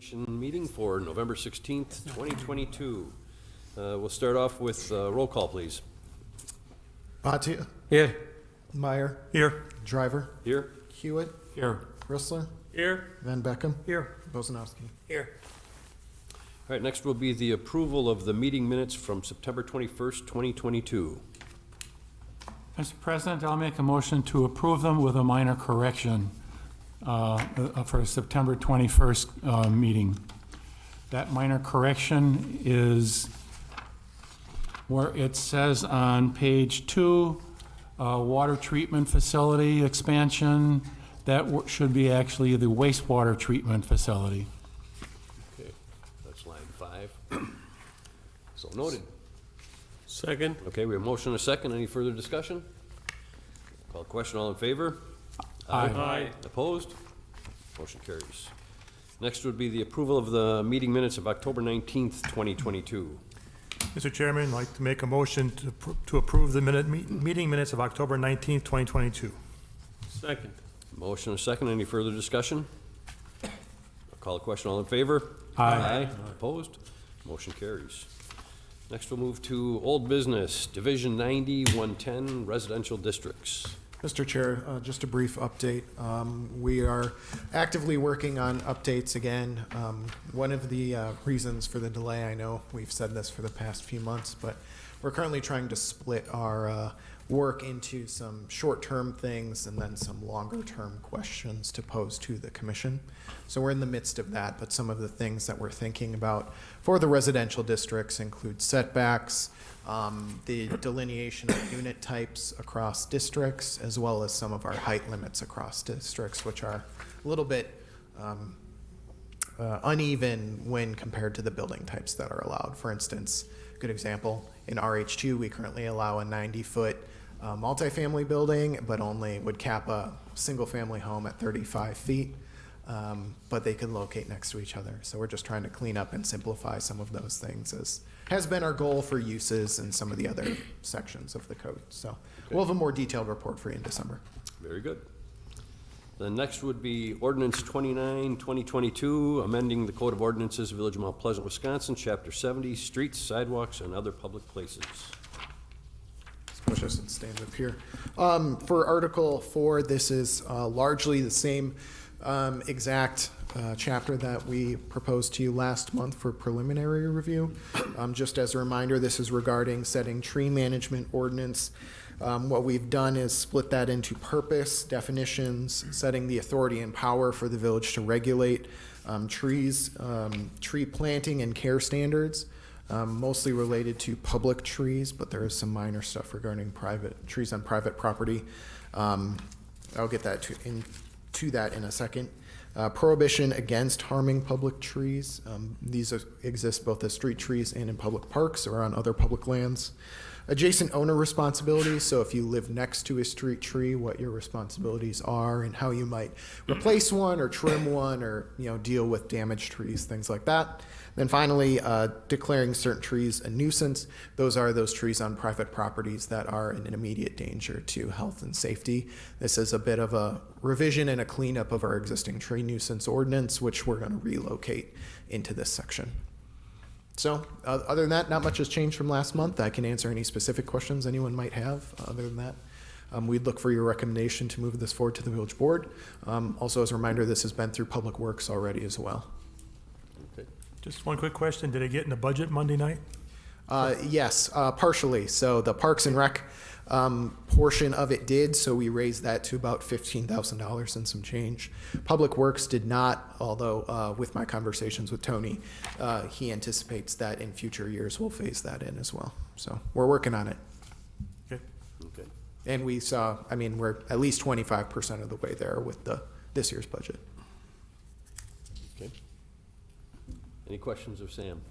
Commission meeting for November 16th, 2022. We'll start off with roll call, please. Bhatia. Here. Meyer. Here. Driver. Here. Hewitt. Here. Rissler. Here. Van Beckham. Here. Bosanowski. Here. All right, next will be the approval of the meeting minutes from September 21st, 2022. Mr. President, I'll make a motion to approve them with a minor correction for September 21st meeting. That minor correction is where it says on page 2, water treatment facility expansion. That should be actually the wastewater treatment facility. Okay, that's line 5. So noted. Second. Okay, we have a motion and a second. Any further discussion? Call question, all in favor? Aye. Opposed? Motion carries. Next would be the approval of the meeting minutes of October 19th, 2022. Mr. Chairman, I'd like to make a motion to approve the meeting minutes of October 19th, 2022. Second. Motion and a second. Any further discussion? I'll call a question. All in favor? Aye. Opposed? Motion carries. Next, we'll move to old business, Division 90, 110, residential districts. Mr. Chair, just a brief update. We are actively working on updates again. One of the reasons for the delay, I know we've said this for the past few months, but we're currently trying to split our work into some short-term things and then some longer-term questions to pose to the commission. So we're in the midst of that, but some of the things that we're thinking about for the residential districts include setbacks, the delineation of unit types across districts, as well as some of our height limits across districts, which are a little bit uneven when compared to the building types that are allowed. For instance, good example, in RH2, we currently allow a 90-foot multifamily building, but only would cap a single-family home at 35 feet, but they can locate next to each other. So we're just trying to clean up and simplify some of those things, as has been our goal for uses in some of the other sections of the code. So we'll have a more detailed report for you in December. Very good. The next would be Ordinance 29, 2022, amending the Code of Ordinances, Village of Mount Pleasant, Wisconsin, Chapter 70, Streets, Sidewalks, and Other Public Places. Let's push this and stand up here. For Article 4, this is largely the same exact chapter that we proposed to you last month for preliminary review. Just as a reminder, this is regarding setting tree management ordinance. What we've done is split that into purpose, definitions, setting the authority and power for the village to regulate trees, tree planting and care standards, mostly related to public trees, but there is some minor stuff regarding private trees on private property. I'll get that to that in a second. Prohibition against harming public trees. These exist both as street trees and in public parks or on other public lands. Adjacent owner responsibilities, so if you live next to a street tree, what your responsibilities are and how you might replace one or trim one or deal with damaged trees, things like that. Then finally, declaring certain trees a nuisance. Those are those trees on private properties that are in an immediate danger to health and safety. This is a bit of a revision and a cleanup of our existing tree nuisance ordinance, which we're going to relocate into this section. So other than that, not much has changed from last month. I can answer any specific questions anyone might have. Other than that, we'd look for your recommendation to move this forward to the village board. Also, as a reminder, this has been through Public Works already as well. Okay. Just one quick question. Did it get in the budget Monday night? Yes, partially. So the Parks and Rec portion of it did, so we raised that to about $15,000 and some change. Public Works did not, although with my conversations with Tony, he anticipates that in future years we'll phase that in as well. So we're working on it. Okay. Okay. And we saw, we're at least 25% of the way there with this year's budget. Okay. Any questions of Sam?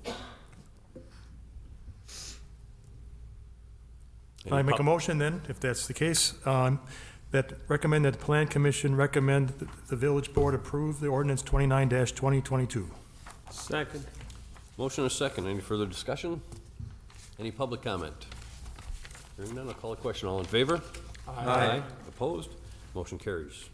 Can I make a motion then, if that's the case, that recommend that the Plan Commission recommend that the village board approve the ordinance 29-2022? Second. Motion and a second. Any further discussion? Any public comment? Hearing none, I'll call a question. All in favor? Aye. Opposed? Motion carries.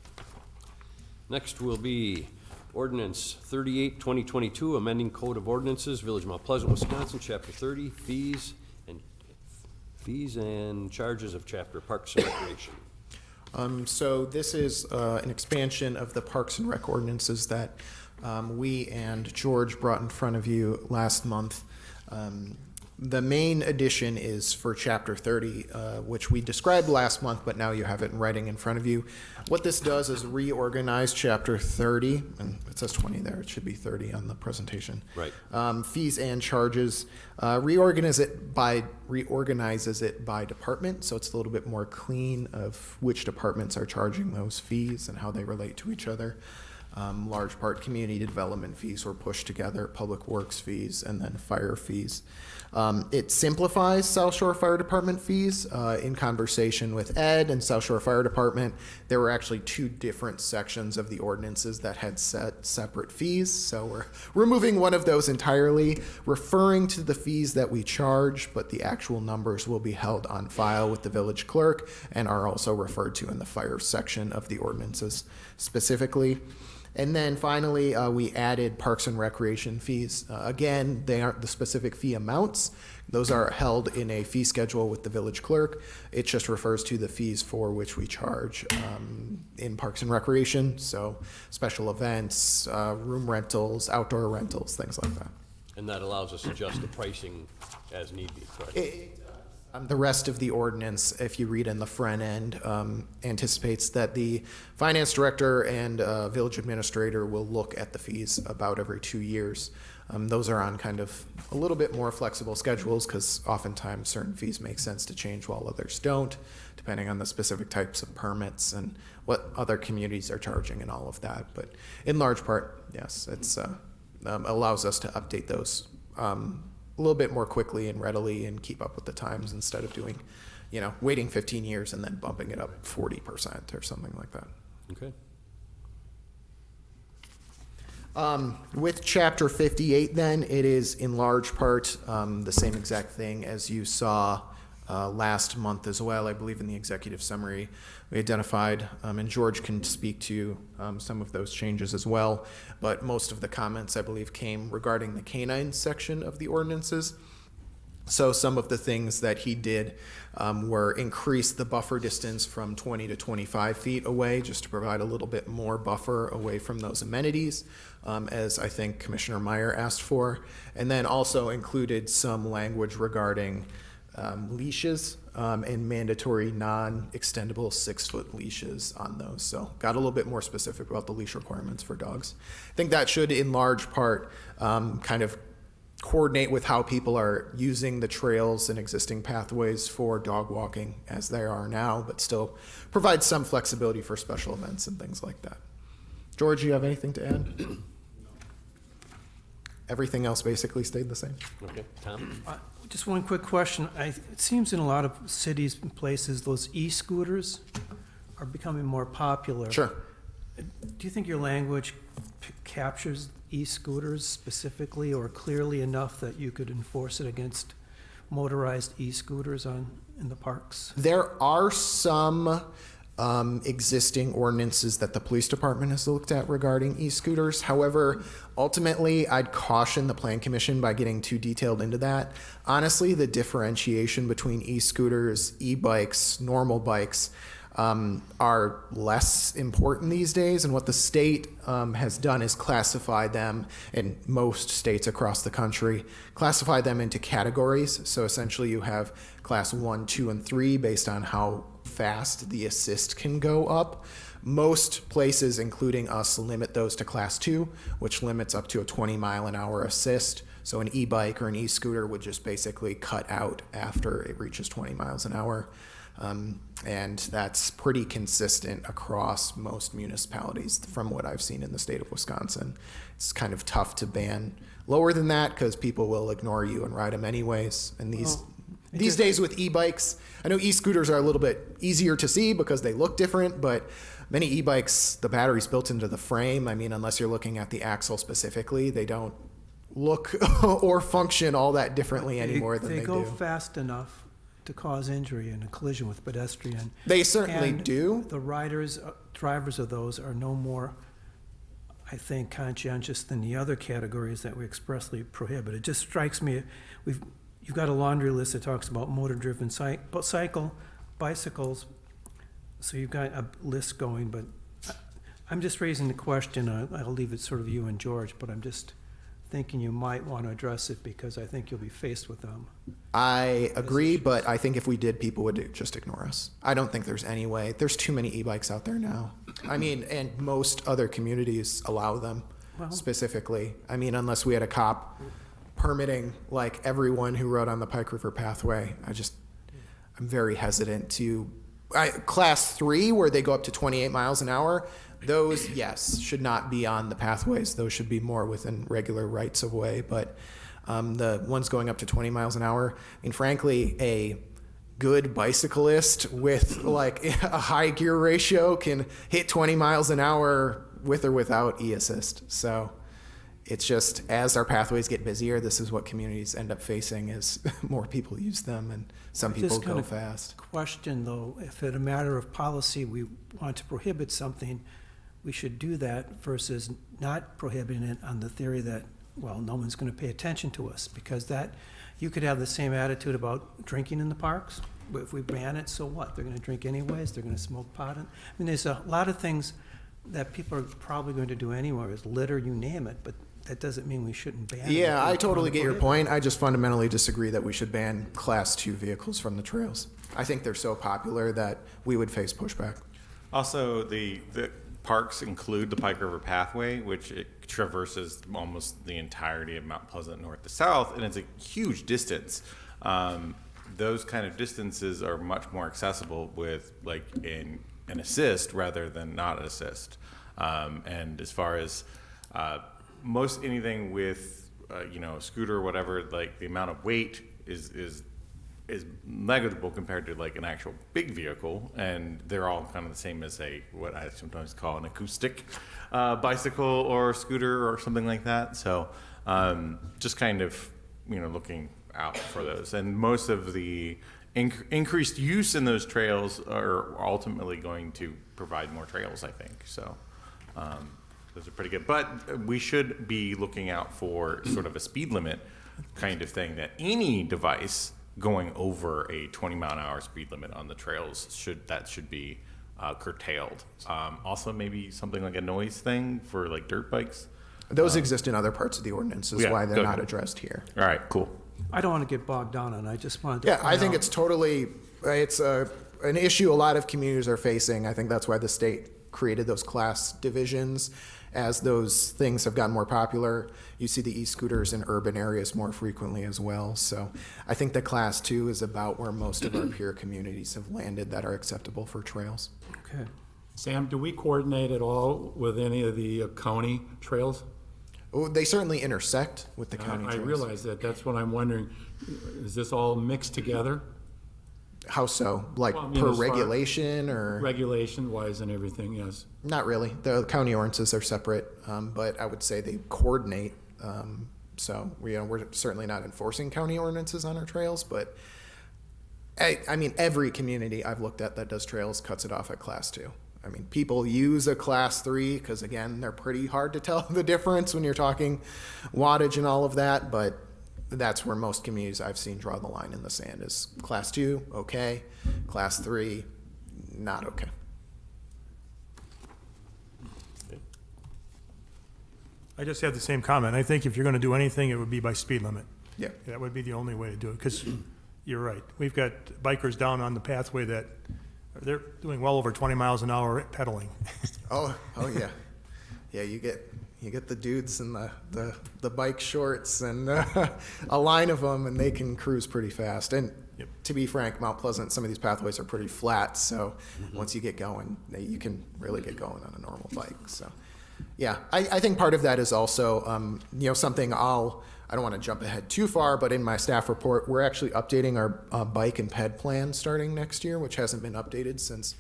Next will be Ordinance 38, 2022, amending Code of Ordinances, Village of Mount Pleasant, Wisconsin, Chapter 30, fees and charges of Chapter Parks and Recreation. So this is an expansion of the Parks and Rec ordinances that we and George brought in front of you last month. The main addition is for Chapter 30, which we described last month, but now you have it in writing in front of you. What this does is reorganize Chapter 30, and it says 20 there, it should be 30 on the presentation. Right. Fees and charges, reorganizes it by department, so it's a little bit more clean of which departments are charging those fees and how they relate to each other. Large part community development fees were pushed together, public works fees, and then fire fees. It simplifies South Shore Fire Department fees. In conversation with Ed and South Shore Fire Department, there were actually two different sections of the ordinances that had set separate fees. So we're removing one of those entirely, referring to the fees that we charge, but the actual numbers will be held on file with the village clerk and are also referred to in the fire section of the ordinances specifically. And then finally, we added parks and recreation fees. Again, they aren't the specific fee amounts. Those are held in a fee schedule with the village clerk. It just refers to the fees for which we charge in parks and recreation. So special events, room rentals, outdoor rentals, things like that. And that allows us to adjust the pricing as need be, correct? The rest of the ordinance, if you read in the front end, anticipates that the finance director and village administrator will look at the fees about every 2 years. Those are on kind of a little bit more flexible schedules because oftentimes certain fees make sense to change while others don't, depending on the specific types of permits and what other communities are charging and all of that. But in large part, yes, it's allows us to update those a little bit more quickly and readily and keep up with the times instead of doing, waiting 15 years and then bumping it up 40% or something like that. Okay. With Chapter 58 then, it is in large part the same exact thing as you saw last month as well. I believe in the executive summary we identified, and George can speak to some of those changes as well, but most of the comments I believe came regarding the canine section of the ordinances. So some of the things that he did were increase the buffer distance from 20 to 25 feet away, just to provide a little bit more buffer away from those amenities, as I think Commissioner Meyer asked for, and then also included some language regarding leashes and mandatory non-extendable 6-foot leashes on those. So got a little bit more specific about the leash requirements for dogs. I think that should in large part kind of coordinate with how people are using the trails and existing pathways for dog walking as they are now, but still provide some flexibility for special events and things like that. George, you have anything to add? Everything else basically stayed the same. Okay, Tom? Just one quick question. It seems in a lot of cities and places, those e-scooters are becoming more popular. Sure. Do you think your language captures e-scooters specifically or clearly enough that you could enforce it against motorized e-scooters in the parks? There are some existing ordinances that the police department has looked at regarding e-scooters. However, ultimately, I'd caution the Plan Commission by getting too detailed into that. Honestly, the differentiation between e-scooters, e-bikes, normal bikes are less important these days. And what the state has done is classify them, in most states across the country, classify them into categories. So essentially you have class 1, 2, and 3 based on how fast the assist can go up. Most places, including us, limit those to class 2, which limits up to a 20-mile-an-hour assist. So an e-bike or an e-scooter would just basically cut out after it reaches 20 miles an hour. And that's pretty consistent across most municipalities from what I've seen in the state of Wisconsin. It's kind of tough to ban lower than that because people will ignore you and ride them anyways. And these days with e-bikes, I know e-scooters are a little bit easier to see because they look different, but many e-bikes, the battery's built into the frame. I mean, unless you're looking at the axle specifically, they don't look or function all that differently anymore than they do. They go fast enough to cause injury in a collision with pedestrian. They certainly And do. The drivers of those are no more I think, conscientious than the other categories that we expressly prohibit. It just strikes me, you've got a laundry list that talks about motor-driven cycle, bicycles, so you've got a list going, but I'm just raising the question, I'll leave it sort of you and George, but I'm just thinking you might want to address it because I think you'll be faced with them. I agree, but I think if we did, people would just ignore us. I don't think there's any way. There's too many e-bikes out there now. I mean, and most other communities allow them Well- specifically. I mean, unless we had a cop permitting like everyone who rode on the Pike River Pathway. I'm very hesitant to, class 3 where they go up to 28 miles an hour, those, yes, should not be on the pathways. Those should be more within regular rights of way. But the ones going up to 20 miles an hour, I mean, frankly, a good bicyclist with like a high gear ratio can hit 20 miles an hour with or without e-assist. So it's just, as our pathways get busier, this is what communities end up facing is more people use them and some people Just go kind of fast. Question though, if in a matter of policy, we want to prohibit something, we should do that versus not prohibiting it on the theory that, well, no one's going to pay attention to us, because that, you could have the same attitude about drinking in the parks. If we ban it, so what? They're going to drink anyways, they're going to smoke pot. I mean, there's a lot of things that people are probably going to do anyway, is litter, you name it, but that doesn't mean we shouldn't ban it. Yeah, I totally get your Prohibit point. I just fundamentally disagree that we should ban Class 2 vehicles from the trails. I think they're so popular that we would face pushback. Also, the parks include the Pike River Pathway, which it traverses almost the entirety of Mount Pleasant north to south, and it's a huge distance. Those kind of distances are much more accessible with like an assist rather than not an assist. And as far as most anything with a scooter or whatever, like the amount of weight is negligible compared to like an actual big vehicle, and they're all kind of the same as what I sometimes call an acoustic bicycle or scooter or something like that. So just kind of looking out for those, and most of the increased use in those trails are ultimately going to provide more trails, I think. So those are pretty good, but we should be looking out for sort of a speed limit kind of thing, that any device going over a 20-mile-an-hour speed limit on the trails should be curtailed. Also, maybe something like a noise thing for like dirt bikes. Those exist in other parts of the ordinance, is Yeah, why they're go not ahead. addressed here. All right, cool. I don't want to get bogged down on it. I just wanted to. Yeah, I point think out- it's totally, it's an issue a lot of communities are facing. I think that's why the state created those class divisions. As those things have gotten more popular, you see the e-scooters in urban areas more frequently as well. So I think that Class 2 is about where most of our peer communities have landed that are acceptable for trails. Okay. Sam, do we coordinate at all with any of the county trails? Oh, they certainly intersect with the county I trails. realize that. That's what I'm wondering. Is this all mixed together, How so? Like Well, I mean, per as far- regulation or? regulation-wise and everything? Yes. Not really. The county ordinances are separate, but I would say they coordinate. So we're certainly not enforcing county ordinances on our trails, but I mean, every community I've looked at that does trails cuts it off at Class 2. I mean, people use a Class 3 because, again, they're pretty hard to tell the difference when you're talking wattage and all of that, but that's where most communities I've seen draw the line in the sand is Class 2, okay, Class 3, not okay. I just had the same comment. I think if you're going to do anything, it would be by speed limit. Yeah. That would be the only way to do it, because you're right. We've got bikers down on the pathway that they're doing well over 20 miles an hour pedaling. Oh yeah, yeah. You get the dudes in the bike shorts and a line of them, and they can cruise pretty fast. And Yep. to be frank, Mount Pleasant, some of these pathways are pretty flat, so once you get going, you can really get going on a normal bike. So, yeah, I think part of that is also something I don't want to jump ahead too far, but in my staff report, we're actually updating our bike and ped plan starting next year, which hasn't been updated since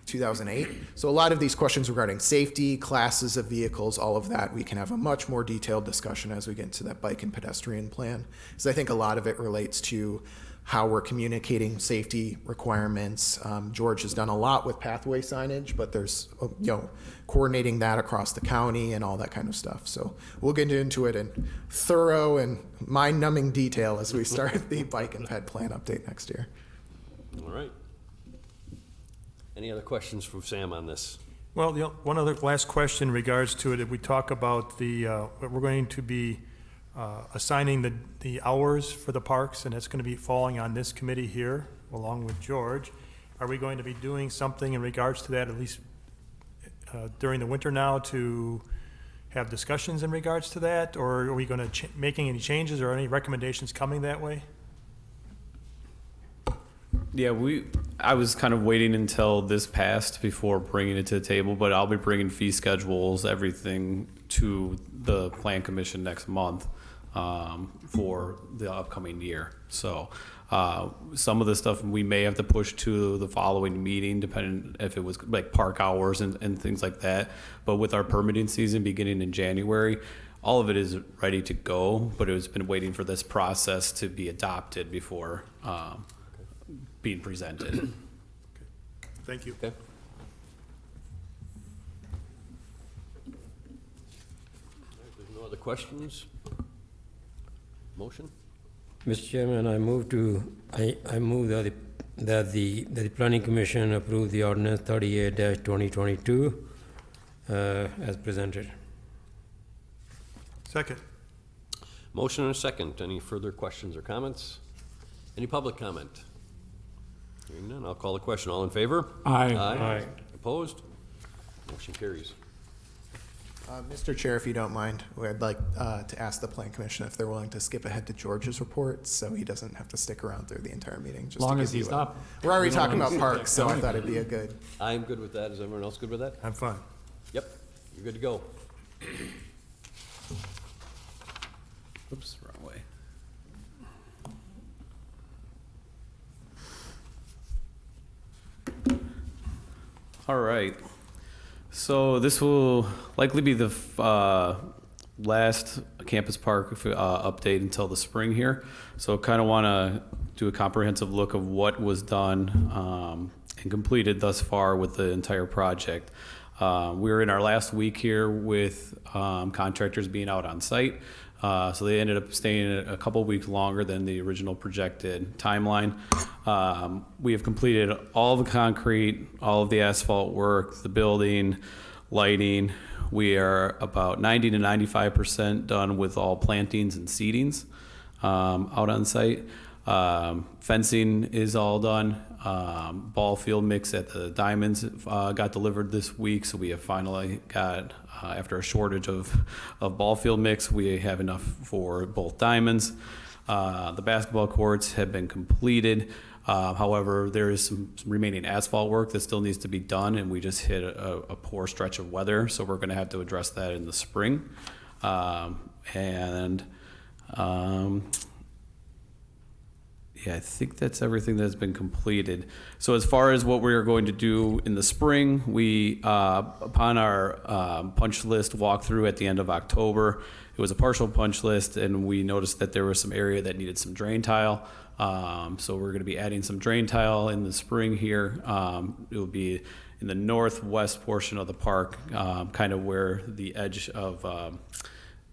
2008. So a lot of these questions regarding safety, classes of vehicles, all of that, we can have a much more detailed discussion as we get into that bike and pedestrian plan. Because I think a lot of it relates to how we're communicating safety requirements. George has done a lot with pathway signage, but there's, coordinating that across the county and all that kind of stuff. So we'll get into it in thorough and mind-numbing detail as we start the bike and ped plan update next year. All right. Any other questions from Sam on this? Well, one other last question in regards to it. If we talk about we're going to be assigning the hours for the parks, and it's going to be falling on this committee here, along with George. Are we going to be doing something in regards to that, at least during the winter now, to have discussions in regards to that? Or are we going to making any changes or any recommendations coming that way? Yeah, I was kind of waiting until this passed before bringing it to the table, but I'll be bringing fee schedules, everything to the Plan Commission next month for the upcoming year. So some of the stuff we may have to push to the following meeting, depending if it was like park hours and things like that. But with our permitting season beginning in January, all of it is ready to go, but it's been waiting for this process to be adopted before being presented. Thank you. Okay. There's no other questions? Motion? Mr. Chairman, I move that the Planning Commission approve the ordinance 38-2022 as presented. Second. Motion and a second. Any further questions or comments? Any public comment? Hearing none, I'll call the question. All in favor? Aye. Aye. Opposed? Motion carries. Mr. Chair, if you don't mind, I'd like to ask the Plan Commission if they're willing to skip ahead to George's report so he doesn't have to stick around through the entire meeting. Just Long to give as he's you up. We're already We don't talking want about to parks, so I thought it'd be a good. I'm good with that. Is everyone else good with that? I'm fine. Yep, you're good to go. Oops, wrong way. All right. So this will likely be the last campus park update until the spring here. So kind of want to do a comprehensive look of what was done and completed thus far with the entire project. We're in our last week here with contractors being out on site. So they ended up staying a couple weeks longer than the original projected timeline. We have completed all the concrete, all of the asphalt work, the building, lighting. We are about 90 to 95% done with all plantings and seedings out on site. Fencing is all done. Ball field mix at the Diamonds got delivered this week, so we have finally got, after a shortage of ball field mix, we have enough for both Diamonds. The basketball courts have been completed. However, there is some remaining asphalt work that still needs to be done, and we just hit a poor stretch of weather, so we're going to have to address that in the spring. Yeah, I think that's everything that's been completed. So as far as what we are going to do in the spring, we, upon our punch list walkthrough at the end of October, it was a partial punch list, and we noticed that there was some area that needed some drain tile. So we're going to be adding some drain tile in the spring here. It will be in the northwest portion of the park, kind of where the edge of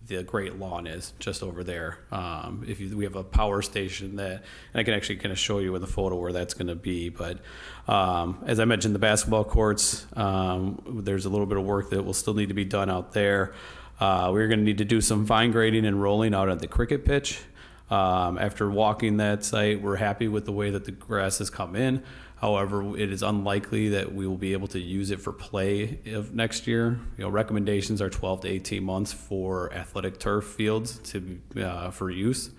the Great Lawn is, just over there. We have a power station that, and I can actually kind of show you with a photo where that's going to be. But as I mentioned, the basketball courts, there's a little bit of work that will still need to be done out there. We're going to need to do some fine grading and rolling out at the cricket pitch. After walking that site, we're happy with the way that the grass has come in. However, it is unlikely that we will be able to use it for play of next year. Recommendations are 12 to 18 months for athletic turf fields for use.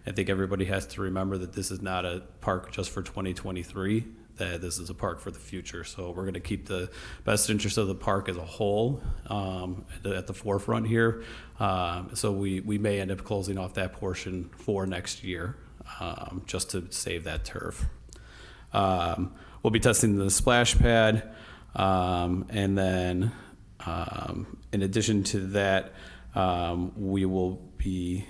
I think everybody has to remember that this is not a park just for 2023, that this is a park for the future. So we're going to keep the best interest of the park as a whole at the forefront here. So we may end up closing off that portion for next year just to save that turf. We'll be testing the splash pad, and then in addition to that, we will be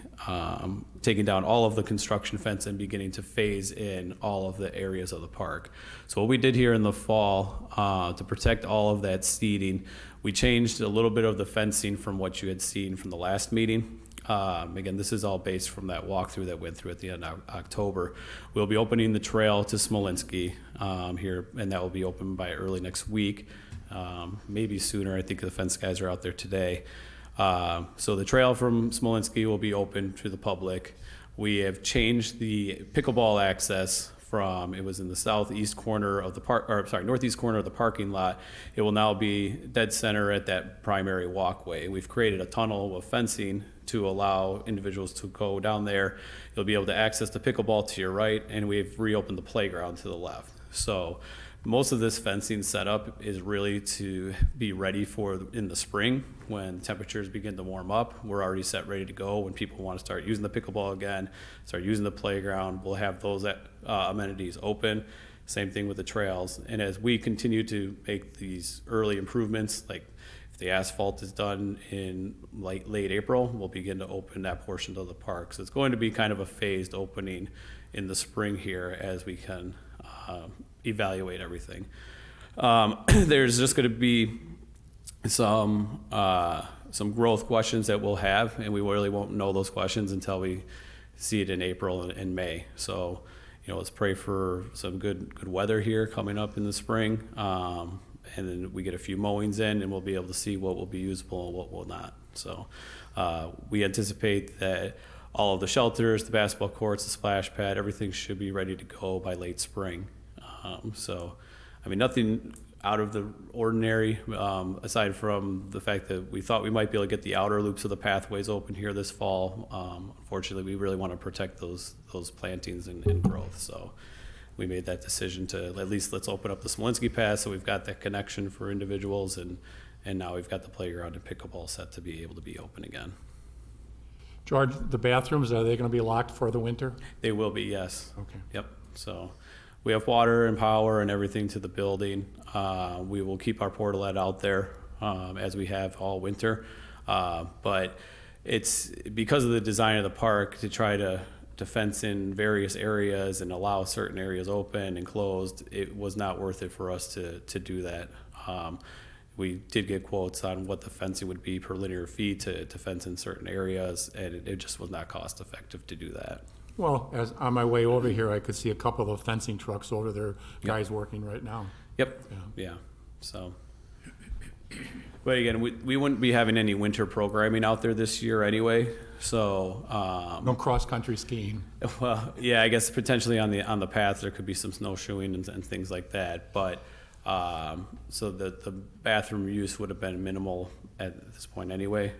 taking down all of the construction fence and beginning to phase in all of the areas of the park. So what we did here in the fall to protect all of that seating, we changed a little bit of the fencing from what you had seen from the last meeting. Again, this is all based from that walkthrough that went through at the end of October. We'll be opening the trail to Smolinski here, and that will be open by early next week, maybe sooner. I think the fence guys are out there today. So the trail from Smolinski will be open to the public. We have changed the pickleball access from, it was in the southeast corner of the park, or sorry, northeast corner of the parking lot. It will now be dead center at that primary walkway. We've created a tunnel of fencing to allow individuals to go down there. You'll be able to access the pickleball to your right, and we've reopened the playground to the left. So most of this fencing setup is really to be ready for in the spring when temperatures begin to warm up. We're already set ready to go when people want to start using the pickleball again, start using the playground. We'll have those amenities open. Same thing with the trails. And as we continue to make these early improvements, like if the asphalt is done in late April, we'll begin to open that portion of the park. So it's going to be kind of a phased opening in the spring here as we can evaluate everything. There's just going to be some growth questions that we'll have, and we really won't know those questions until we see it in April and May. So, let's pray for some good weather here coming up in the spring, and then we get a few mowings in, and we'll be able to see what will be usable and what will not. So, we anticipate that all of the shelters, the basketball courts, the splash pad, everything should be ready to go by late spring. Nothing out of the ordinary, aside from the fact that we thought we might be able to get the outer loops of the pathways open here this fall. Unfortunately, we really want to protect those plantings and growth. So we made that decision to at least let's open up the Smolinski Path so we've got that connection for individuals, and now we've got the playground and pickleball set to be able to be open again. George, the bathrooms, are they going to be locked for the winter? They will be, yes. Okay. Yep. So we have water and power and everything to the building. We will keep our portalet out there as we have all winter. But it's because of the design of the park to try to fence in various areas and allow certain areas open and closed, it was not worth it for us to do that. We did get quotes on what the fencing would be per linear feet to fence in certain areas, and it just was not cost effective to do that. Well, as on my way over here, I could see a couple of fencing trucks over there, guys working right now. Yep. Yeah. So, but again, we wouldn't be having any winter programming out there this year anyway. So No cross-country skiing. well, yeah, I guess potentially on the path there could be some snowshoeing and things like that. But so the bathroom use would have been minimal at this point anyway.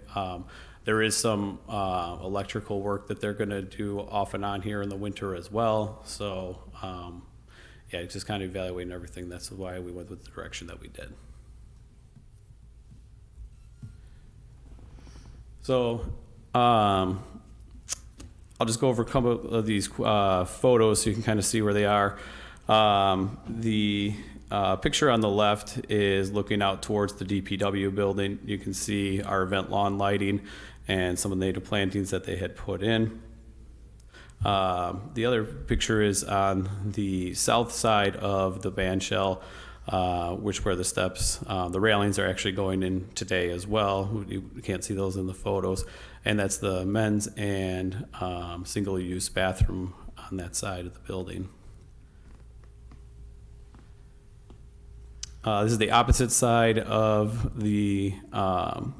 There is some electrical work that they're going to do off and on here in the winter as well. So, yeah, just kind of evaluating everything. That's why we went with the direction that we did. So, I'll just go over a couple of these photos so you can kind of see where they are. The picture on the left is looking out towards the DPW building. You can see our event lawn lighting and some of the native plantings that they had put in. The other picture is on the south side of the band shell, where the steps, the railings are actually going in today as well. You can't see those in the photos. And that's the men's and single-use bathroom on that side of the building. This is the opposite side of the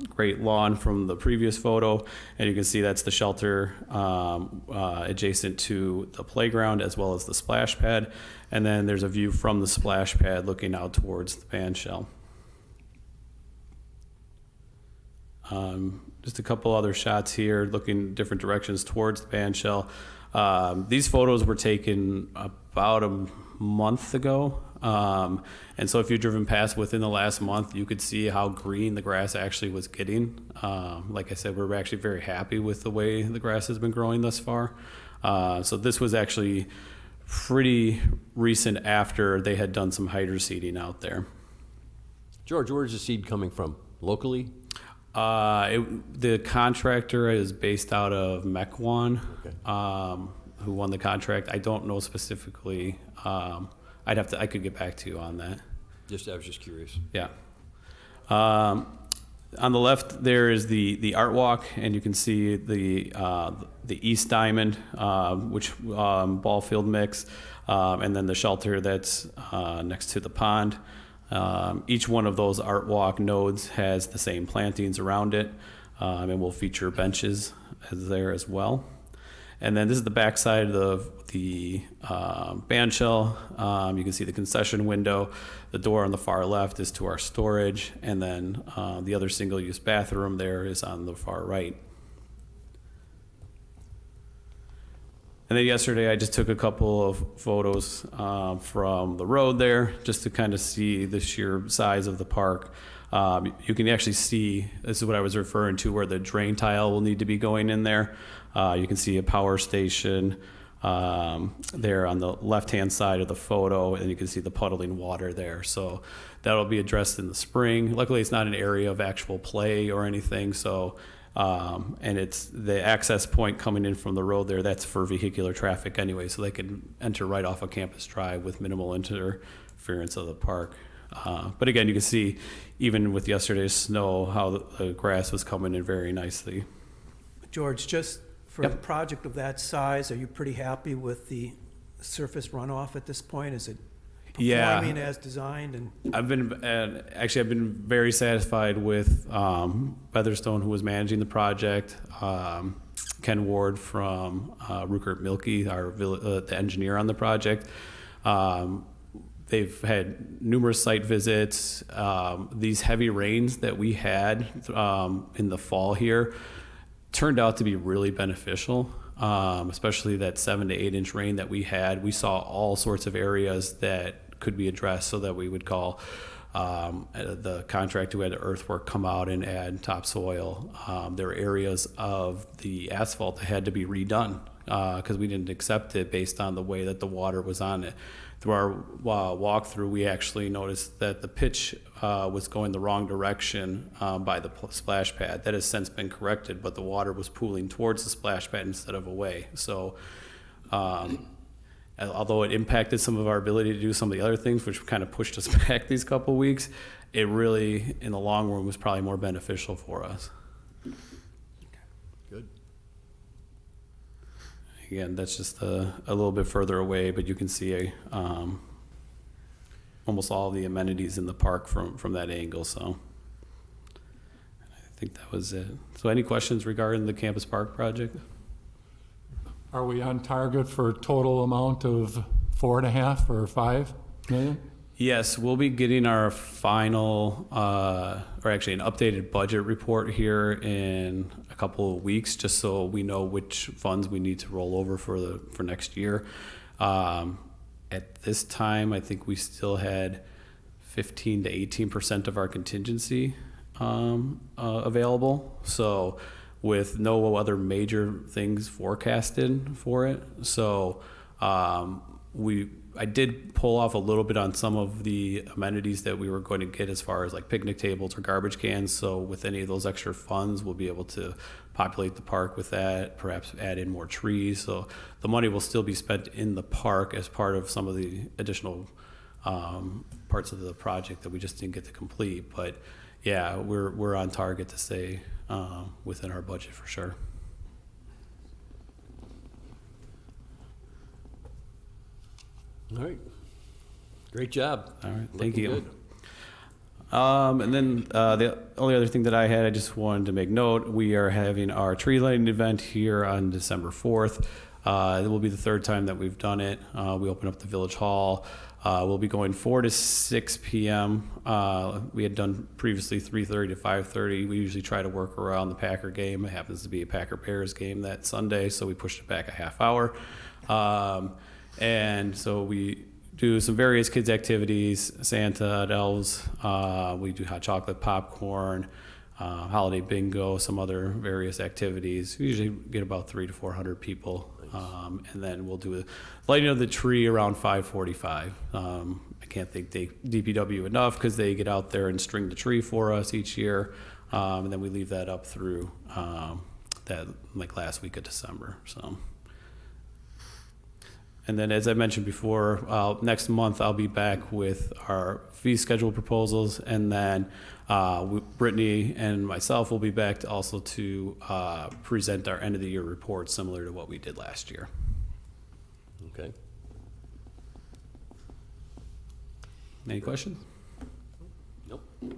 great lawn from the previous photo, and you can see that's the shelter adjacent to the playground as well as the splash pad, and then there's a view from the splash pad looking out towards the band shell. Just a couple other shots here looking different directions towards the band shell. These photos were taken about a month ago. And so if you've driven past within the last month, you could see how green the grass actually was getting. Like I said, we're actually very happy with the way the grass has been growing thus far. So this was actually pretty recent after they had done some hydro seeding out there. George, where's the seed coming from? Locally? The contractor is based out of Mequon, Okay. who won the contract. I don't know specifically. I could get back to you on that. I was just curious. Yeah. On the left there is the art walk, and you can see the East Diamond, which ball field mix, and then the shelter that's next to the pond. Each one of those art walk nodes has the same plantings around it, and will feature benches there as well. And then this is the backside of the band shell. You can see the concession window. The door on the far left is to our storage, and then the other single-use bathroom there is on the far right. And then yesterday I just took a couple of photos from the road there just to kind of see the sheer size of the park. You can actually see, this is what I was referring to, where the drain tile will need to be going in there. You can see a power station there on the left-hand side of the photo, and you can see the puddling water there. So that'll be addressed in the spring. Luckily, it's not an area of actual play or anything, so and it's the access point coming in from the road there, that's for vehicular traffic anyway, so they can enter right off of Campus Drive with minimal interference of the park. But again, you can see, even with yesterday's snow, how the grass was coming in very nicely. George, just for Yep. a project of that size, are you pretty happy with the surface runoff at this point? Is it Yeah. performing as designed? And I've been very satisfied with Featherstone, who was managing the project. Ken Ward from Rupert Milky, the engineer on the project. They've had numerous site visits. These heavy rains that we had in the fall here turned out to be really beneficial, especially that 7 to 8 inch rain that we had. We saw all sorts of areas that could be addressed, so that we would call the contractor who had the earthwork come out and add topsoil. There were areas of the asphalt that had to be redone because we didn't accept it based on the way that the water was on it. Through our walkthrough, we actually noticed that the pitch was going the wrong direction by the splash pad. That has since been corrected, but the water was pooling towards the splash pad instead of away. So although it impacted some of our ability to do some of the other things, which kind of pushed us back these couple weeks, it really, in the long run, was probably more beneficial for us. Good. Again, that's just a little bit further away, but you can see almost all the amenities in the park from that angle. So I think that was it. So any questions regarding the Campus Park project? Are we on target for a total amount of 4.5 or 5 million? Yes, we'll be getting our final, or actually an updated budget report here in a couple of weeks, just so we know which funds we need to roll over for next year. At this time, I think we still had 15 to 18% of our contingency available. So with no other major things forecasted for it. So I did pull off a little bit on some of the amenities that we were going to get as far as like picnic tables or garbage cans. So with any of those extra funds, we'll be able to populate the park with that, perhaps add in more trees. So the money will still be spent in the park as part of some of the additional parts of the project that we just didn't get to complete. But yeah, we're on target to stay within our budget for sure. All right. Great job. All right, thank Looking you. good. And then the only other thing that I had, I just wanted to make note, we are having our tree lighting event here on December 4th. It will be the third time that we've done it. We open up the Village Hall. We'll be going 4 to 6 p.m. We had done previously 3:30 to 5:30. We usually try to work around the Packer game. It happens to be a Packer-Bears game that Sunday, so we pushed it back a half hour. And so we do some various kids activities, Santa, elves, we do hot chocolate, popcorn, holiday bingo, some other various activities. We usually get about 300 to 400 people. And then we'll do a lighting of the tree around 5:45. I can't thank DPW enough because they get out there and string the tree for us each year. And then we leave that up through that like last week of December. So, and then as I mentioned before, next month I'll be back with our fee schedule proposals, and then Brittany and myself will be back to present our end of the year report, similar to what we did last year. Okay. Any questions? Nope. All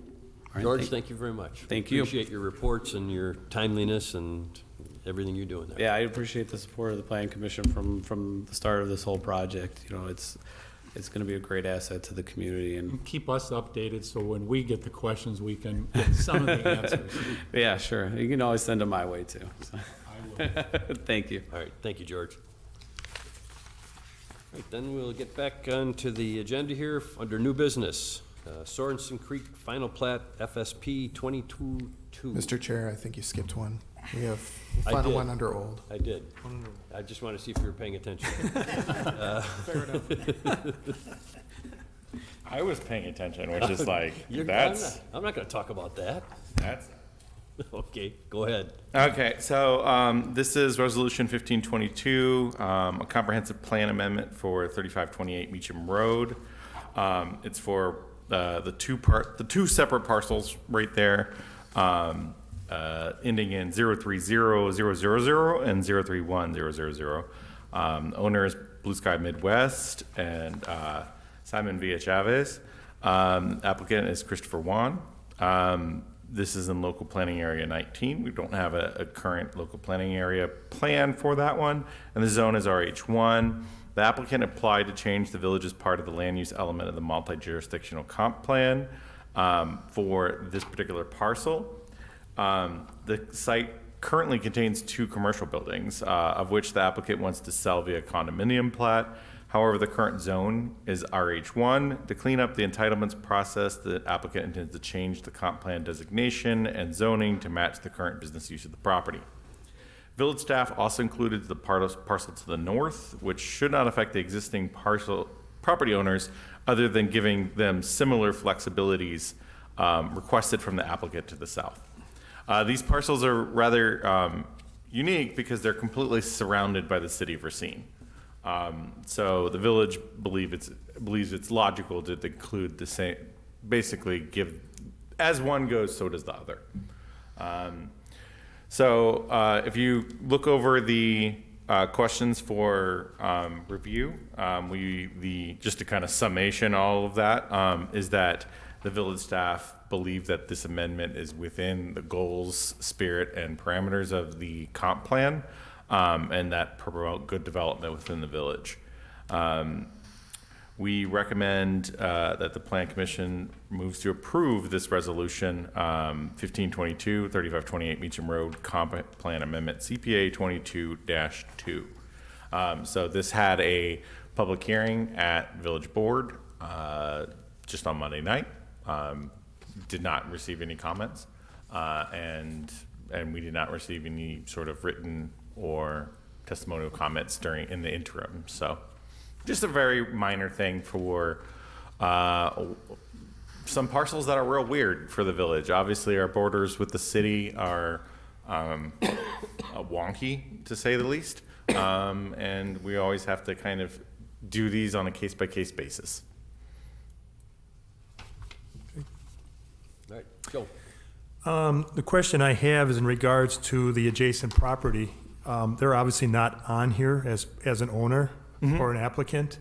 right, George, thank you very much. Thank you. Appreciate your reports and your timeliness and everything you're doing there. Yeah, I appreciate the support of the Planning Commission from the start of this whole project. You know, it's going to be a great asset to the community, and Keep us updated, so when we get the questions, we can get some of the answers. yeah, sure. You can always send them my way too. So. I will. Thank you. All right, thank you, George. All right, then we'll get back onto the agenda here under new business. Sorenson Creek Final Plat FSP 22-2. Mr. Chair, I think you skipped one. We have I final did. one under old. I did. I just want to see if you were paying attention. Fair enough. I was paying attention, which is like, I'm not going to talk about that. that's. Okay, go ahead. Okay, so this is Resolution 1522, a comprehensive plan amendment for 3528 Meacham Road. It's for the two separate parcels right there, ending in 030,000 and 031,000. Owner is Blue Sky Midwest and Simon Villa Chavez. Applicant is Christopher Wan. This is in local planning area 19. We don't have a current local planning area plan for that one, and the zone is RH1. The applicant applied to change the village as part of the land use element of the multi-jurisdictional comp plan for this particular parcel. The site currently contains 2 commercial buildings, of which the applicant wants to sell via condominium plat. However, the current zone is RH1. To clean up the entitlements process, the applicant intends to change the comp plan designation and zoning to match the current business use of the property. Village staff also included the parcel to the north, which should not affect the existing property owners, other than giving them similar flexibilities requested from the applicant to the south. These parcels are rather unique because they're completely surrounded by the city of Racine. So the village believes it's logical to include the same, basically give, as one goes, so does the other. So if you look over the questions for review, just to kind of summation all of that, is that the village staff believe that this amendment is within the goals, spirit, and parameters of the comp plan, and that promote good development within the village. We recommend that the Plan Commission moves to approve this resolution, 1522, 3528 Meacham Road Comp Plan Amendment, CPA 22-2. So this had a public hearing at Village Board just on Monday night. Did not receive any comments, and we did not receive any sort of written or testimonial comments in the interim. So just a very minor thing for some parcels that are real weird for the village. Obviously, our borders with the city are wonky, to say the least, and we always have to kind of do these on a case-by-case basis. All right, go. The question I have is in regards to the adjacent property. They're obviously not on here as an owner or an applicant.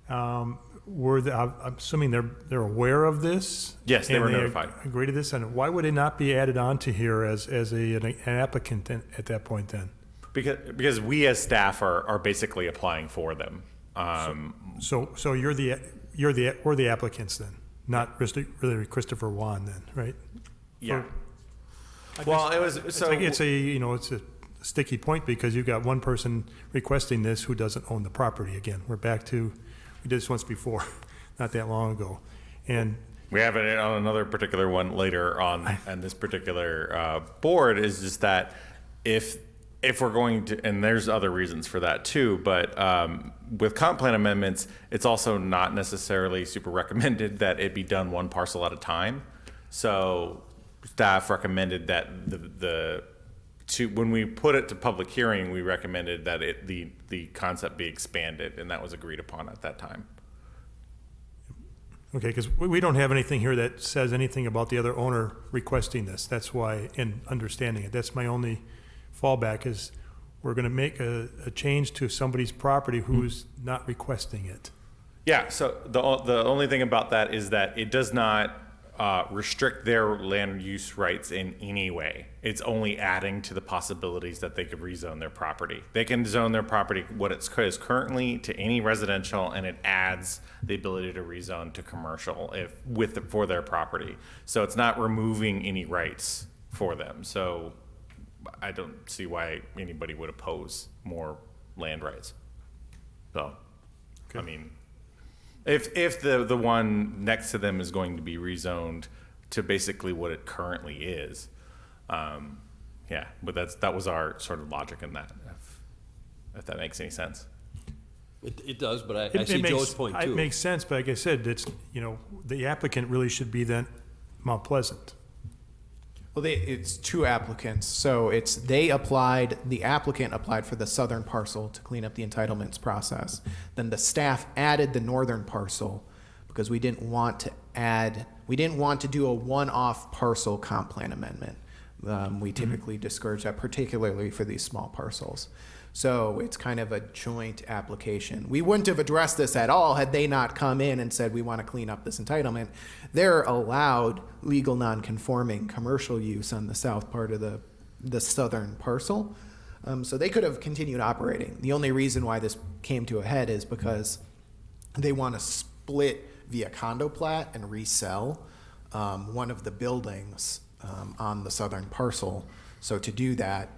I'm assuming they're aware of this? Yes, they were and notified. Agree to this, and why would it not be added on to here as an applicant then, at that point then? Because we as staff are basically applying for them. So we're the applicants then, not really Christopher Wan then, right? Yeah. Well, it was so. It's a sticky point because you've got one person requesting this who doesn't own the property. Again, we're back to, we did this once before, not that long ago, and We have it on another particular one later on, and this particular board is just that if we're going to, and there's other reasons for that too, but with comp plan amendments, it's also not necessarily super recommended that it be done one parcel at a time. So staff recommended that when we put it to public hearing, we recommended that the concept be expanded, and that was agreed upon at that time. Okay, because we don't have anything here that says anything about the other owner requesting this. That's why, in understanding it, that's my only fallback is we're going to make a change to somebody's property who's not requesting it. Yeah, so the only thing about that is that it does not restrict their land use rights in any way. It's only adding to the possibilities that they could rezone their property. They can zone their property what it is currently to any residential, and it adds the ability to rezone to commercial for their property. So it's not removing any rights for them. So I don't see why anybody would oppose more land rights. So, I mean, if the one next to them is going to be rezoned to basically what it currently is, yeah, but that was our sort of logic in that, if that makes any sense. It does, but I see Joe's point too. It makes sense, but like I said, it's, the applicant really should be then Mount Pleasant. Well, it's two applicants, so the applicant applied for the southern parcel to clean up the entitlements process. Then the staff added the northern parcel because we didn't want to do a one-off parcel comp plan amendment. We typically discourage that, particularly for these small parcels. So it's kind of a joint application. We wouldn't have addressed this at all had they not come in and said, we want to clean up this entitlement. They're allowed legal non-conforming commercial use on the south part of the southern parcel. So they could have continued operating. The only reason why this came to a head is because they want to split via condo plat and resell one of the buildings on the southern parcel. So to do that,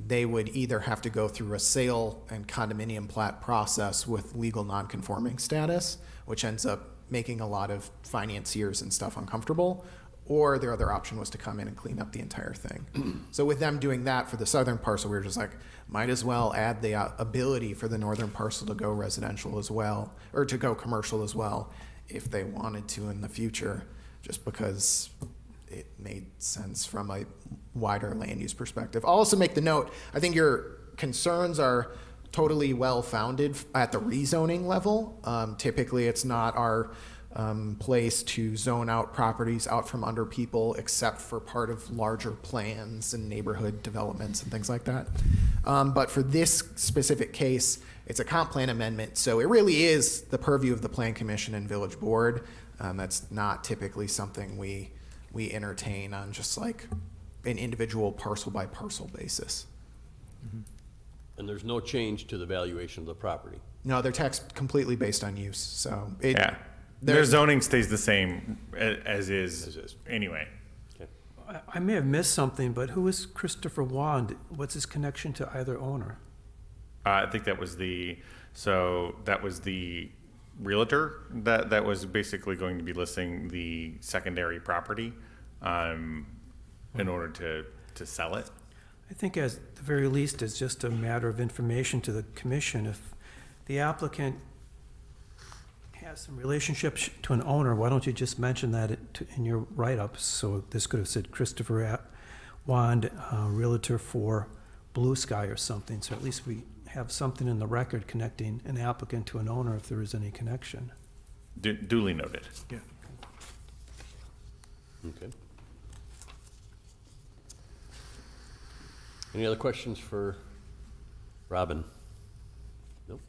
they would either have to go through a sale and condominium plat process with legal non-conforming status, which ends up making a lot of financiers and stuff uncomfortable, or their other option was to come in and clean up the entire thing. So with them doing that for the southern parcel, we were just like, might as well add the ability for the northern parcel to go residential as well, or to go commercial as well, if they wanted to in the future, just because it made sense from a wider land use perspective. I'll also make the note, I think your concerns are totally well-founded at the rezoning level. Typically, it's not our place to zone out properties out from under people except for part of larger plans and neighborhood developments and things like that. But for this specific case, it's a comp plan amendment, so it really is the purview of the Plan Commission and Village Board. That's not typically something we entertain on just like an individual parcel by parcel basis. And there's no change to the valuation of the property. No, they're taxed completely based on use, so Yeah, their zoning stays the same as is anyway. I may have missed something, but who is Christopher Wand? What's his connection to either owner? I think that was the realtor that was basically going to be listing the secondary property in order to sell it. I think at the very least, it's just a matter of information to the commission. If the applicant has some relationship to an owner, why don't you just mention that in your write-up? So this could have said Christopher Wand, realtor for Blue Sky or something. So at least we have something in the record connecting an applicant to an owner if there is any connection. Duly noted. Yeah. Okay. Any other questions for Robin? Nope.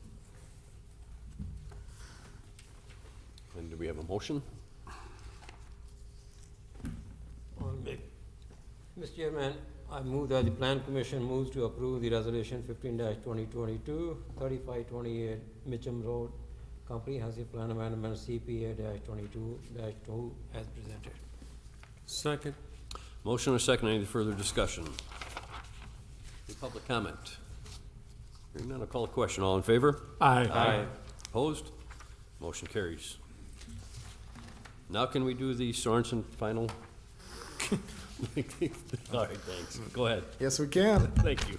And do we have a motion? Mr. Chairman, I move that the Plan Commission moves to approve the resolution 15-2022, 3528 Mitcham Road, Comprehensive Plan Amendment CPA-22-2 as presented. Second. Motion or second, any further discussion? Any public comment? Hearing none, I'll call a question. All in favor? Aye. Opposed? Motion carries. Now can we do the Sorenson final? All right, thanks. Go ahead. Yes, we can. Thank you.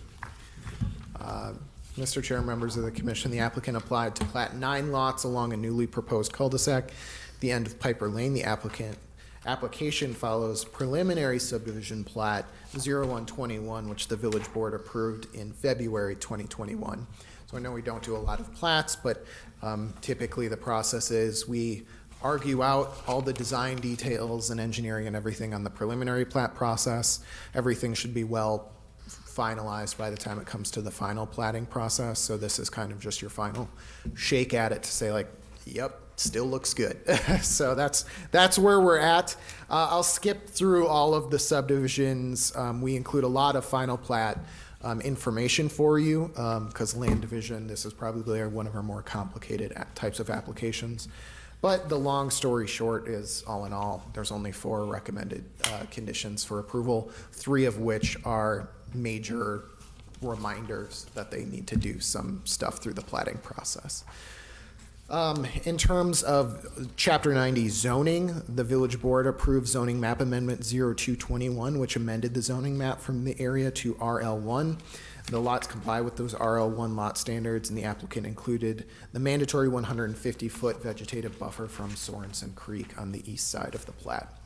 Mr. Chair, members of the commission, the applicant applied to plat 9 lots along a newly proposed cul-de-sac at the end of Piper Lane. The applicant application follows preliminary subdivision plat 0121, which the village board approved in February 2021. So I know we don't do a lot of plats, but typically the process is we argue out all the design details and engineering and everything on the preliminary plat process. Everything should be well finalized by the time it comes to the final platting process. So this is kind of just your final shake at it to say like, yep, still looks good. So that's where we're at. I'll skip through all of the subdivisions. We include a lot of final plat information for you because land division, this is probably one of our more complicated types of applications. But the long story short is, all in all, there's only 4 recommended conditions for approval, 3 of which are major reminders that they need to do some stuff through the platting process. In terms of Chapter 90 zoning, the village board approved zoning map amendment 0221, which amended the zoning map from the area to RL1. The lots comply with those RL1 lot standards, and the applicant included the mandatory 150-foot vegetative buffer from Sorenson Creek on the east side of the plat.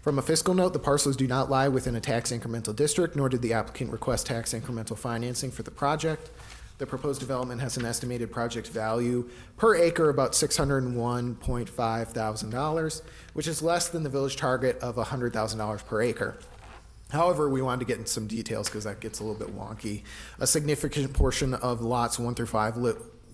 From a fiscal note, the parcels do not lie within a tax incremental district, nor did the applicant request tax incremental financing for the project. The proposed development has an estimated project value per acre about $601.5 thousand, which is less than the village target of $100,000 per acre. However, we wanted to get into some details because that gets a little bit wonky. A significant portion of lots 1 through 5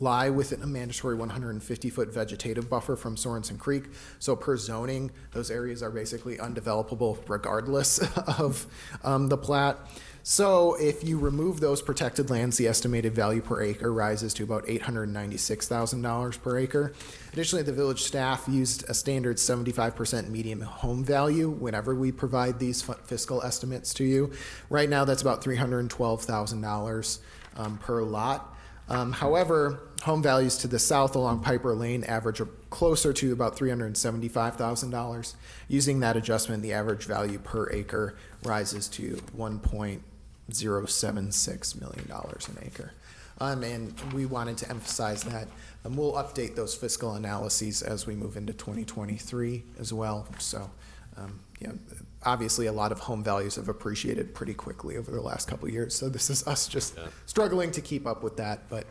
lie within a mandatory 150-foot vegetative buffer from Sorenson Creek. So per zoning, those areas are basically undevelopable regardless of the plat. So if you remove those protected lands, the estimated value per acre rises to about $896,000 per acre. Additionally, the village staff used a standard 75% median home value whenever we provide these fiscal estimates to you. Right now, that's about $312,000 per lot. However, home values to the south along Piper Lane average closer to about $375,000. Using that adjustment, the average value per acre rises to $1.076 million an acre. And we wanted to emphasize that. We'll update those fiscal analyses as we move into 2023 as well. So, obviously a lot of home values have appreciated pretty quickly over the last couple of years. So this is us just struggling to keep up with that. But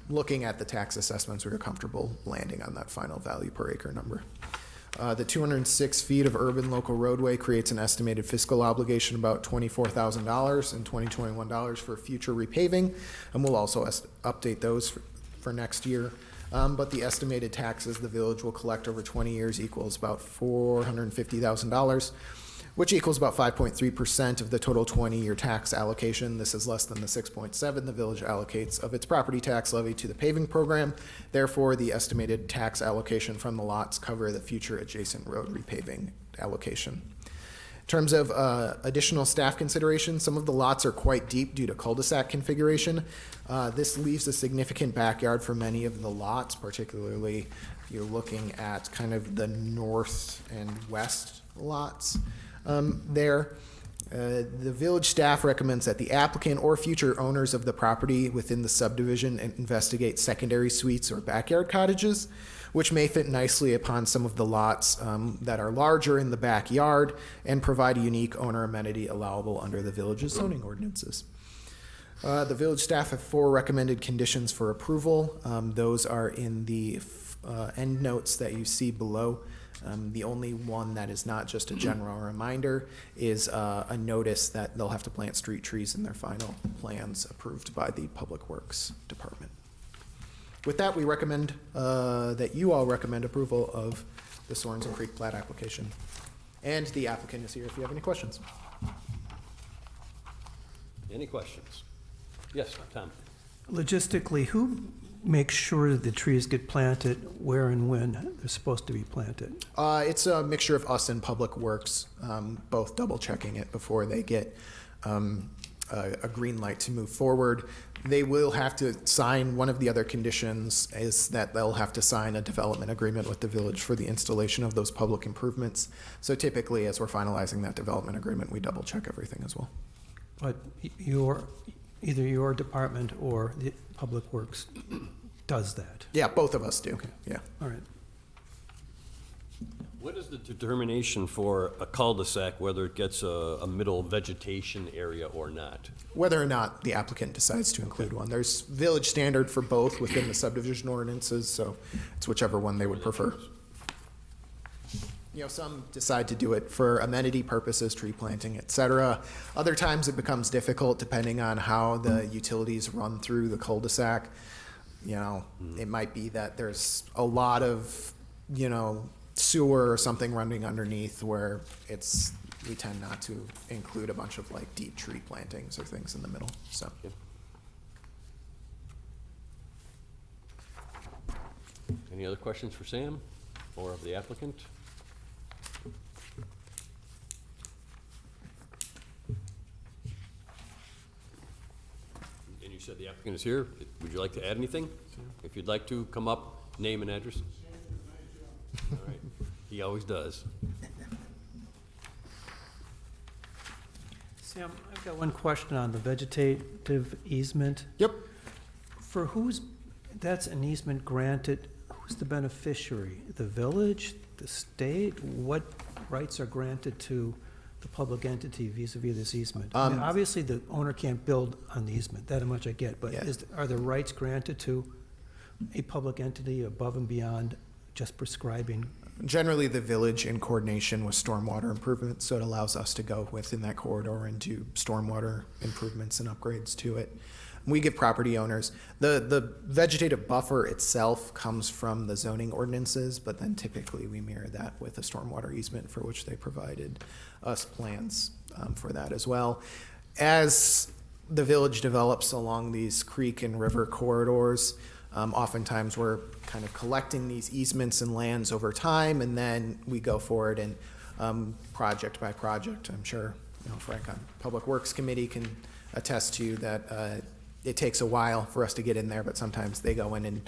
looking at the tax assessments, we were comfortable landing on that final value per acre number. The 206 feet of urban local roadway creates an estimated fiscal obligation about $24,000 and $2021 for future repaving. And we'll also update those for next year. But the estimated taxes the village will collect over 20 years equals about $450,000, which equals about 5.3% of the total 20-year tax allocation. This is less than the 6.7 the village allocates of its property tax levy to the paving program. Therefore, the estimated tax allocation from the lots cover the future adjacent road repaving allocation. In terms of additional staff considerations, some of the lots are quite deep due to cul-de-sac configuration. This leaves a significant backyard for many of the lots, particularly if you're looking at kind of the north and west lots there. The village staff recommends that the applicant or future owners of the property within the subdivision investigate secondary suites or backyard cottages, which may fit nicely upon some of the lots that are larger in the backyard and provide a unique owner amenity allowable under the village's zoning ordinances. The village staff have 4 recommended conditions for approval. Those are in the end notes that you see below. The only one that is not just a general reminder is a notice that they'll have to plant street trees in their final plans approved by the Public Works Department. With that, we recommend that you all recommend approval of the Sorenson Creek plat application. And the applicant is here if you have any questions. Any questions? Yes, Tom. Logistically, who makes sure that the trees get planted where and when they're supposed to be planted? It's a mixture of us and Public Works, both double checking it before they get a green light to move forward. They will have to sign, one of the other conditions is that they'll have to sign a development agreement with the village for the installation of those public improvements. So typically, as we're finalizing that development agreement, we double check everything as well. But either your department or the Public Works does that? Yeah, both of us do. Okay. Yeah. All right. What is the determination for a cul-de-sac, whether it gets a middle vegetation area or not? Whether or not the applicant decides to include one. There's village standard for both within the subdivision ordinances, so it's whichever one they would prefer. You know, some decide to do it for amenity purposes, tree planting, et cetera. Other times it becomes difficult depending on how the utilities run through the cul-de-sac. You know, it might be that there's a lot of, you know, sewer or something running underneath where we tend not to include a bunch of like deep tree plantings or things in the middle, so. Any other questions for Sam or of the applicant? And you said the applicant is here. Would you like to add anything? If you'd like to, come up, name and address. All right. He always does. Sam, I've got one question on the vegetative easement. Yep. For that's an easement granted, who's the beneficiary? The village, the state? What rights are granted to the public entity vis-à-vis this easement? I mean, obviously, the owner can't build on the easement, that much I get, but Yeah. are the rights granted to a public entity above and beyond just prescribing? Generally, the village in coordination with stormwater improvements, so it allows us to go within that corridor and do stormwater improvements and upgrades to it. We give property owners, the vegetative buffer itself comes from the zoning ordinances, but then typically we mirror that with a stormwater easement for which they provided us plans for that as well. As the village develops along these creek and river corridors, oftentimes we're kind of collecting these easements and lands over time, and then we go forward and project by project. I'm sure, you know, Frank on Public Works Committee can attest to that. It takes a while for us to get in there, but sometimes they go in and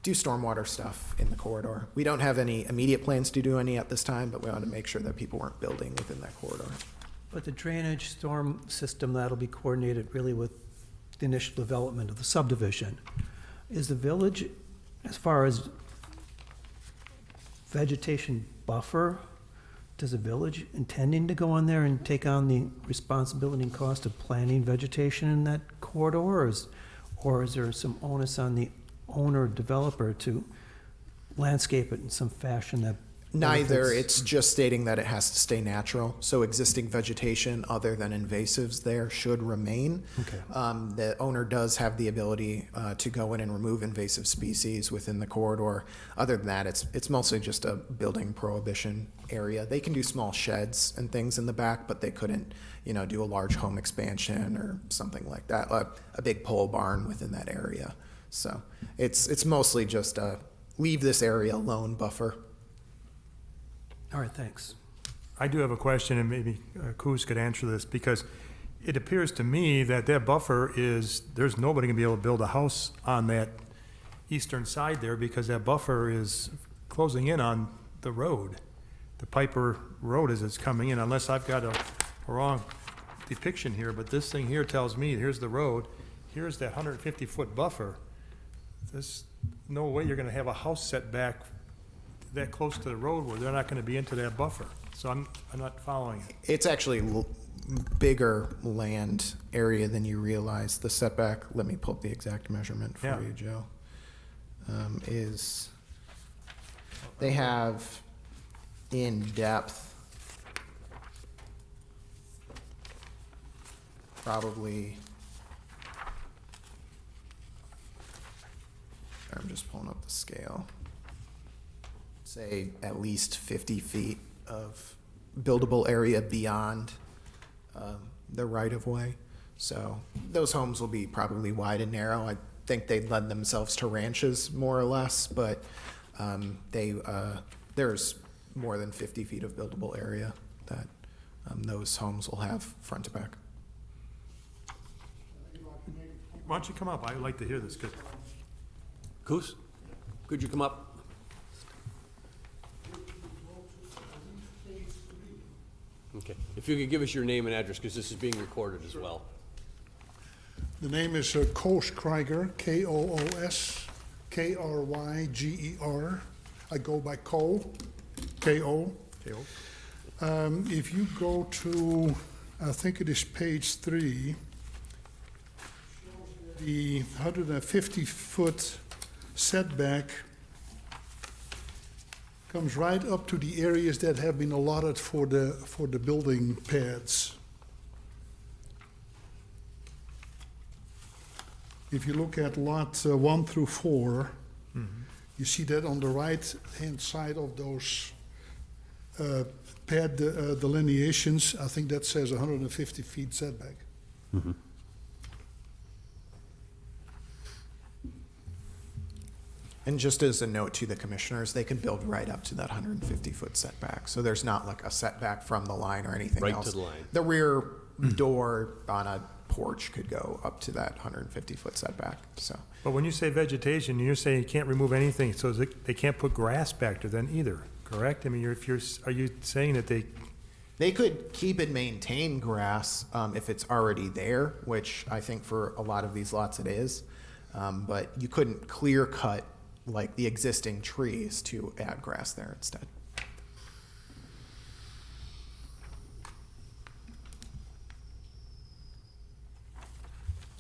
do stormwater stuff in the corridor. We don't have any immediate plans to do any at this time, but we want to make sure that people weren't building within that corridor. But the drainage storm system, that'll be coordinated really with the initial development of the subdivision. Is the village, as far as vegetation buffer, does the village intending to go on there and take on the responsibility and cost of planting vegetation in that corridor? Or is there some onus on the owner developer to landscape it in some fashion that Neither. benefits? It's just stating that it has to stay natural. So existing vegetation other than invasives there should remain. Okay. The owner does have the ability to go in and remove invasive species within the corridor. Other than that, it's mostly just a building prohibition area. They can do small sheds and things in the back, but they couldn't, you know, do a large home expansion or something like that. A big pole barn within that area. So it's mostly just a leave this area alone buffer. All right, thanks. I do have a question, and maybe Coos could answer this, because it appears to me that that buffer is, there's nobody gonna be able to build a house on that eastern side there, because that buffer is closing in on the road, the Piper Road as it's coming in, unless I've got a wrong depiction here, but this thing here tells me, here's the road, here's that 150-foot buffer. There's no way you're gonna have a house set back that close to the road where they're not gonna be into that buffer. So I'm not following it. It's actually bigger land area than you realize. The setback, let me pull up the exact measurement for Yeah. you, Joe, is, they have in depth probably, I'm just pulling up the scale, say at least 50 feet of buildable area beyond the right-of-way. So those homes will be probably wide and narrow. I think they'd lend themselves to ranches more or less, but there's more than 50 feet of buildable area that those homes will have front to back. Why don't you come up? I'd like to hear this, 'cause Coos, could you come up? Okay, if you could give us your name and address, because this is being recorded as well. The name is Koos Kruiger, Koos Kryger. I go by Ko. KO. If you go to, I think it is page 3, the 150-foot setback comes right up to the areas that have been allotted for the building pads. If you look at lot 1 through 4, you see that on the right-hand side of those pad delineations, I think that says 150 feet setback. And just as a note to the commissioners, they can build right up to that 150-foot setback. So there's not like a setback from the line or anything Right else. to the line. The rear door on a porch could go up to that 150-foot setback, so. But when you say vegetation, you're saying you can't remove anything, so they can't put grass back there then either, correct? I mean, are you saying that They could keep and maintain grass if it's already there, which I think for a lot of these lots it is. But you couldn't clear cut like the existing trees to add grass there instead.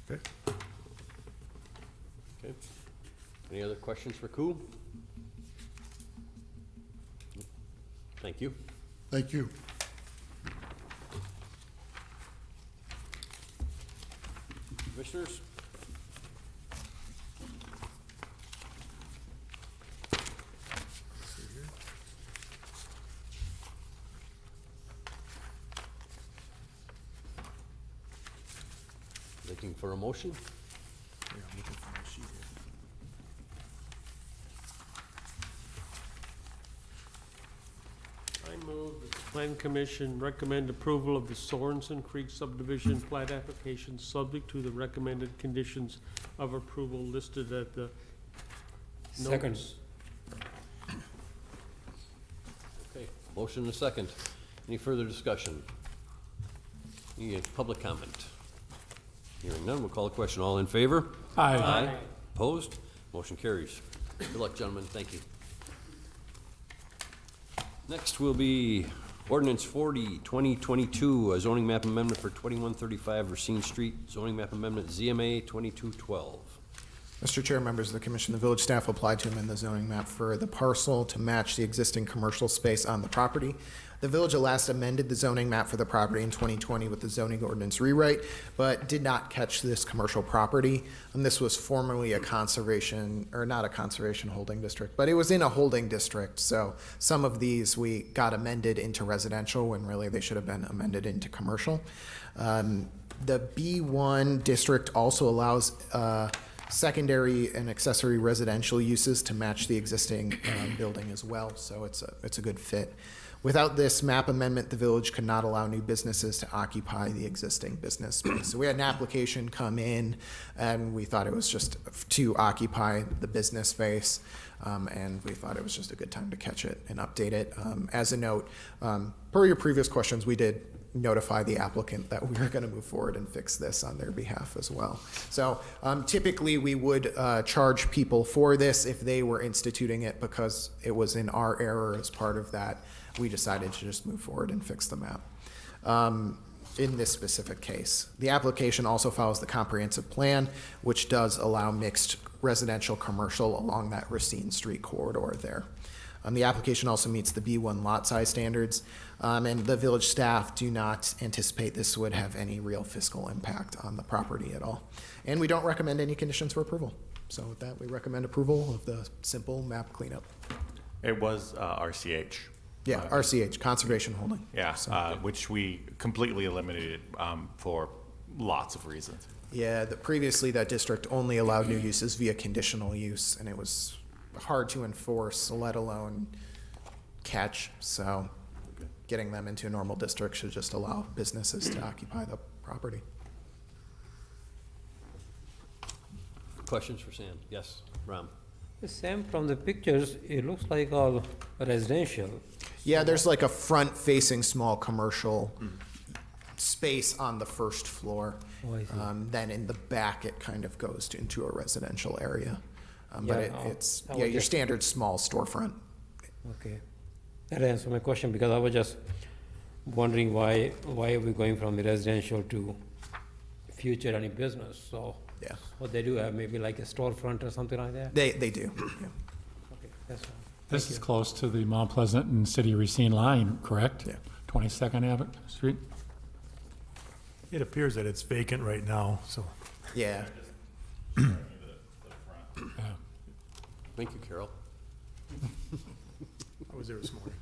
Okay. Okay. Any other questions for Koo? Thank you. Thank you. Commissioners? Looking for a motion? I move that the Plan Commission recommend approval of the Sorenson Creek subdivision plat application subject to the recommended conditions of approval listed at the Second. notes. Okay, motion and a second. Any further discussion? Any public comment? Hearing none, we'll call the question. All in favor? Aye. Opposed? Motion carries. Good luck, gentlemen. Thank you. Next will be Ordinance 40, 2022, a zoning map amendment for 2135 Racine Street, zoning map amendment ZMA 2212. Mr. Chair, members of the commission, the village staff applied to amend the zoning map for the parcel to match the existing commercial space on the property. The village last amended the zoning map for the property in 2020 with the zoning ordinance rewrite, but did not catch this commercial property. And this was formerly a conservation, or not a conservation holding district, but it was in a holding district. So some of these we got amended into residential when really they should have been amended into commercial. The B1 district also allows secondary and accessory residential uses to match the existing building as well, so it's a good fit. Without this map amendment, the village could not allow new businesses to occupy the existing business space. So we had an application come in, and we thought it was just to occupy the business space, and we thought it was just a good time to catch it and update it. As a note, per your previous questions, we did notify the applicant that we were going to move forward and fix this on their behalf as well. So typically we would charge people for this if they were instituting it, because it was in our error as part of that. We decided to just move forward and fix the map. In this specific case, the application also follows the comprehensive plan, which does allow mixed residential commercial along that Racine Street corridor there. The application also meets the B1 lot size standards, and the village staff do not anticipate this would have any real fiscal impact on the property at all. And we don't recommend any conditions for approval. So with that, we recommend approval of the simple map cleanup. It was RCH. Yeah, RCH, Conservation Holding. Yeah, So, which we completely eliminated for lots of reasons. yeah, previously that district only allowed new uses via conditional use, and it was hard to enforce, let alone catch. So getting them into a normal district should just allow businesses to occupy the property. Questions for Sam? Yes, Ram? Sam, from the pictures, it looks like all residential. Yeah, there's like a front-facing small commercial space on the first floor. Oh, I see. Then in the back, it kind of goes into a residential area. But Yeah, it's I your was just- standard small storefront. Okay. That answers my question, because I was just wondering why are we going from the residential to future any business, so. Yeah. What they do have, maybe like a storefront or something like that? They do, yeah. Okay, that's fine. This is close to the Mount Pleasant and City of Racine line, correct? Yeah. 22nd Avenue Street? It appears that it's vacant right now, so. Yeah. Yeah. Thank you, Carol. I was there this morning.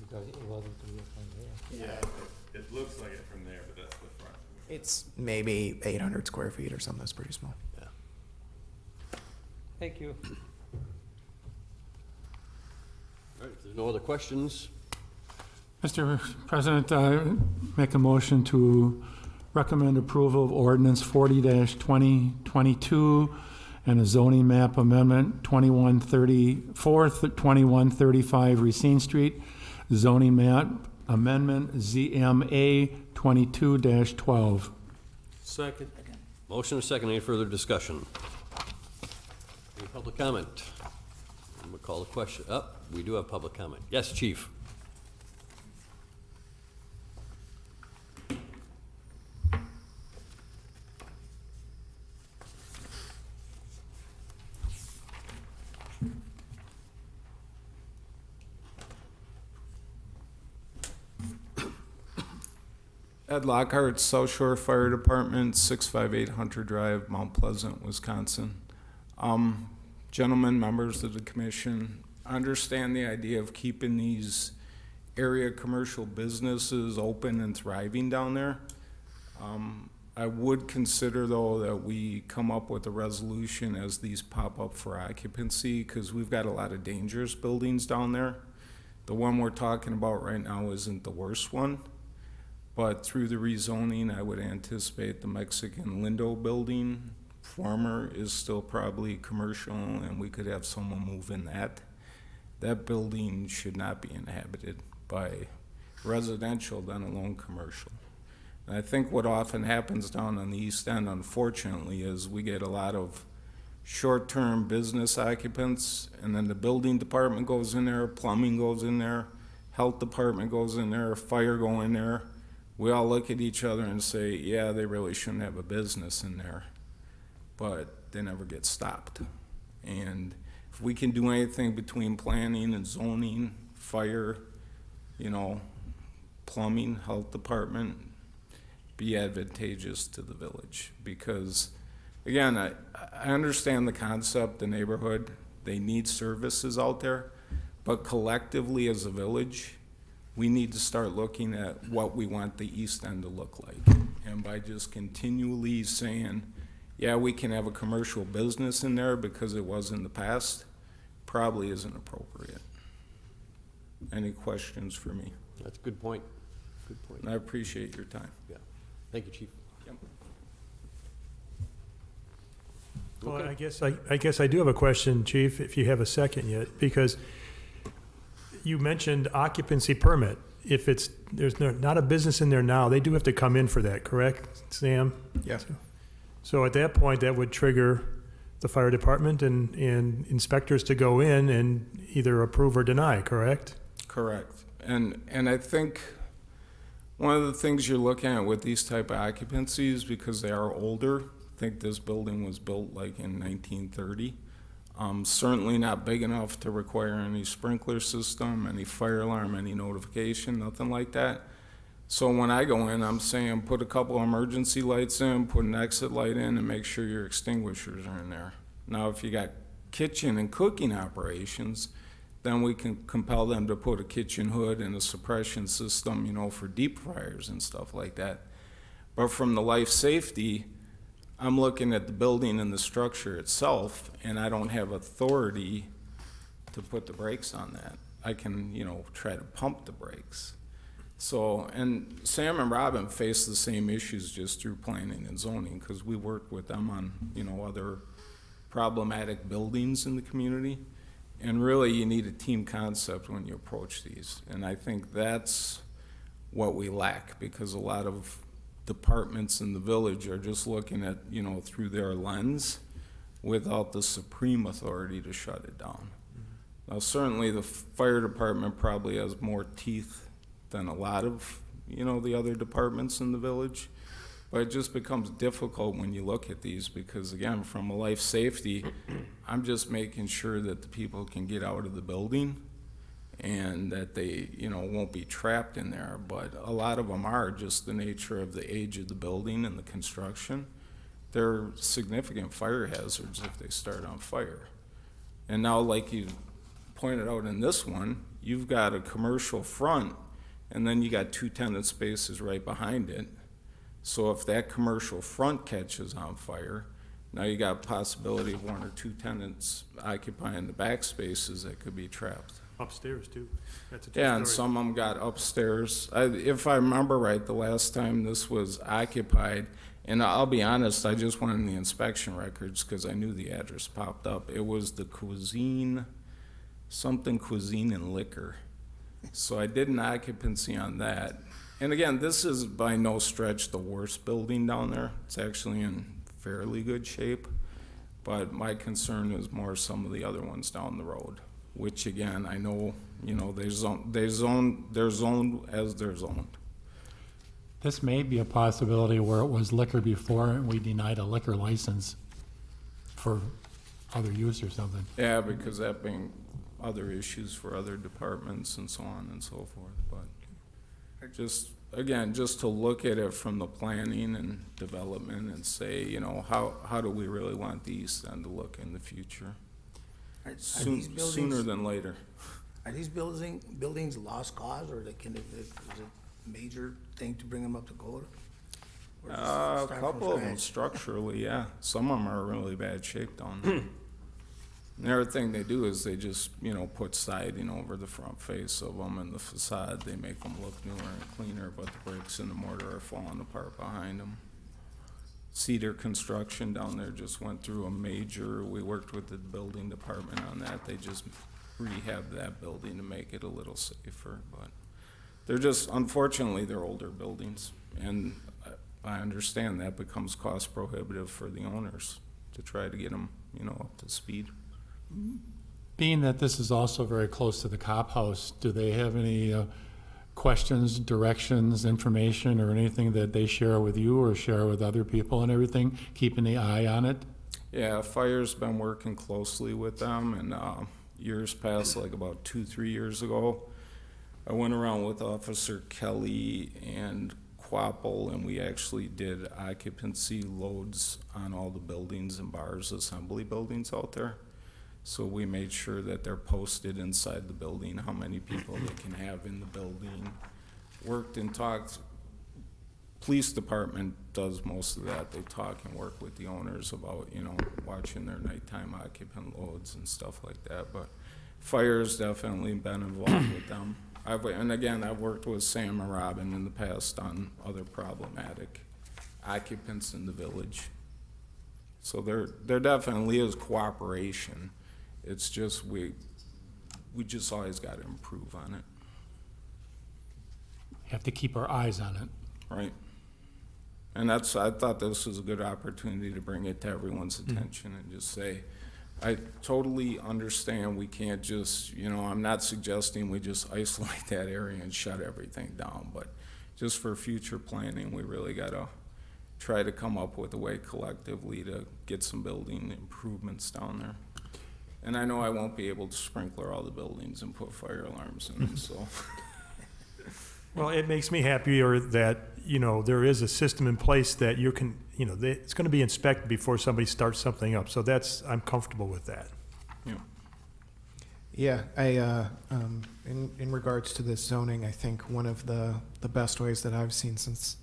Because it wasn't to be from there. Yeah, it looks like it from there, but that's the front. It's maybe 800 square feet or something. That's pretty small. Thank you. All right, if there's no other questions, Mr. President, I make a motion to recommend approval of ordinance 40-2022 and a zoning map amendment 2135 Racine Street, zoning map amendment ZMA 22-12. Second. motion and second, any further discussion? Any public comment? We'll call the question up. We do have public comment. Yes, Chief? Ed Lockhart, South Shore Fire Department, 658 Hunter Drive, Mount Pleasant, Wisconsin. Gentlemen, members of the commission, I understand the idea of keeping these area commercial businesses open and thriving down there. I would consider, though, that we come up with a resolution as these pop up for occupancy, because we've got a lot of dangerous buildings down there. The one we're talking about right now isn't the worst one. But through the rezoning, I would anticipate the Mexican Lindo building, former, is still probably commercial, and we could have someone move in that. That building should not be inhabited by residential, then alone commercial. And I think what often happens down on the East End, unfortunately, is we get a lot of short-term business occupants, and then the building department goes in there, plumbing goes in there, health department goes in there, fire go in there. We all look at each other and say, yeah, they really shouldn't have a business in there, but they never get stopped. And if we can do anything between planning and zoning, fire, plumbing, health department, be advantageous to the village. Because, again, I understand the concept, the neighborhood, they need services out there, but collectively as a village, we need to start looking at what we want the East End to look like. And by just continually saying, yeah, we can have a commercial business in there because it was in the past, probably isn't appropriate. Any questions for me? That's a good point. Good point. And I appreciate your time. Yeah. Thank you, Chief. Yep. Well, Okay. I guess I do have a question, Chief, if you have a second yet, because you mentioned occupancy permit. If there's not a business in there now, they do have to come in for that, correct, Sam? Yeah. So at that point, that would trigger the fire department and inspectors to go in and either approve or deny, correct? Correct. And I think one of the things you're looking at with these type of occupancies, because they are older, I think this building was built like in 1930. Certainly not big enough to require any sprinkler system, any fire alarm, any notification, nothing like that. So when I go in, I'm saying put a couple emergency lights in, put an exit light in, and make sure your extinguishers are in there. Now, if you got kitchen and cooking operations, then we can compel them to put a kitchen hood and a suppression system, for deep fryers and stuff like that. But from the life safety, I'm looking at the building and the structure itself, and I don't have authority to put the brakes on that. I can, try to pump the brakes. So, and Sam and Robin face the same issues just through planning and zoning, because we work with them on, other problematic buildings in the community. And really, you need a team concept when you approach these. And I think that's what we lack, because a lot of departments in the village are just looking at, through their lens without the supreme authority to shut it down. Now, certainly the fire department probably has more teeth than a lot of, the other departments in the village. But it just becomes difficult when you look at these because, again, from a life safety, I'm just making sure that the people can get out of the building and that they, won't be trapped in there. But a lot of them are just the nature of the age of the building and the construction. They're significant fire hazards if they start on fire. And now, like you pointed out in this one, you've got a commercial front and then you got 2 tenant spaces right behind it. So if that commercial front catches on fire, now you got a possibility of 1 or 2 tenants occupying the back spaces that could be trapped. Upstairs too. That's a Yeah, and two-story. some of them got upstairs. If I remember right, the last time this was occupied, and I'll be honest, I just went in the inspection records because I knew the address popped up. It was the Cuisine and Liquor. So I did an occupancy on that. And again, this is by no stretch the worst building down there. It's actually in fairly good shape. But my concern is more some of the other ones down the road, which again, I know, they're zoned as they're zoned. This may be a possibility where it was liquor before and we denied a liquor license for other use or something. Yeah, because that being other issues for other departments and so on and so forth, but just to look at it from the planning and development and say, how do we really want the East End to look in the future? Sooner than later. Are these buildings lost cause, or is it a major thing to bring them up to code? Or just A start from couple of them scratch? structurally, yeah. Some of them are in really bad shape down there. And the other thing they do is they just, put siding over the front face of them and the facade. They make them look newer and cleaner, but the bricks and the mortar are falling apart behind them. Cedar Construction down there just went through we worked with the building department on that. They just rehabbed that building to make it a little safer, but unfortunately, they're older buildings. And I understand that becomes cost prohibitive for the owners to try to get them, up to speed. Being that this is also very close to the cop house, do they have any questions, directions, information, or anything that they share with you or share with other people and everything, keeping the eye on it? Yeah, Fire's been working closely with them, and years past, like about 2-3 years ago, I went around with Officer Kelly and Quapple, and we actually did occupancy loads on all the buildings and bars, assembly buildings out there. So we made sure that they're posted inside the building, how many people they can have in the building. Worked and talked. Police department does most of that. They talk and work with the owners about, watching their nighttime occupant loads and stuff like that. But Fire's definitely been involved with them. I've worked with Sam and Robin in the past on other problematic occupants in the village. So there definitely is cooperation. It's just we just always got to improve on it. Have to keep our eyes on it. Right. And I thought this was a good opportunity to bring it to everyone's attention and just say, I totally understand we can't just, I'm not suggesting we just isolate that area and shut everything down, but just for future planning, we really got to try to come up with a way collectively to get some building improvements down there. And I know I won't be able to sprinkler all the buildings and put fire alarms in them, so. Well, it makes me happier that, there is a system in place that it's going to be inspected before somebody starts something up. So I'm comfortable with that. Yeah, in regards to this zoning, I think one of the best ways that I've seen since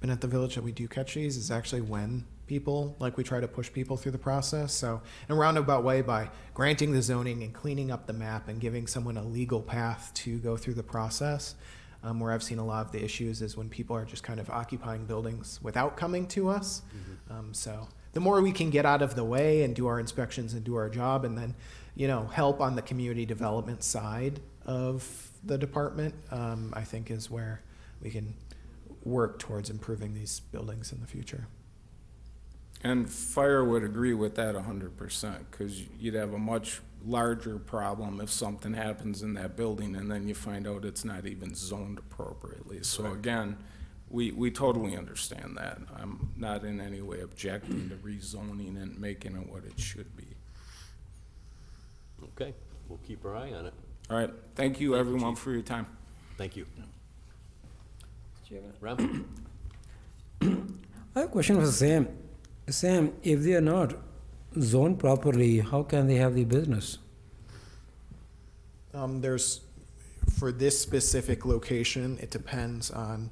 been at the village that we do catch these is actually when people, we try to push people through the process. So in a roundabout way, by granting the zoning and cleaning up the map and giving someone a legal path to go through the process, where I've seen a lot of the issues is when people are just kind of occupying buildings without coming to us. So the more we can get out of the way and do our inspections and do our job, and then, help on the community development side of the department, I think is where we can work towards improving these buildings in the future. And Fire would agree with that 100%, because you'd have a much larger problem if something happens in that building and then you find out it's not even zoned appropriately. So again, we totally understand that. I'm not in any way objecting to rezoning and making it what it should be. Okay, we'll keep our eye on it. All right, thank you everyone for your time. Thank you. Chairman. Ram? I have a question for Sam. Sam, if they are not zoned properly, how can they have the business? There's, for this specific location, it depends on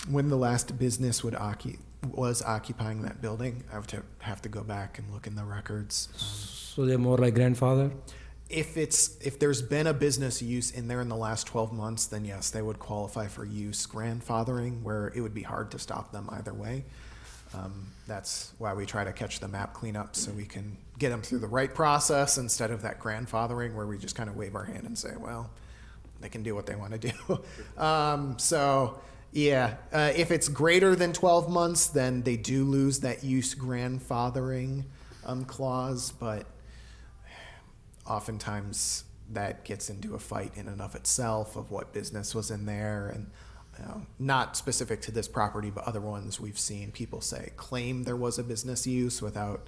when the last business was occupying that building. I would have to go back and look in the records. So they're more like grandfather? If there's been a business use in there in the last 12 months, then yes, they would qualify for use grandfathering, where it would be hard to stop them either way. That's why we try to catch the map cleanup, so we can get them through the right process instead of that grandfathering where we just kind of wave our hand and say, well, they can do what they want to do. If it's greater than 12 months, then they do lose that use grandfathering clause, but oftentimes that gets into a fight in and of itself of what business was in there, and not specific to this property, but other ones we've seen people claim there was a business use without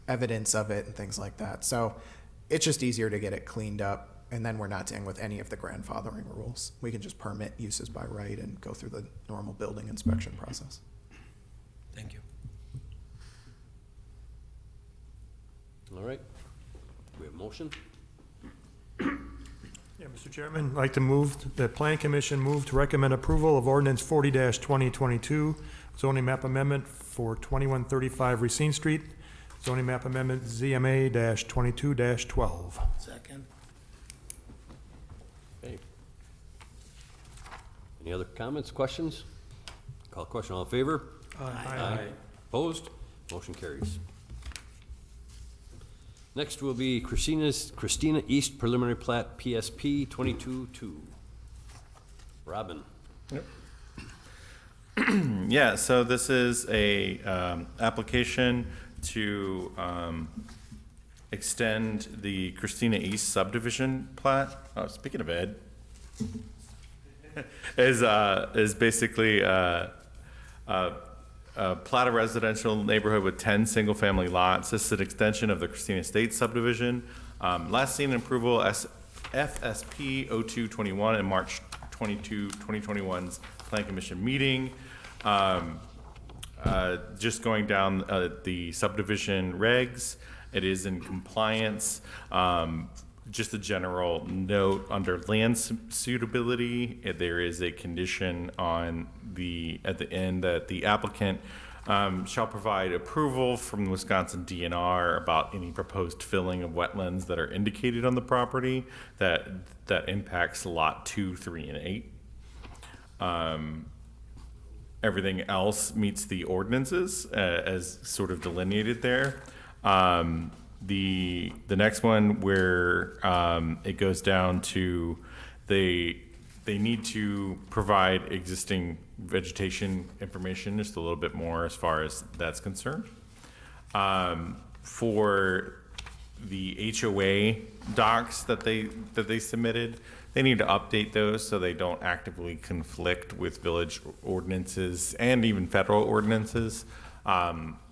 evidence of it and things like that. So it's just easier to get it cleaned up, and then we're not dealing with any of the grandfathering rules. We can just permit uses by right and go through the normal building inspection process. Thank you. All right. We have a motion? Yeah, Mr. Chairman, I'd like to move, the Plan Commission move to recommend approval of Ordinance 40-2022, zoning map amendment for 2135 Racine Street, zoning map amendment ZMA-22-12. Second. Okay. Any other comments, questions? Call the question. All in favor? Aye. Opposed? Motion carries. Next will be Christina East Preliminary Plat PSP 22-2. Robin. Yeah, so this is a application to extend the Christina East subdivision plat. Oh, speaking of Ed, is basically plat a residential neighborhood with 10 single-family lots. This is an extension of the Christina Estates subdivision. Last seen approval FSP 0221 in March 22, 2021's Plan Commission meeting. Just going down the subdivision regs, it is in compliance. Just a general note under land suitability, there is a condition on at the end that the applicant shall provide approval from the Wisconsin DNR about any proposed filling of wetlands that are indicated on the property that impacts lot 2, 3, and 8. Everything else meets the ordinances as sort of delineated there. The next one where it goes down to they need to provide existing vegetation information just a little bit more as far as that's concerned. For the HOA docs that they submitted, they need to update those so they don't actively conflict with village ordinances and even federal ordinances.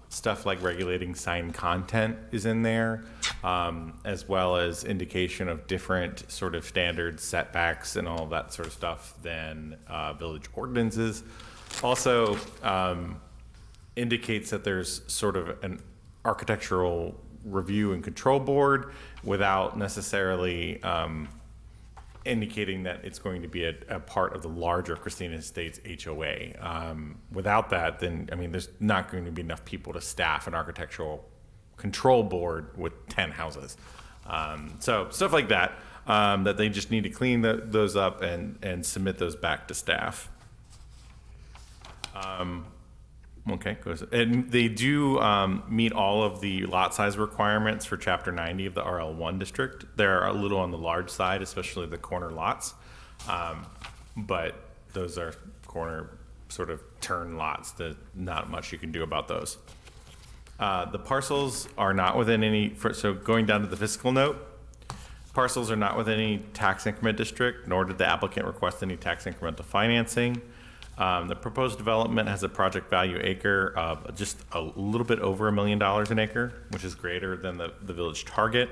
Stuff like regulating sign content is in there, as well as indication of different sort of standard setbacks and all of that sort of stuff than village ordinances. Also indicates that there's sort of an architectural review and control board without necessarily indicating that it's going to be a part of the larger Christina Estates HOA. Without that, then, I mean, there's not going to be enough people to staff an architectural control board with 10 houses. So stuff like that, that they just need to clean those up and submit those back to staff. Okay, and they do meet all of the lot size requirements for Chapter 90 of the RL1 district. They're a little on the large side, especially the corner lots, but those are corner sort of turn lots. Not much you can do about those. The parcels are not within any, so going down to the fiscal note, parcels are not within any tax increment district, nor did the applicant request any tax incremental financing. The proposed development has a project value acre of just a little bit over $1 million an acre, which is greater than the village target.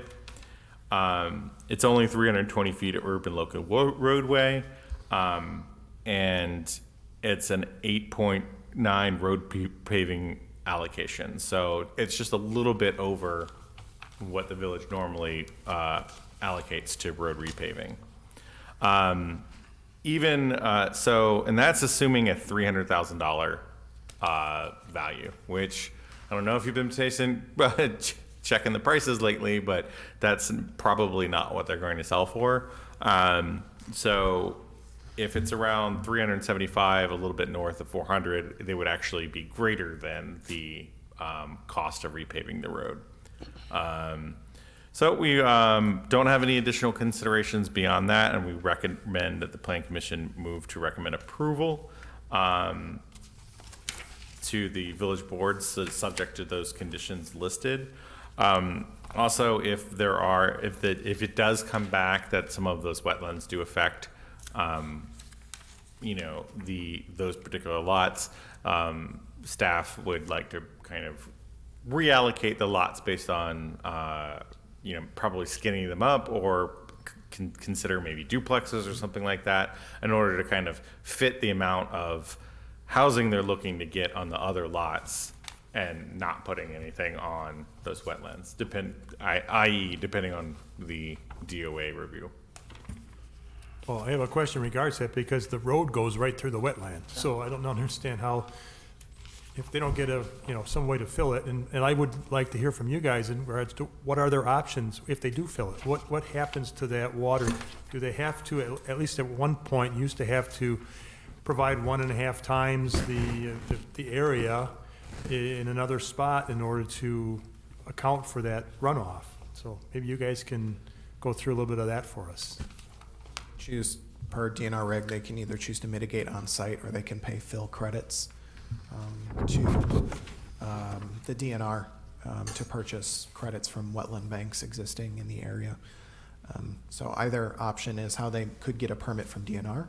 It's only 320 feet of urban local roadway, and it's an 8.9 road paving allocation. So it's just a little bit over what the village normally allocates to road repaving. And that's assuming a $300,000 value, which I don't know if you've been checking the prices lately, but that's probably not what they're going to sell for. So if it's around 375, a little bit north of 400, they would actually be greater than the cost of repaving the road. So we don't have any additional considerations beyond that, and we recommend that the Plan Commission move to recommend approval to the village boards, so subject to those conditions listed. Also, if it does come back that some of those wetlands do affect, those particular lots, staff would like to kind of reallocate the lots based on, probably skinning them up or consider maybe duplexes or something like that in order to kind of fit the amount of housing they're looking to get on the other lots and not putting anything on those wetlands, i.e. depending on the DOA review. Well, I have a question in regards to that because the road goes right through the wetland. So I don't understand how, if they don't get some way to fill it, and I would like to hear from you guys in regards to what are their options if they do fill it? What happens to that water? Do they have to, at least at one point, used to have to provide 1.5 times the area in another spot in order to account for that runoff? So maybe you guys can go through a little bit of that for us. Choose per DNR reg, they can either choose to mitigate on site or they can pay fill credits to the DNR to purchase credits from wetland banks existing in the area. So either option is how they could get a permit from DNR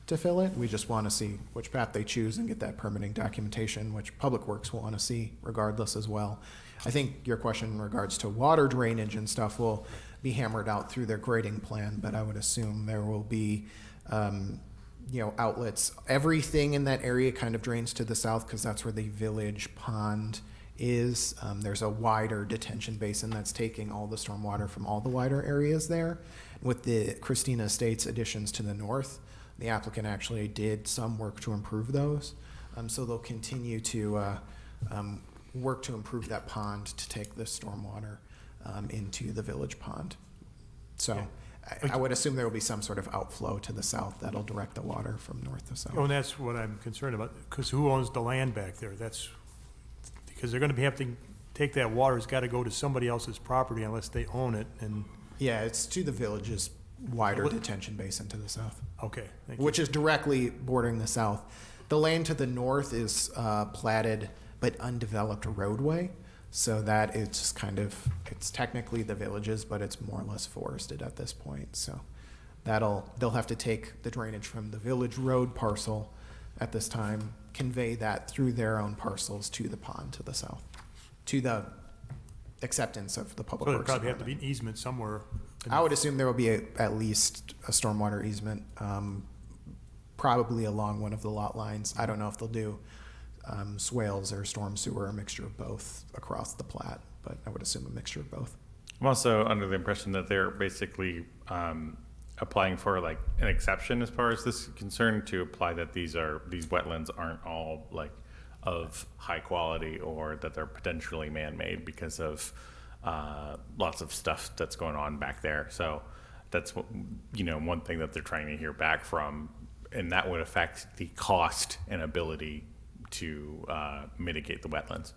to fill it. We just want to see which path they choose and get that permitting documentation, which Public Works will want to see regardless as well. I think your question in regards to water drainage and stuff will be hammered out through their grading plan, but I would assume there will be outlets. Everything in that area kind of drains to the south because that's where the village pond is. There's a wider detention basin that's taking all the stormwater from all the wider areas there. With the Christina Estates additions to the north, the applicant actually did some work to improve those. So they'll continue to work to improve that pond to take the stormwater into the village pond. So I would assume there will be some sort of outflow to the south that'll direct the water from north to south. Oh, and that's what I'm concerned about, because who owns the land back there? That's because they're going to have to take that water. It's got to go to somebody else's property unless they own it. And yeah, it's to the village's wider detention basin to the south. Okay, thank you. Which is directly bordering the south. The land to the north is platted but undeveloped roadway, so that it's just kind of, it's technically the village's, but it's more or less forested at this point. So they'll have to take the drainage from the village road parcel at this time, convey that through their own parcels to the pond to the south, to the acceptance of the public So there works probably have to be department. an easement somewhere. I would assume there will be at least a stormwater easement, probably along one of the lot lines. I don't know if they'll do swales or storm sewer, a mixture of both across the Plat, but I would assume a mixture of both. I'm also under the impression that they're basically applying for like an exception as far as this is concerned, to apply that these wetlands aren't all like of high quality or that they're potentially man-made because of lots of stuff that's going on back there. So that's what, one thing that they're trying to hear back from, and that would affect the cost and ability to mitigate the wetlands.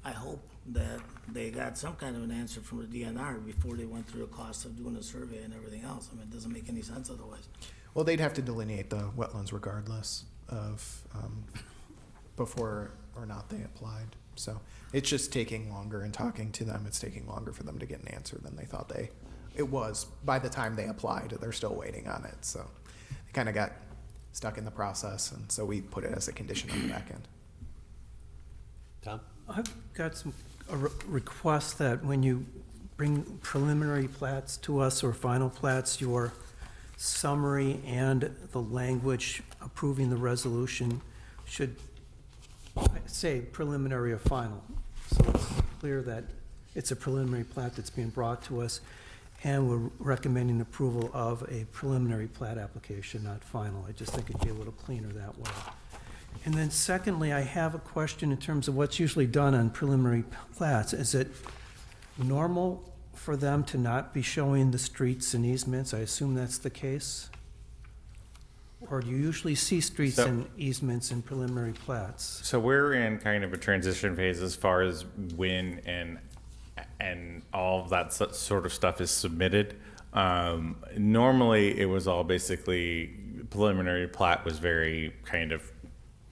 I hope that they got some kind of an answer from the DNR before they went through the cost of doing a survey and everything else. I mean, it doesn't make any sense otherwise. Well, they'd have to delineate the wetlands regardless of before or not they applied. So it's just taking longer, and talking to them, it's taking longer for them to get an answer than they thought it was by the time they applied. They're still waiting on it. So they kind of got stuck in the process, and so we put it as a condition on the back end. Tom? I've got a request that when you bring preliminary plats to us or final plats, your summary and the language approving the resolution should say preliminary or final. So it's clear that it's a preliminary plat that's being brought to us, and we're recommending approval of a preliminary plat application, not final. I just think it'd be a little cleaner that way. And then secondly, I have a question in terms of what's usually done on preliminary plats. Is it normal for them to not be showing the streets and easements? I assume that's the case. Or do you usually see streets So- and easements in preliminary plats? So we're in kind of a transition phase as far as when and all of that sort of stuff is submitted. Normally, it was all basically preliminary plat was very kind of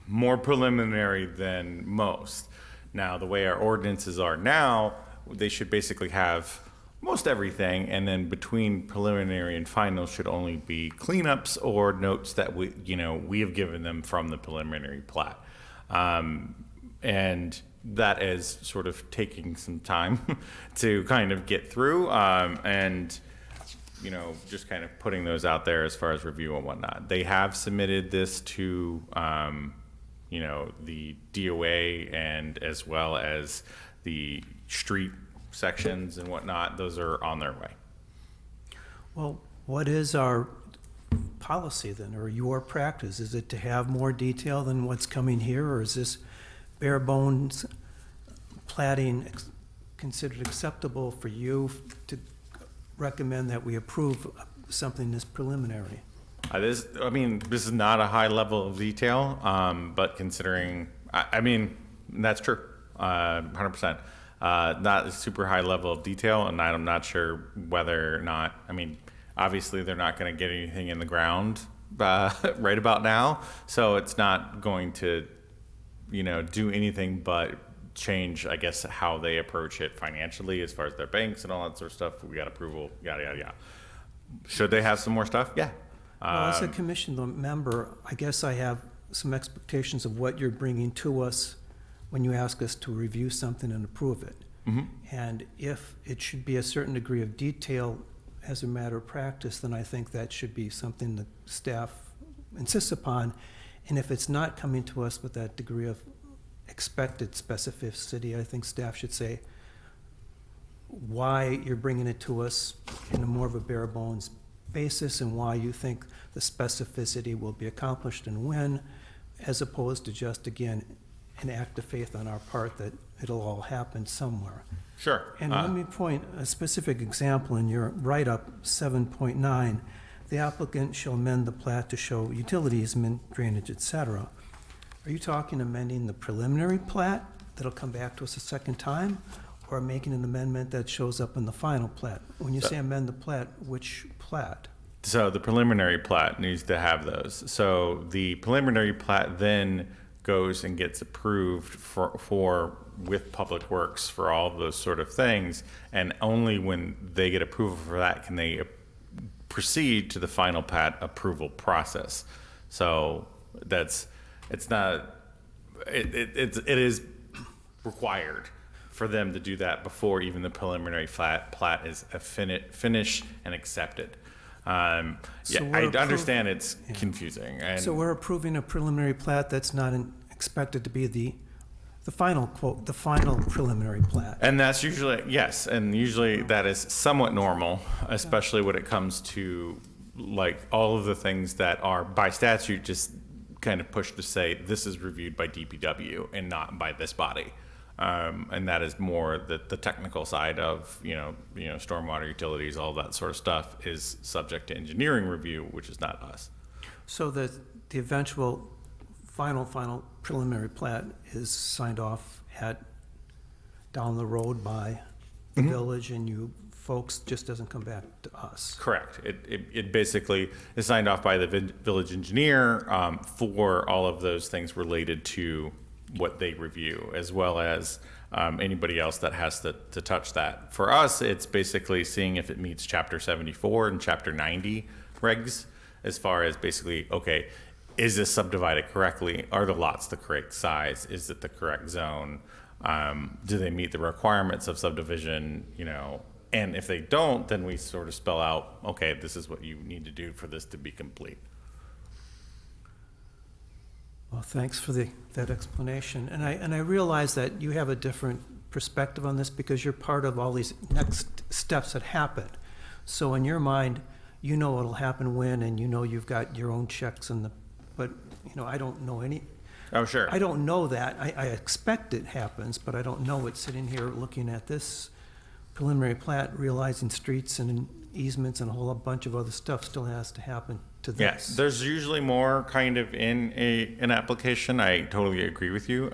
more preliminary than most. Now, the way our ordinances are now, they should basically have most everything, and then between preliminary and final should only be cleanups or notes that we have given them from the preliminary plat. And that is sort of taking some time to kind of get through, and just kind of putting those out there as far as review and whatnot. They have submitted this to the DOA and as well as the street sections and whatnot. Those are on their way. Well, what is our policy then, or your practice? Is it to have more detail than what's coming here, or is this bare bones platting considered acceptable for you to recommend that we approve something this preliminary? This is not a high level of detail, but considering, that's true, 100%. Not a super high level of detail, and I'm not sure whether or not, obviously they're not going to get anything in the ground right about now, so it's not going to, do anything but change, I guess, how they approach it financially as far as their banks and all that sort of stuff. We got approval, yada, yada, yada. Should they have some more stuff? Yeah. Well, as a commission member, I guess I have some expectations of what you're bringing to us when you ask us to review something and approve it. Mm-hmm. And if it should be a certain degree of detail as a matter of practice, then I think that should be something that staff insists upon. And if it's not coming to us with that degree of expected specificity, I think staff should say why you're bringing it to us in a more of a bare bones basis, and why you think the specificity will be accomplished and when, as opposed to just, again, an act of faith on our part that it'll all happen somewhere. Sure. And let me point a specific example in your write-up, 7.9. The applicant shall amend the plat to show utilities, drainage, et cetera. Are you talking amending the preliminary plat that'll come back to us a second time, or making an amendment that shows up in the final plat? When you say amend the plat, which plat? So the preliminary plat needs to have those. So the preliminary plat then goes and gets approved for with Public Works for all of those sort of things, and only when they get approval for that can they proceed to the final plat approval process. So it is required for them to do that before even the preliminary plat is finished and accepted. I understand it's confusing. And So we're approving a preliminary plat that's not expected to be the final quote, the final preliminary plat. And that's usually, yes, and usually that is somewhat normal, especially when it comes to like all of the things that are by statute just kind of pushed to say this is reviewed by DPW and not by this body. And that is more the technical side of, stormwater utilities, all that sort of stuff is subject to engineering review, which is not us. So the eventual final preliminary plat is signed off down the road by the village, and you folks just doesn't come back to us. Correct. It basically is signed off by the village engineer for all of those things related to what they review, as well as anybody else that has to touch that. For us, it's basically seeing if it meets Chapter 74 and Chapter 90 regs, as far as basically, okay, is this subdivided correctly? Are the lots the correct size? Is it the correct zone? Do they meet the requirements of subdivision, you know? And if they don't, then we sort of spell out, okay, this is what you need to do for this to be complete. Well, thanks for that explanation. And I realize that you have a different perspective on this because you're part of all these next steps that happen. So in your mind, you know what'll happen when, and you know you've got your own checks but, you know, I don't know any. Oh, sure. I don't know that. I expect it happens, but I don't know it sitting here looking at this preliminary plat, realizing streets and easements and a whole bunch of other stuff still has to happen to this. Yes, there's usually more kind of in an application. I totally agree with you.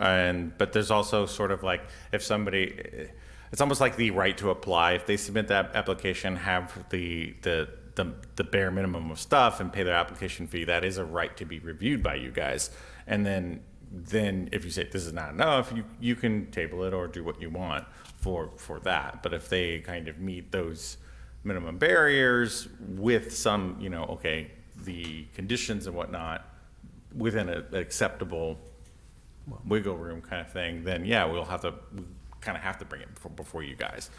But there's also sort of like if somebody, it's almost like the right to apply. If they submit that application, have the bare minimum of stuff and pay their application fee, that is a right to be reviewed by you guys. And then if you say this is not enough, you can table it or do what you want for that. But if they kind of meet those minimum barriers with some, you know, okay, the conditions and whatnot within an acceptable wiggle room kind of thing, then yeah, we kind of have to bring it before you guys.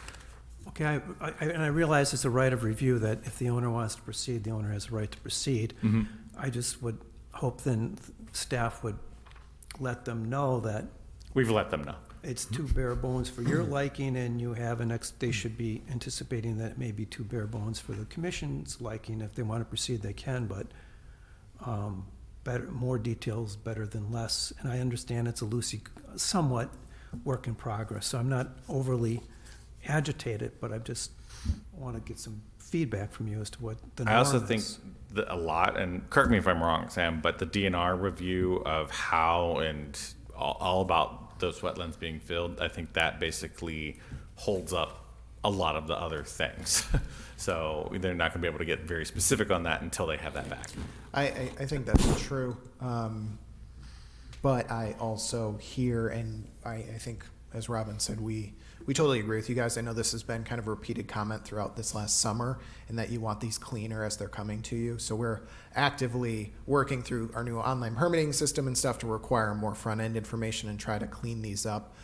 Okay, and I realize it's a right of review that if the owner wants to proceed, the owner has a right to proceed. Mm-hmm. I just would hope then staff would let them know that We've let them know. it's too bare bones for your liking, and you have they should be anticipating that it may be too bare bones for the commission's liking. If they want to proceed, they can, but more details better than less. And I understand it's a somewhat work in progress, so I'm not overly agitated, but I just want to get some feedback from you as to what the norm I is. also think that a lot, and correct me if I'm wrong, Sam, but the DNR review of how and all about those wetlands being filled, I think that basically holds up a lot of the other things. So they're not going to be able to get very specific on that until they have that back. I think that's true. But I also hear, and I think, as Robin said, we totally agree with you guys. I know this has been kind of a repeated comment throughout this last summer, and that you want these cleaner as they're coming to you. So we're actively working through our new online permitting system and stuff to require more front-end information and try to clean these up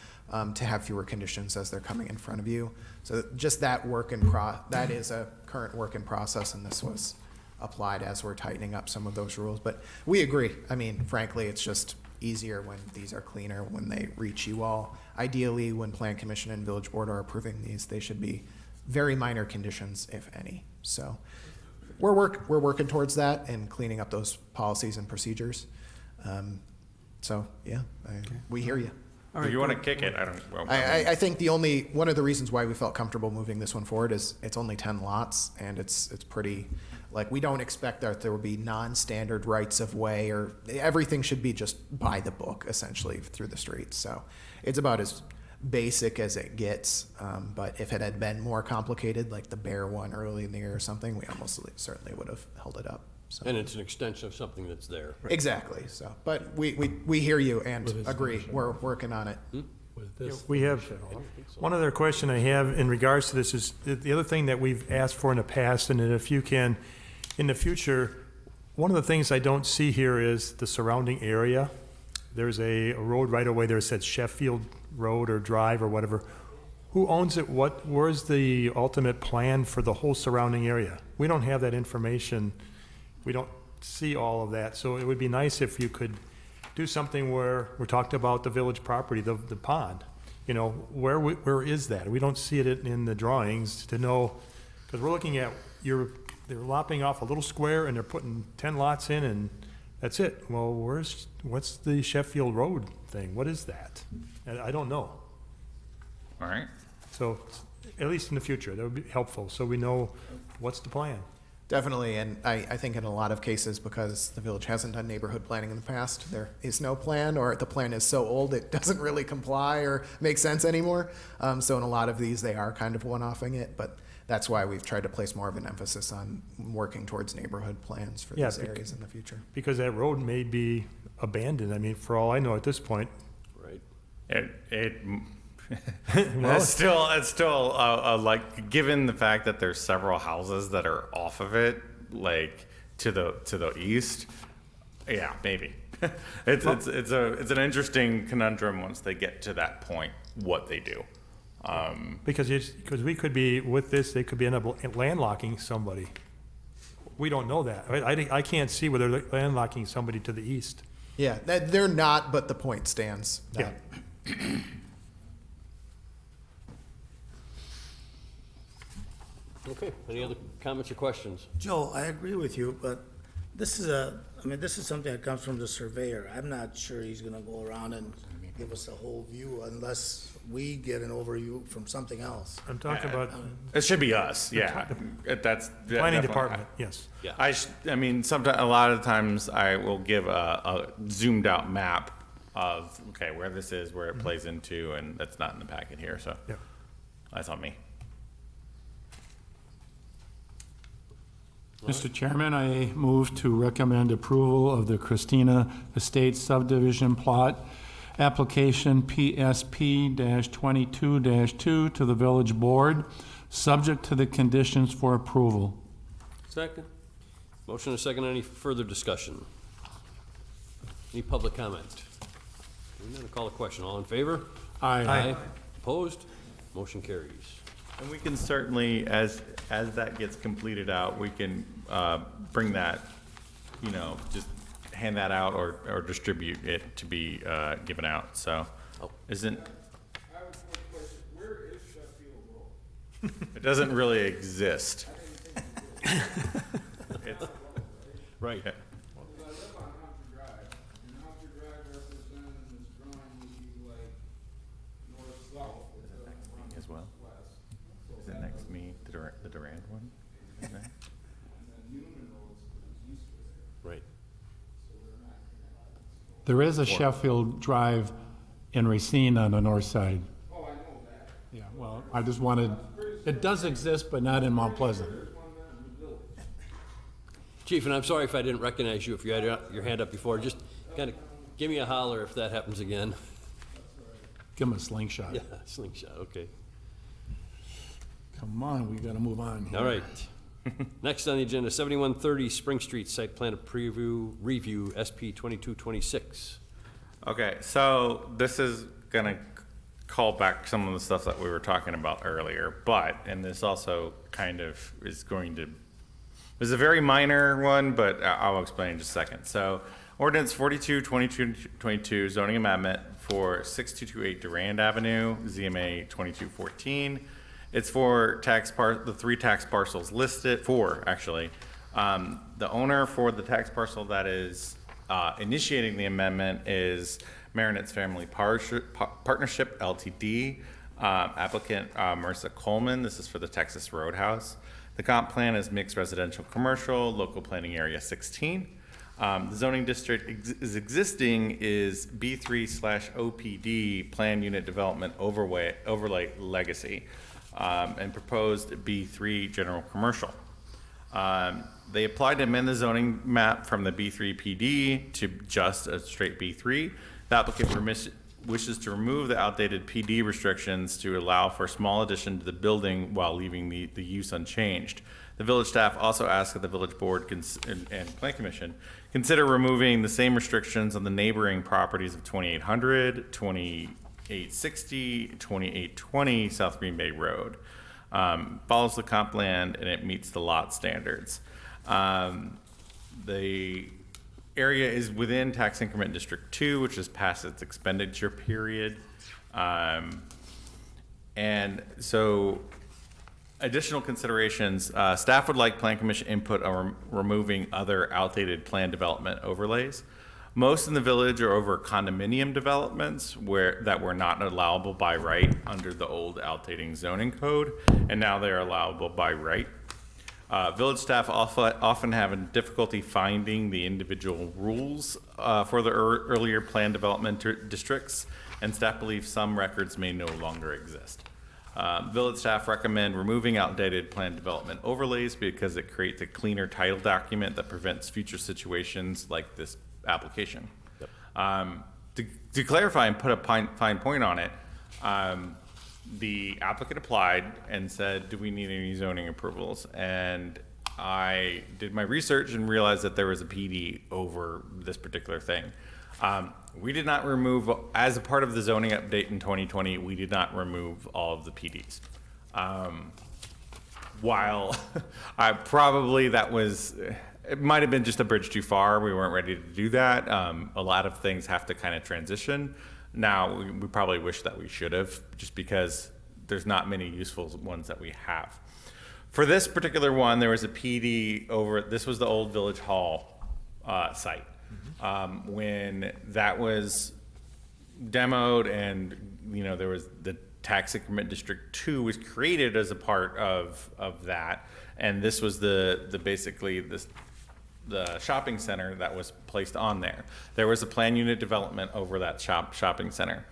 to have fewer conditions as they're coming in front of you. So just that that is a current work in process, and this was applied as we're tightening up some of those rules. But we agree. I mean, frankly, it's just easier when these are cleaner, when they reach you all. Ideally, when Plan Commission and Village Board are approving these, they should be very minor conditions, if any. So we're working towards that and cleaning up those policies and procedures. So yeah, we hear you. All If right, you want to good. kick it, I don't. Well, I think one of the reasons why we felt comfortable moving this one forward is it's only 10 lots, and it's pretty, like, we don't expect that there will be non-standard rights of way, or everything should be just by the book, essentially, through the streets. So it's about as basic as it gets. But if it had been more complicated, like the Bear one early in the year or something, we almost certainly would have held it up. So. And it's an extension of something that's there. Exactly. So, but we hear you and agree. We're working on it. With this, We have, one other question I have in regards to this is, the other thing that we've asked for in the past, and that if you can, in the future, one of the things I don't see here is the surrounding area. There's a road right away there that says Sheffield Road or Drive or whatever. Who owns it? Where's the ultimate plan for the whole surrounding area? We don't have that information. We don't see all of that. So it would be nice if you could do something where we're talking about the village property, the pond. You know, where is that? We don't see it in the drawings to know, because we're looking at, they're lopping off a little square and they're putting 10 lots in and that's it. Well, what's the Sheffield Road thing? What is that? I don't know. all right. So at least in the future, that would be helpful, so we know what's the plan. Definitely, and I think in a lot of cases, because the village hasn't done neighborhood planning in the past, there is no plan, or the plan is so old it doesn't really comply or make sense anymore. So in a lot of these, they are kind of one-offing it, but that's why we've tried to place more of an emphasis on working towards neighborhood plans for these areas in the future. Because that road may be abandoned. I mean, for all I know at this point, It's still like, given the fact that there's several houses that are off of it, like to the east. Yeah, maybe. It's an interesting conundrum once they get to that point, what they do. Because we could be, with this, they could be end up landlocking somebody. We don't know that. I can't see whether they're landlocking somebody to the east. Yeah, they're not, but the point stands. Yeah. Okay, any other comments or questions? Joe, I agree with you, but this is something that comes from the surveyor. I'm not sure he's gonna go around and give us a whole view unless we get an overview from something else. I'm talking about It should be us, yeah. That's planning definitely- department, yes. Yeah. I mean, sometimes, a lot of times I will give a zoomed out map of, okay, where this is, where it plays into, and that's not in the packet here, so. Yeah. That's on me. Mr. Chairman, I move to recommend approval of the Christina Estates subdivision plot application PSP-22-2 to the village board, subject to the conditions for approval. Second. Motion and a second. Any further discussion? Any public comment? We're going to call a question. All in favor? Aye. Opposed? Motion carries. And we can certainly, as that gets completed out, we can bring that, just hand that out or distribute it to be given out, so. Isn't, I have a quick question. Where is Sheffield Road? it doesn't really exist. It's, Right. Because I live on Hunter Drive, and Hunter Drive represented in this drawing would be like north-south. Is it next to me as well? Is it next to me, the Durand one? Is that- And then Newman Road's east of there, Right. so they're not connected. There is a Sheffield Drive in Racine on the north side. Oh, I know that. Yeah, well, I just wanted, it does exist, but not in Mount Pleasant. There's one there in the village. Chief, and I'm sorry if I didn't recognize you, if you had your hand up before. Just kind of give me a holler if that happens again. Give him a slingshot. Yeah, slingshot, okay. Come on, we gotta move on. All right. Next on the agenda, 7130 Spring Street Site Plan Review, SP 2226. Okay, so this is gonna call back some of the stuff that we were talking about earlier, and this also kind of is going to, this is a very minor one, but I'll explain in just a second. So Ordinance 42-2222 zoning amendment for 6228 Durand Avenue, ZMA 2214. It's for the 3 tax parcels listed, 4 actually. The owner for the tax parcel that is initiating the amendment is Marinette's Family Partnership LTD. Applicant Marissa Coleman. This is for the Texas Roadhouse. The comp plan is mixed residential commercial, local planning area 16. The zoning district existing is B3/OPD Plan Unit Development Overlay Legacy, and proposed B3 General Commercial. They applied to amend the zoning map from the B3 PD to just a straight B3. The applicant wishes to remove the outdated PD restrictions to allow for a small addition to the building while leaving the use unchanged. The village staff also asked that the village board and plan commission consider removing the same restrictions on the neighboring properties of 2800, 2860, 2820 South Green Bay Road. Follows the comp plan and it meets the lot standards. The area is within tax increment District 2, which is past its expenditure period. And so additional considerations, staff would like Plan Commission input on removing other outdated plan development overlays. Most in the village are over condominium developments that were not allowable by right under the old outdating zoning code, and now they are allowable by right. Village staff often have difficulty finding the individual rules for the earlier plan development districts, and staff believes some records may no longer exist. Village staff recommend removing outdated plan development overlays because it creates a cleaner title document that prevents future situations like this application. Yep. to clarify and put a fine point on it, the applicant applied and said, do we need any zoning approvals? And I did my research and realized that there was a PD over this particular thing. We did not remove, as a part of the zoning update in 2020, we did not remove all of the PDs. While I probably it might have been just a bridge too far. We weren't ready to do that. A lot of things have to kind of transition. Now, we probably wish that we should have, just because there's not many useful ones that we have. For this particular one, there was a PD over, this was the old Village Hall site. When that was demoed and, there was the tax increment District 2 was created as a part of that. And this was basically the shopping center that was placed on there. There was a plan unit development over that shopping center.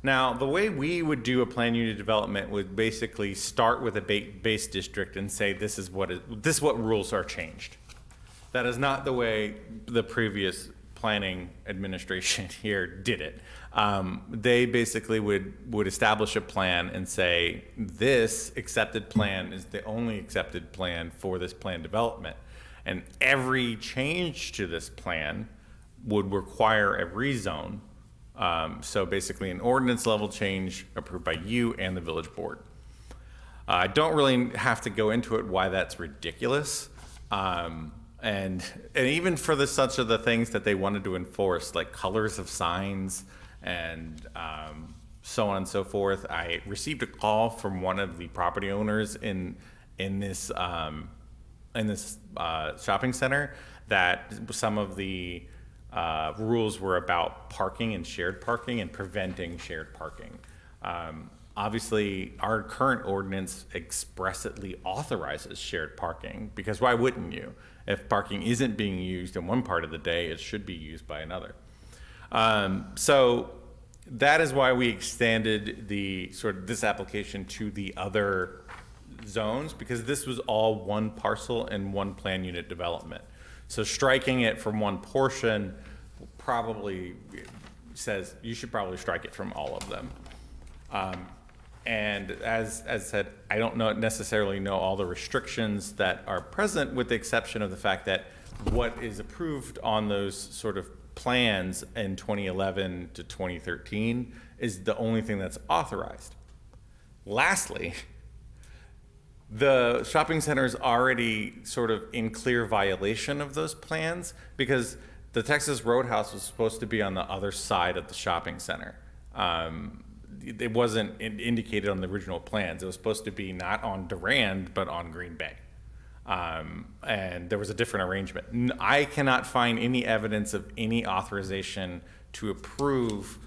Now, the way we would do a plan unit development would basically start with a base district and say, this is what rules are changed. That is not the way the previous planning administration here did it. They basically would establish a plan and say, this accepted plan is the only accepted plan for this plan development. And every change to this plan would require a rezone. So basically an ordinance level change approved by you and the village board. I don't really have to go into it why that's ridiculous. And even for such of the things that they wanted to enforce, like colors of signs and so on and so forth. I received a call from one of the property owners in this shopping center that some of the rules were about parking and shared parking and preventing shared parking. Obviously, our current ordinance expressly authorizes shared parking, because why wouldn't you? If parking isn't being used in one part of the day, it should be used by another. So that is why we extended this application to the other zones, because this was all one parcel and one plan unit development. So striking it from one portion probably says you should probably strike it from all of them. And as said, I don't necessarily know all the restrictions that are present, with the exception of the fact that what is approved on those sort of plans in 2011 to 2013 is the only thing that's authorized. Lastly, the shopping center is already sort of in clear violation of those plans, because the Texas Roadhouse was supposed to be on the other side of the shopping center. It wasn't indicated on the original plans. It was supposed to be not on Durand, but on Green Bay. And there was a different arrangement. I cannot find any evidence of any authorization to approve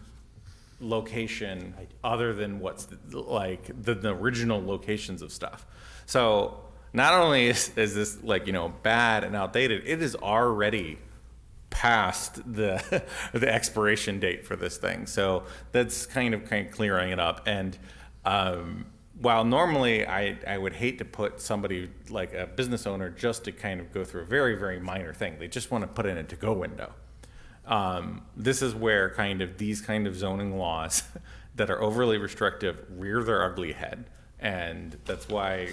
location other than what's the original locations of stuff. So not only is this bad and outdated, it is already past the expiration date for this thing. So that's kind of clearing it up. And while normally I would hate to put somebody like a business owner just to kind of go through a very, very minor thing, they just want to put in a to-go window. This is where these kind of zoning laws that are overly restrictive rear their ugly head. And that's why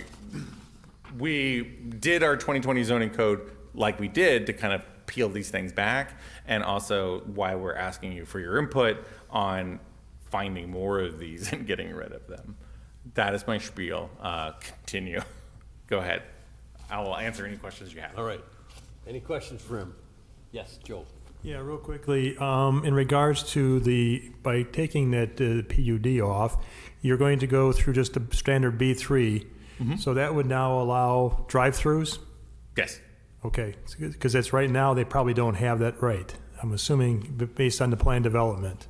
we did our 2020 zoning code like we did, to kind of peel these things back, and also why we're asking you for your input on finding more of these and getting rid of them. That is my spiel. Continue. Go ahead. I will answer any questions you have. All right. Any questions for him? Yes, Joe. Yeah, real quickly, in regards to by taking that PUD off, you're going to go through just a standard B3. Mm-hmm. So that would now allow drive-throughs? Yes. Okay, because that's right now, they probably don't have that right. I'm assuming based on the plan development.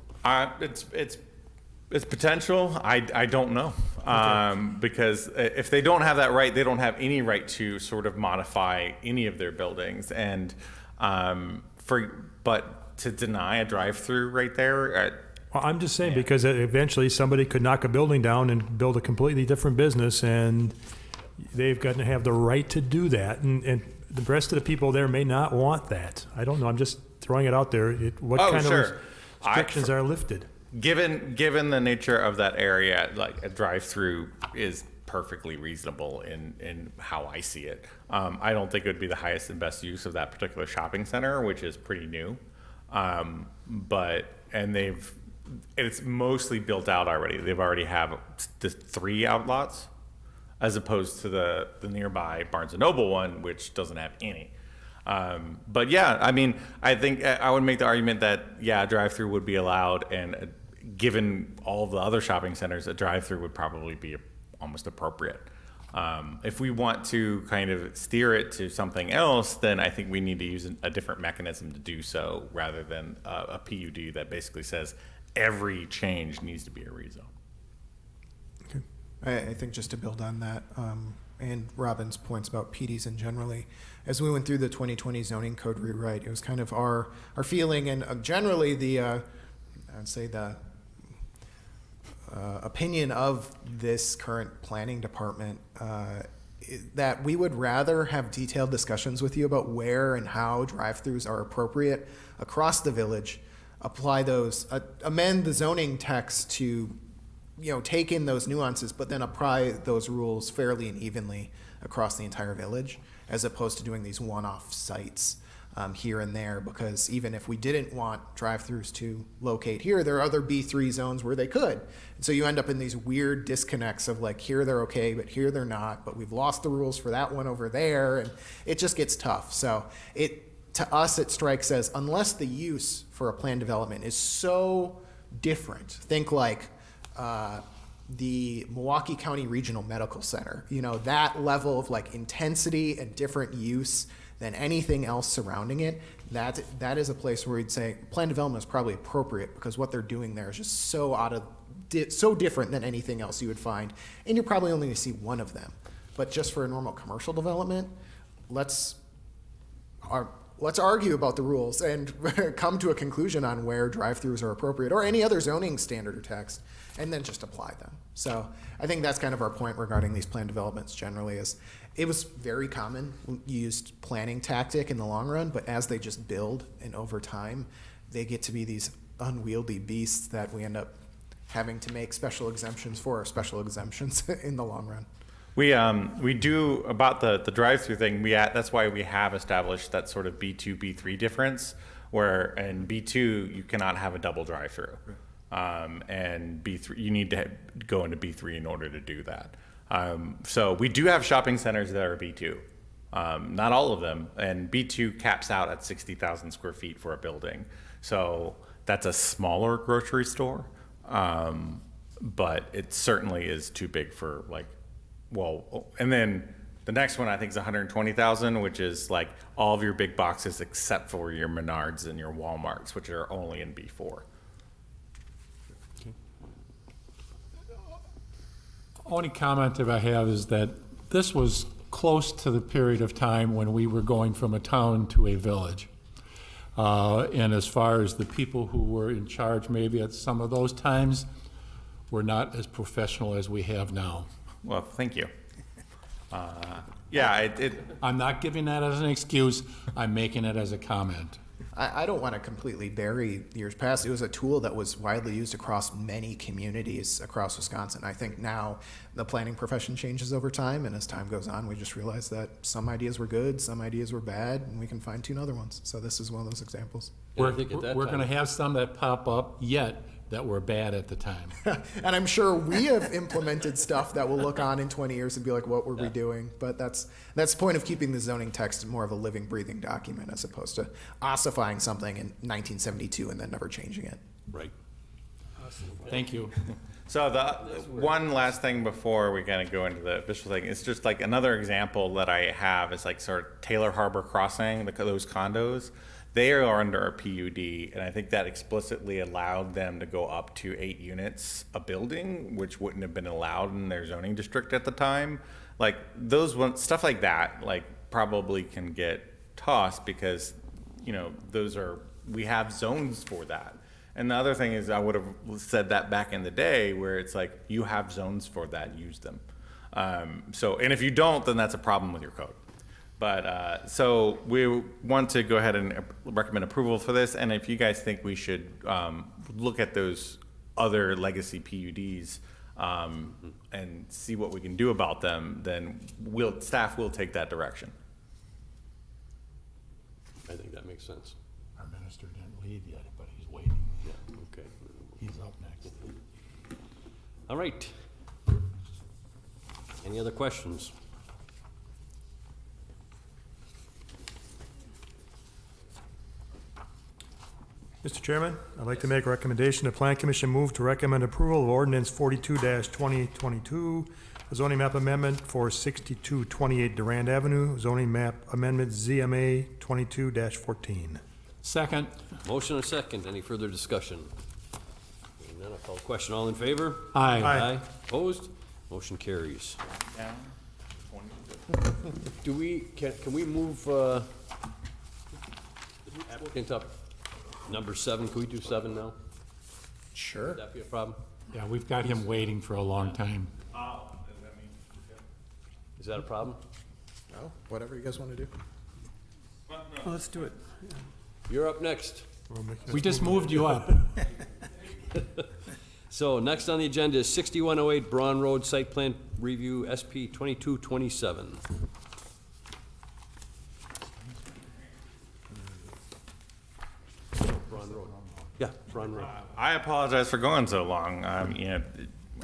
It's potential. I don't know. Okay. Because if they don't have that right, they don't have any right to sort of modify any of their buildings. And but to deny a drive-through right there. Well, I'm just saying, because eventually somebody could knock a building down and build a completely different business, and they've got to have the right to do that. And the rest of the people there may not want that. I don't know. I'm just throwing it out there. Sure. restrictions are lifted. Given the nature of that area, like a drive-through is perfectly reasonable in how I see it. I don't think it would be the highest and best use of that particular shopping center, which is pretty new. It's mostly built out already. They've already have the 3 outlots, as opposed to the nearby Barnes and Noble one, which doesn't have any. But yeah, I mean, I think I would make the argument that, yeah, a drive-through would be allowed, and given all the other shopping centers, a drive-through would probably be almost appropriate. If we want to kind of steer it to something else, then I think we need to use a different mechanism to do so, rather than a PUD that basically says every change needs to be a rezone. I think just to build on that, and Robin's points about PDs and generally, as we went through the 2020 zoning code rewrite, it was kind of our feeling, and generally I'd say the opinion of this current planning department, that we would rather have detailed discussions with you about where and how drive-throughs are appropriate across the village, apply those, amend the zoning text to, take in those nuances, but then apply those rules fairly and evenly across the entire village, as opposed to doing these one-off sites here and there, because even if we didn't want drive-throughs to locate here, there are other B3 zones where they could. And so you end up in these weird disconnects of like, here they're okay, but here they're not, but we've lost the rules for that one over there, and it just gets tough. So to us, it strikes as, unless the use for a planned development is so different, think like the Milwaukee County Regional Medical Center, that level of like intensity and different use than anything else surrounding it, that is a place where we'd say planned development is probably appropriate, because what they're doing there is just so so different than anything else you would find, and you're probably only going to see one of them. But just for a normal commercial development, let's argue about the rules and come to a conclusion on where drive-throughs are appropriate, or any other zoning standard or text, and then just apply them. So I think that's kind of our point regarding these planned developments generally, is it was very common used planning tactic in the long run, but as they just build and over time, they get to be these unwieldy beasts that we end up having to make special exemptions for, or special exemptions in the long run. We do about the drive-through thing. That's why we have established that sort of B2 B3 difference, where in B2 you cannot have a double drive-through, and B3 you need to go into B3 in order to do that. So we do have shopping centers that are B2, not all of them, and B2 caps out at 60,000 square feet for a building. So that's a smaller grocery store, but it certainly is too big for and then the next one I think is 120,000, which is like all of your big boxes except for your Menards and your Walmarts, which are only in B4. Only comment that I have is that this was close to the period of time when we were going from a town to a village. And as far as the people who were in charge maybe at some of those times were not as professional as we have now. Well, thank you. I'm not giving that as an excuse. I'm making it as a comment. I don't want to completely bury years past. It was a tool that was widely used across many communities across Wisconsin. I think now the planning profession changes over time, and as time goes on, we just realize that some ideas were good, some ideas were bad, and we can fine-tune other ones. So this is one of those examples. We're going to have some that pop up yet that were bad at the time. And I'm sure we have implemented stuff that will look on in 20 years and be like, what were we doing? But that's the point of keeping the zoning text more of a living, breathing document, as opposed to ossifying something in 1972 and then never changing it. Right. Thank you. So the one last thing before we kind of go into the official thing, it's just like another example that I have is like sort of Taylor Harbor Crossing, those condos. They are under a PUD, and I think that explicitly allowed them to go up to 8 units a building, which wouldn't have been allowed in their zoning district at the time. Like those ones, stuff like that, like probably can get tossed because, we have zones for that. And the other thing is I would have said that back in the day where it's like, you have zones for that, use them. And if you don't, then that's a problem with your code. But, so we want to go ahead and recommend approval for this, and if you guys think we should, look at those other legacy PUDs, and see what we can do about them, then staff will take that direction. I think that makes sense. Our minister didn't leave yet, but he's waiting. Yeah, okay. He's up next. All right. Any other questions? Mr. Chairman, I'd like to make a recommendation. The Plan Commission move to recommend approval of ordinance 42-2022, a zoning map amendment for 6228 Durand Avenue, zoning map amendment ZMA 22-14. Second. Motion and a second. Any further discussion? Hearing none, I'll call the question. All in favor? Aye. Aye. Opposed? Motion carries. Do we, can we move, the applicant up number 7? Can we do 7 now? Sure. Would that be a problem? Yeah, we've got him waiting for a long time. Is that a problem? No, whatever you guys want to do. Well, let's do it. You're up next. We just moved you up. So next on the agenda is 6108 Braun Road Site Plan Review, SP 2227. Braun Road. Yeah, Braun Road. I apologize for going so long, you know,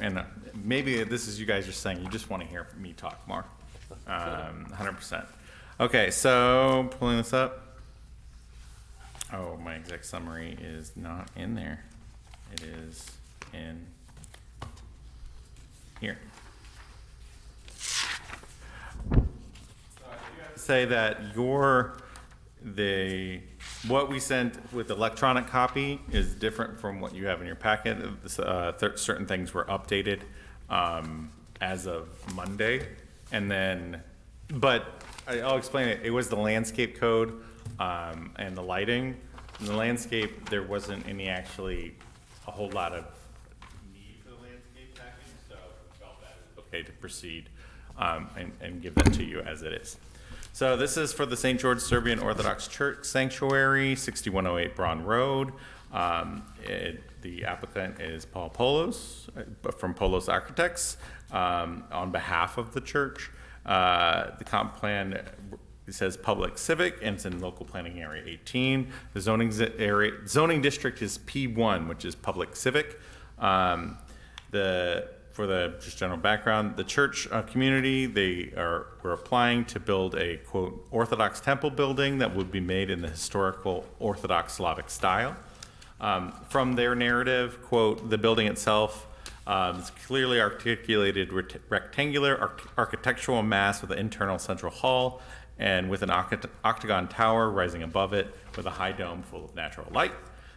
and maybe this is you guys just saying you just want to hear me talk more. 100%. Okay, so pulling this up. Oh, my exact summary is not in there. It is in here. Say that what we sent with the electronic copy is different from what you have in your packet. Certain things were updated as of Monday, and then, but I'll explain it. It was the landscape code and the lighting. In the landscape, there wasn't a whole lot of need for the landscape package, so we felt that it was okay to proceed and give that to you as it is. So this is for the St. George Serbian Orthodox Church Sanctuary, 6108 Braun Road. The applicant is Paul Polos from Polos Architects on behalf of the church. The comp plan says public civic, and it's in local planning area 18. The zoning district is P1, which is public civic. For the just general background, the church community, we're applying to build a quote Orthodox temple building that would be made in the historical Orthodox Slavic style. From their narrative, quote, the building itself is clearly articulated rectangular architectural mass with an internal central hall and with an octagon tower rising above it with a high dome full of natural light.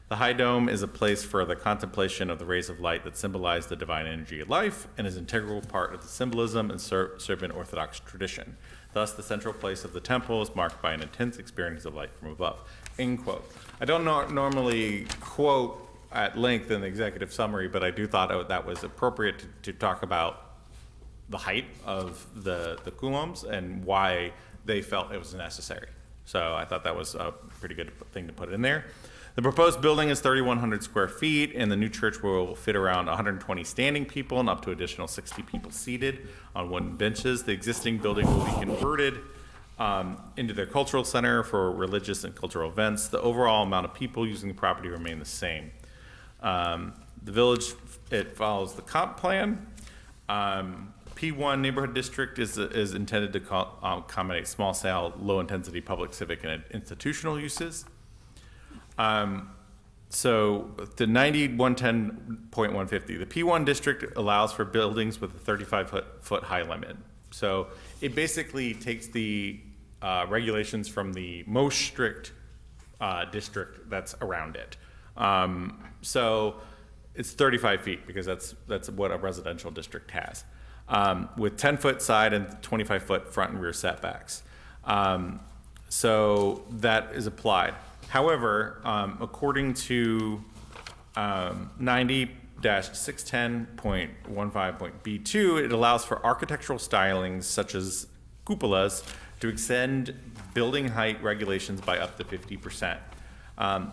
The high dome is a place for the contemplation of the rays of light that symbolize the divine energy of life and is an integral part of the symbolism and Serbian Orthodox tradition. Thus, the central place of the temple is marked by an intense experience of light from above. End quote. I don't normally quote at length in the executive summary, but I do thought that was appropriate to talk about the height of the coulombs and why they felt it was necessary. So I thought that was a pretty good thing to put in there. The proposed building is 3,100 square feet, and the new church will fit around 120 standing people and up to additional 60 people seated on wooden benches. The existing building will be converted into their cultural center for religious and cultural events. The overall amount of people using the property remain the same. The village, it follows the comp plan. P1 neighborhood district is intended to accommodate small scale, low intensity public, civic, and institutional uses. So the 9110.150, the P1 district allows for buildings with a 35-foot high limit. So it basically takes the regulations from the most strict district that's around it. So it's 35 feet because that's what a residential district has, with 10-foot side and 25-foot front and rear setbacks. So that is applied. However, according to 90-610.15.B2, it allows for architectural stylings such as cupolas to extend building height regulations by up to 50%.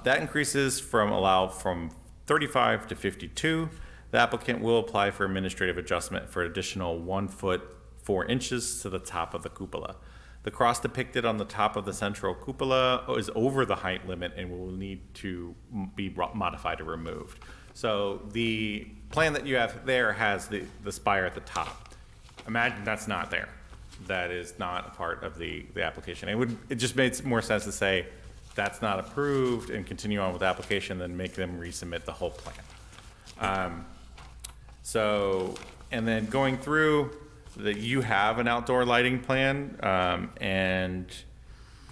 That increases from 35 to 52. The applicant will apply for administrative adjustment for additional 1 foot 4 inches to the top of the cupola. The cross depicted on the top of the central cupola is over the height limit and will need to be modified or removed. So the plan that you have there has the spire at the top. Imagine that's not there. That is not a part of the application. It just made more sense to say that's not approved and continue on with the application than make them resubmit the whole plan. And then going through, you have an outdoor lighting plan,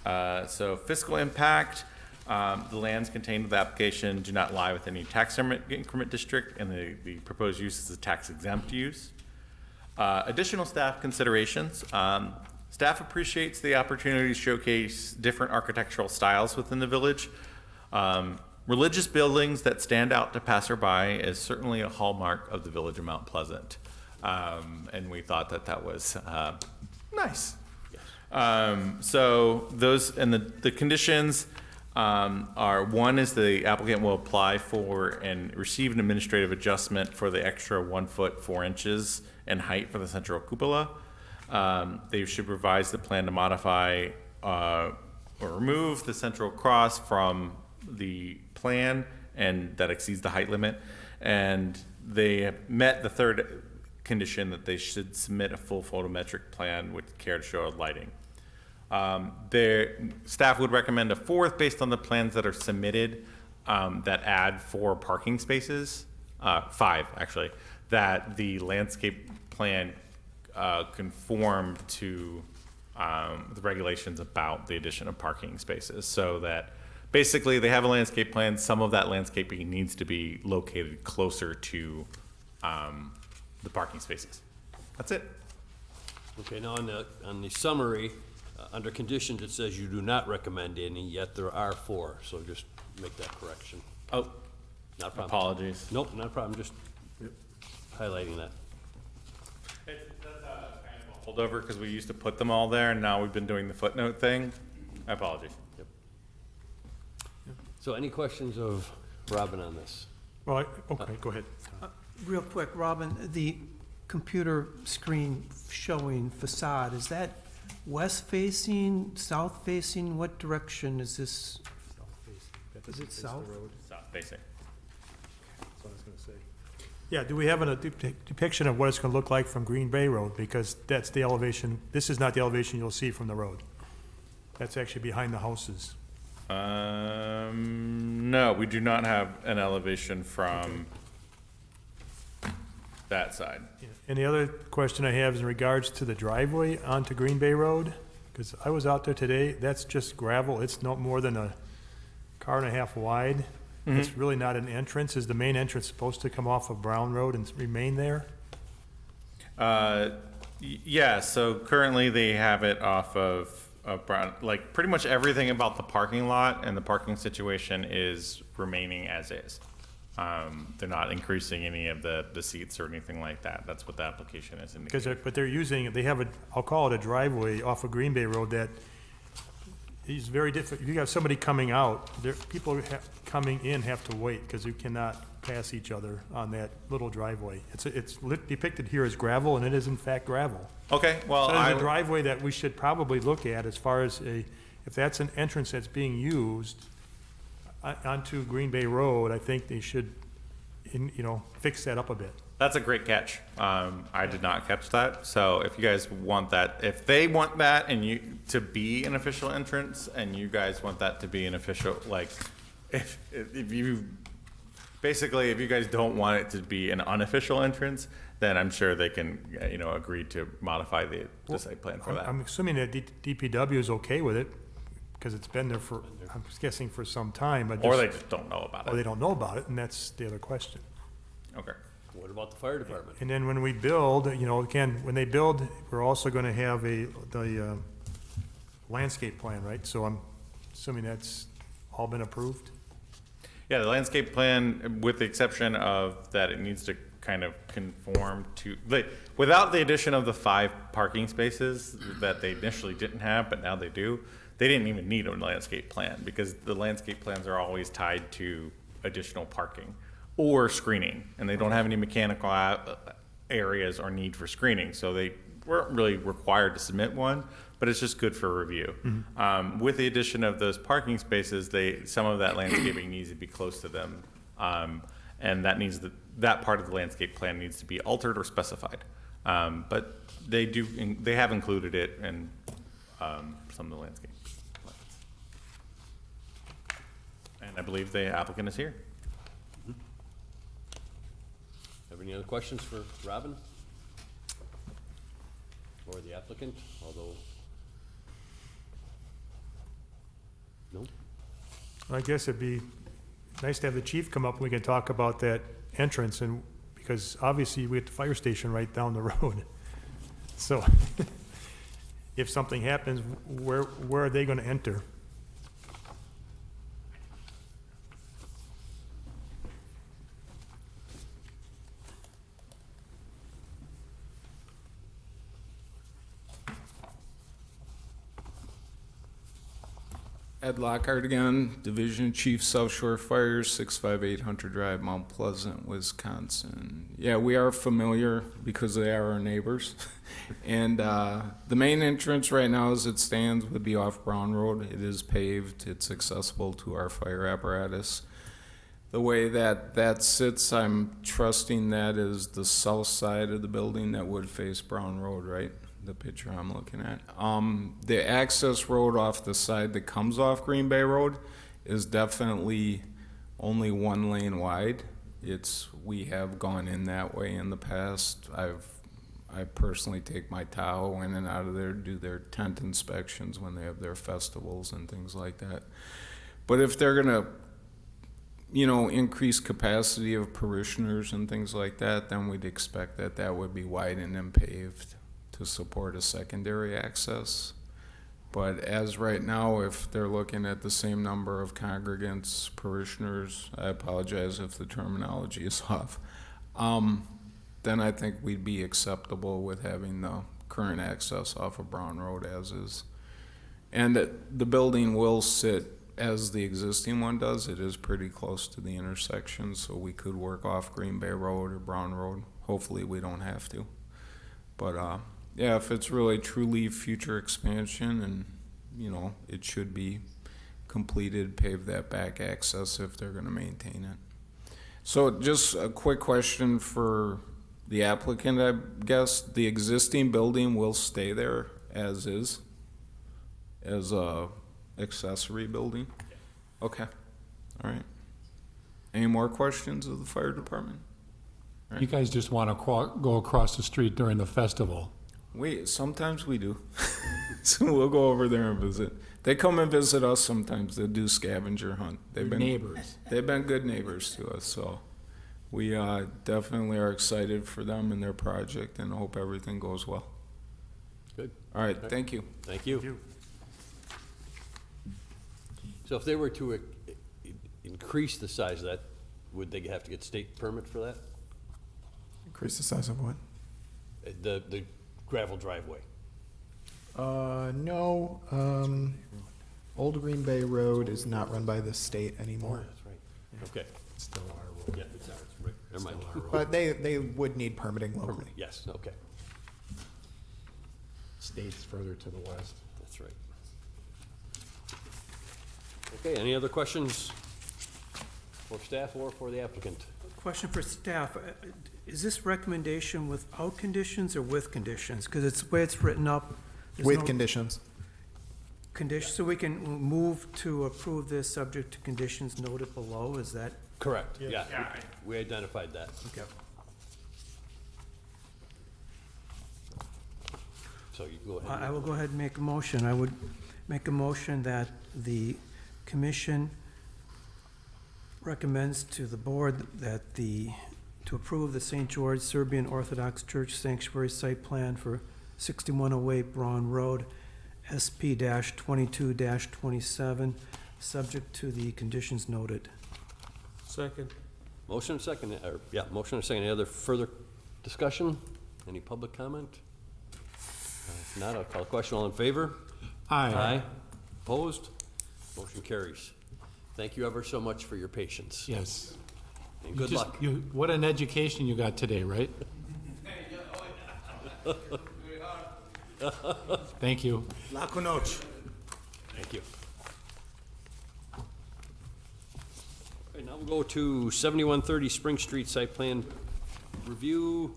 so fiscal impact, the lands contained in the application do not lie within any tax increment district, and the proposed use is a tax exempt use. Additional staff considerations. Staff appreciates the opportunity to showcase different architectural styles within the village. Religious buildings that stand out to passerby is certainly a hallmark of the village of Mount Pleasant. And we thought that was nice. So those, and the conditions are, one is the applicant will apply for and receive an administrative adjustment for the extra 1 foot 4 inches in height for the central cupola. They should revise the plan to modify or remove the central cross from the plan and that exceeds the height limit. And they have met the third condition that they should submit a full photometric plan with care to show lighting. Their staff would recommend a fourth based on the plans that are submitted that add 4 parking spaces, 5 actually, that the landscape plan conform to the regulations about the addition of parking spaces, so that basically they have a landscape plan. Some of that landscaping needs to be located closer to the parking spaces. That's it. Okay, now on the summary, under conditions, it says you do not recommend any, yet there are 4, so just make that correction. Oh, Not a problem. apologies. Nope, not a problem, just highlighting that. That's kind of a holdover because we used to put them all there and now we've been doing the footnote thing. My apologies. So any questions of Robin on this? Well, okay, go ahead. Real quick, Robin, the computer screen showing facade, is that west facing, south facing? What direction is this? Is it south? South facing. Yeah, do we have a depiction of what it's going to look like from Green Bay Road? Because that's the elevation, this is not the elevation you'll see from the road. That's actually behind the houses. No, we do not have an elevation from that side. And the other question I have is in regards to the driveway onto Green Bay Road, because I was out there today, that's just gravel, it's no more than a car and a half wide. It's really not an entrance. Is the main entrance supposed to come off of Braun Road and remain there? Yeah, so currently they have it off of Braun. Like pretty much everything about the parking lot and the parking situation is remaining as is. They're not increasing any of the seats or anything like that. That's what the application is indicating. But they're using, they have a, I'll call it a driveway off of Green Bay Road that is very difficult. If you got somebody coming out, people coming in have to wait because you cannot pass each other on that little driveway. It's depicted here as gravel, and it is in fact gravel. Okay, well, So there's a driveway that we should probably look at as far as if that's an entrance that's being used onto Green Bay Road, I think they should, fix that up a bit. that's a great catch. I did not catch that. So if you guys want that, if they want that and you to be an official entrance, and you guys want that to be an official, like, if you guys don't want it to be an unofficial entrance, then I'm sure they can, agree to modify the site plan for that. I'm assuming that DPW is okay with it because it's been there for, I'm guessing for some time. Or they just don't know about Or they it. don't know about it, and that's the other question. Okay. What about the fire department? And then when we build, again, when they build, we're also going to have the landscape plan, right? So I'm assuming that's all been approved? Yeah, the landscape plan, with the exception of that it needs to kind of conform to, without the addition of the 5 parking spaces that they initially didn't have, but now they do, they didn't even need a landscape plan, because the landscape plans are always tied to additional parking or screening, and they don't have any mechanical areas or need for screening, so they weren't really required to submit one, but it's just good for review. With the addition of those parking spaces, some of that landscaping needs to be close to them, and that part of the landscape plan needs to be altered or specified. But they have included it in some of the landscape plans. And I believe the applicant is here. Have any other questions for Robin? Or the applicant, although? No? I guess it'd be nice to have the chief come up and we can talk about that entrance, and because obviously we have the fire station right down the road. So if something happens, where are they gonna enter? Ed Lockhart again, Division Chief, South Shore Fire, 658 Hunter Drive, Mount Pleasant, Wisconsin. Yeah, we are familiar because they are our neighbors. And the main entrance right now as it stands would be off Braun Road. It is paved, it's accessible to our fire apparatus. The way that sits, I'm trusting that is the south side of the building that would face Braun Road, right? The picture I'm looking at. The access road off the side that comes off Green Bay Road is definitely only 1 lane wide. We have gone in that way in the past. I personally take my Tahoe in and out of there, do their tent inspections when they have their festivals and things like that. But if they're gonna, increase capacity of parishioners and things like that, then we'd expect that would be widened and paved to support a secondary access. But as right now, if they're looking at the same number of congregants, parishioners, I apologize if the terminology is off, then I think we'd be acceptable with having the current access off of Braun Road as is. And the building will sit as the existing one does. It is pretty close to the intersection, so we could work off Green Bay Road or Braun Road. Hopefully we don't have to. But yeah, if it's really truly future expansion and, it should be completed, pave that back access if they're gonna maintain it. So just a quick question for the applicant, I guess. The existing building will stay there as is, as a accessory building? Okay, all right. Any more questions of the fire department? You guys just want to go across the street during the festival. Sometimes we do. So we'll go over there and visit. They come and visit us sometimes. They do scavenger hunt. They've been Neighbors. They've been good neighbors to us, so we definitely are excited for them and their project and hope everything goes well. Good. All right, thank you. Thank you. So if they were to increase the size of that, would they have to get state permit for that? Increase the size of what? The gravel driveway? No, Old Green Bay Road is not run by the state anymore. That's right. Okay. It's still our road. Yeah, it's ours, right. Never mind. But they would need permitting locally. Yes, okay. State's further to the west. That's right. Okay, any other questions for staff or for the applicant? Question for staff, is this recommendation without conditions or with conditions? Because it's the way it's written up. there's With no conditions. Condition, so we can move to approve this subject to conditions noted below, is that? Correct, yeah. We identified that. Okay. So you go ahead. I will go ahead and make a motion. I would make a motion that the commission recommends to the board that to approve the St. George Serbian Orthodox Church Sanctuary Site Plan for 6108 Braun Road, SP-22-27, subject to the conditions noted. Second. Motion and second, motion and second. Any other further discussion? Any public comment? If not, I'll call the question. All in favor? Aye. Opposed? Motion carries. Thank you ever so much for your patience. Yes. And good luck. What an education you got today, right? Thank you. Laco Noche. Thank you. All right, now we'll go to 7130 Spring Street Site Plan Review,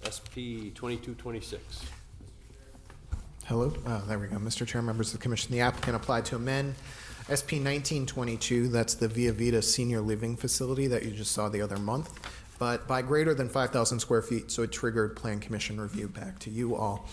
SP 2226. Hello, there we go. Mr. Chair, members of the commission, the applicant applied to amend SP 1922, that's the Via Vita Senior Living Facility that you just saw the other month, but by greater than 5,000 square feet, so it triggered Plan Commission review back to you all.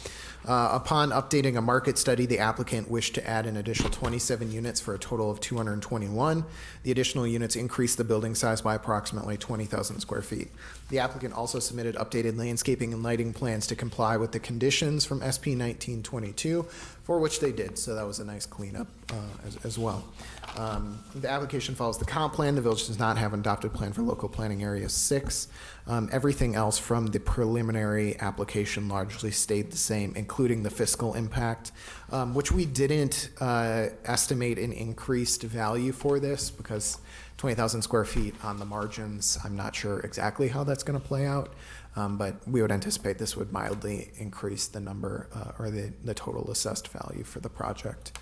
Upon updating a market study, the applicant wished to add an additional 27 units for a total of 221. The additional units increased the building size by approximately 20,000 square feet. The applicant also submitted updated landscaping and lighting plans to comply with the conditions from SP 1922, for which they did, so that was a nice cleanup as well. The application follows the comp plan. The village does not have an adopted plan for local planning area 6. Everything else from the preliminary application largely stayed the same, including the fiscal impact, which we didn't estimate an increased value for this because 20,000 square feet on the margins, I'm not sure exactly how that's going to play out, but we would anticipate this would mildly increase the number or the total assessed value for the project.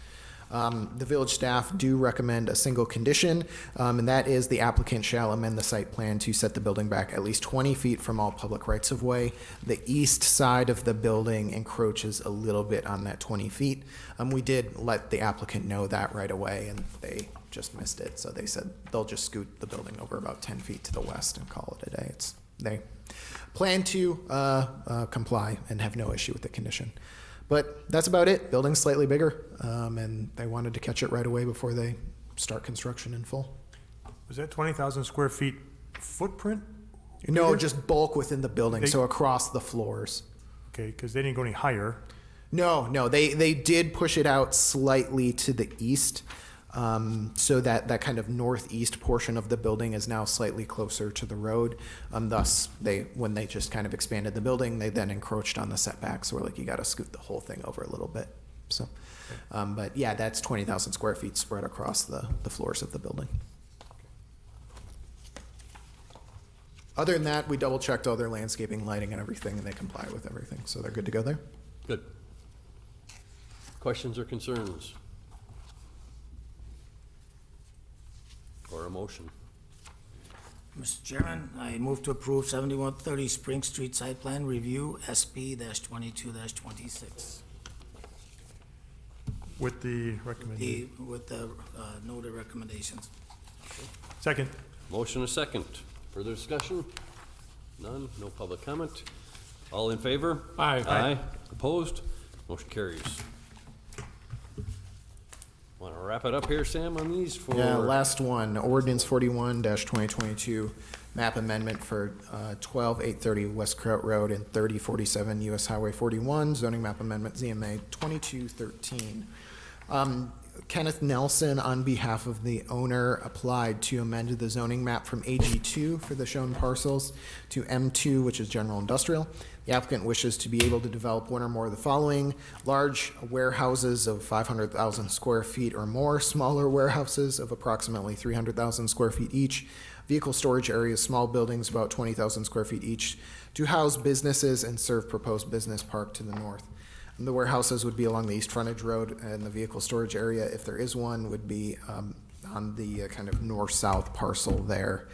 The village staff do recommend a single condition, and that is the applicant shall amend the site plan to set the building back at least 20 feet from all public rights-of-way. The east side of the building encroaches a little bit on that 20 feet. We did let the applicant know that right away, and they just missed it. So they said they'll just scoot the building over about 10 feet to the west and call it a day. They plan to comply and have no issue with the condition. But that's about it. Building's slightly bigger, and they wanted to catch it right away before they start construction in full. Was that 20,000 square feet footprint? No, just bulk within the building, so across the floors. Okay, because they didn't go any higher. No, they did push it out slightly to the east, so that kind of northeast portion of the building is now slightly closer to the road. Thus, when they just kind of expanded the building, they then encroached on the setbacks. So we're like, you got to scoot the whole thing over a little bit. So, but yeah, that's 20,000 square feet spread across the floors of the building. Other than that, we double checked all their landscaping, lighting, and everything, and they comply with everything. So they're good to go there. Good. Questions or concerns? Or a motion? Mr. Chairman, I move to approve 7130 Spring Street Site Plan Review, SP-22-26. With the recommendation. With the noted recommendations. Second. Motion a second. Further discussion? None? No public comment? All in favor? Aye. Aye. Opposed? Motion carries. Want to wrap it up here, Sam, on these? Yeah, last one, Ordinance 41-2022, map amendment for 12830 West Kraut Road and 3047 US Highway 41, zoning map amendment ZMA 2213. Kenneth Nelson, on behalf of the owner, applied to amend the zoning map from AG2 for the shown parcels to M2, which is general industrial. The applicant wishes to be able to develop one or more of the following: large warehouses of 500,000 square feet or more, smaller warehouses of approximately 300,000 square feet each, vehicle storage areas, small buildings about 20,000 square feet each, to house businesses and serve proposed business park to the north. And the warehouses would be along the east frontage road, and the vehicle storage area, if there is one, would be on the kind of north-south parcel there.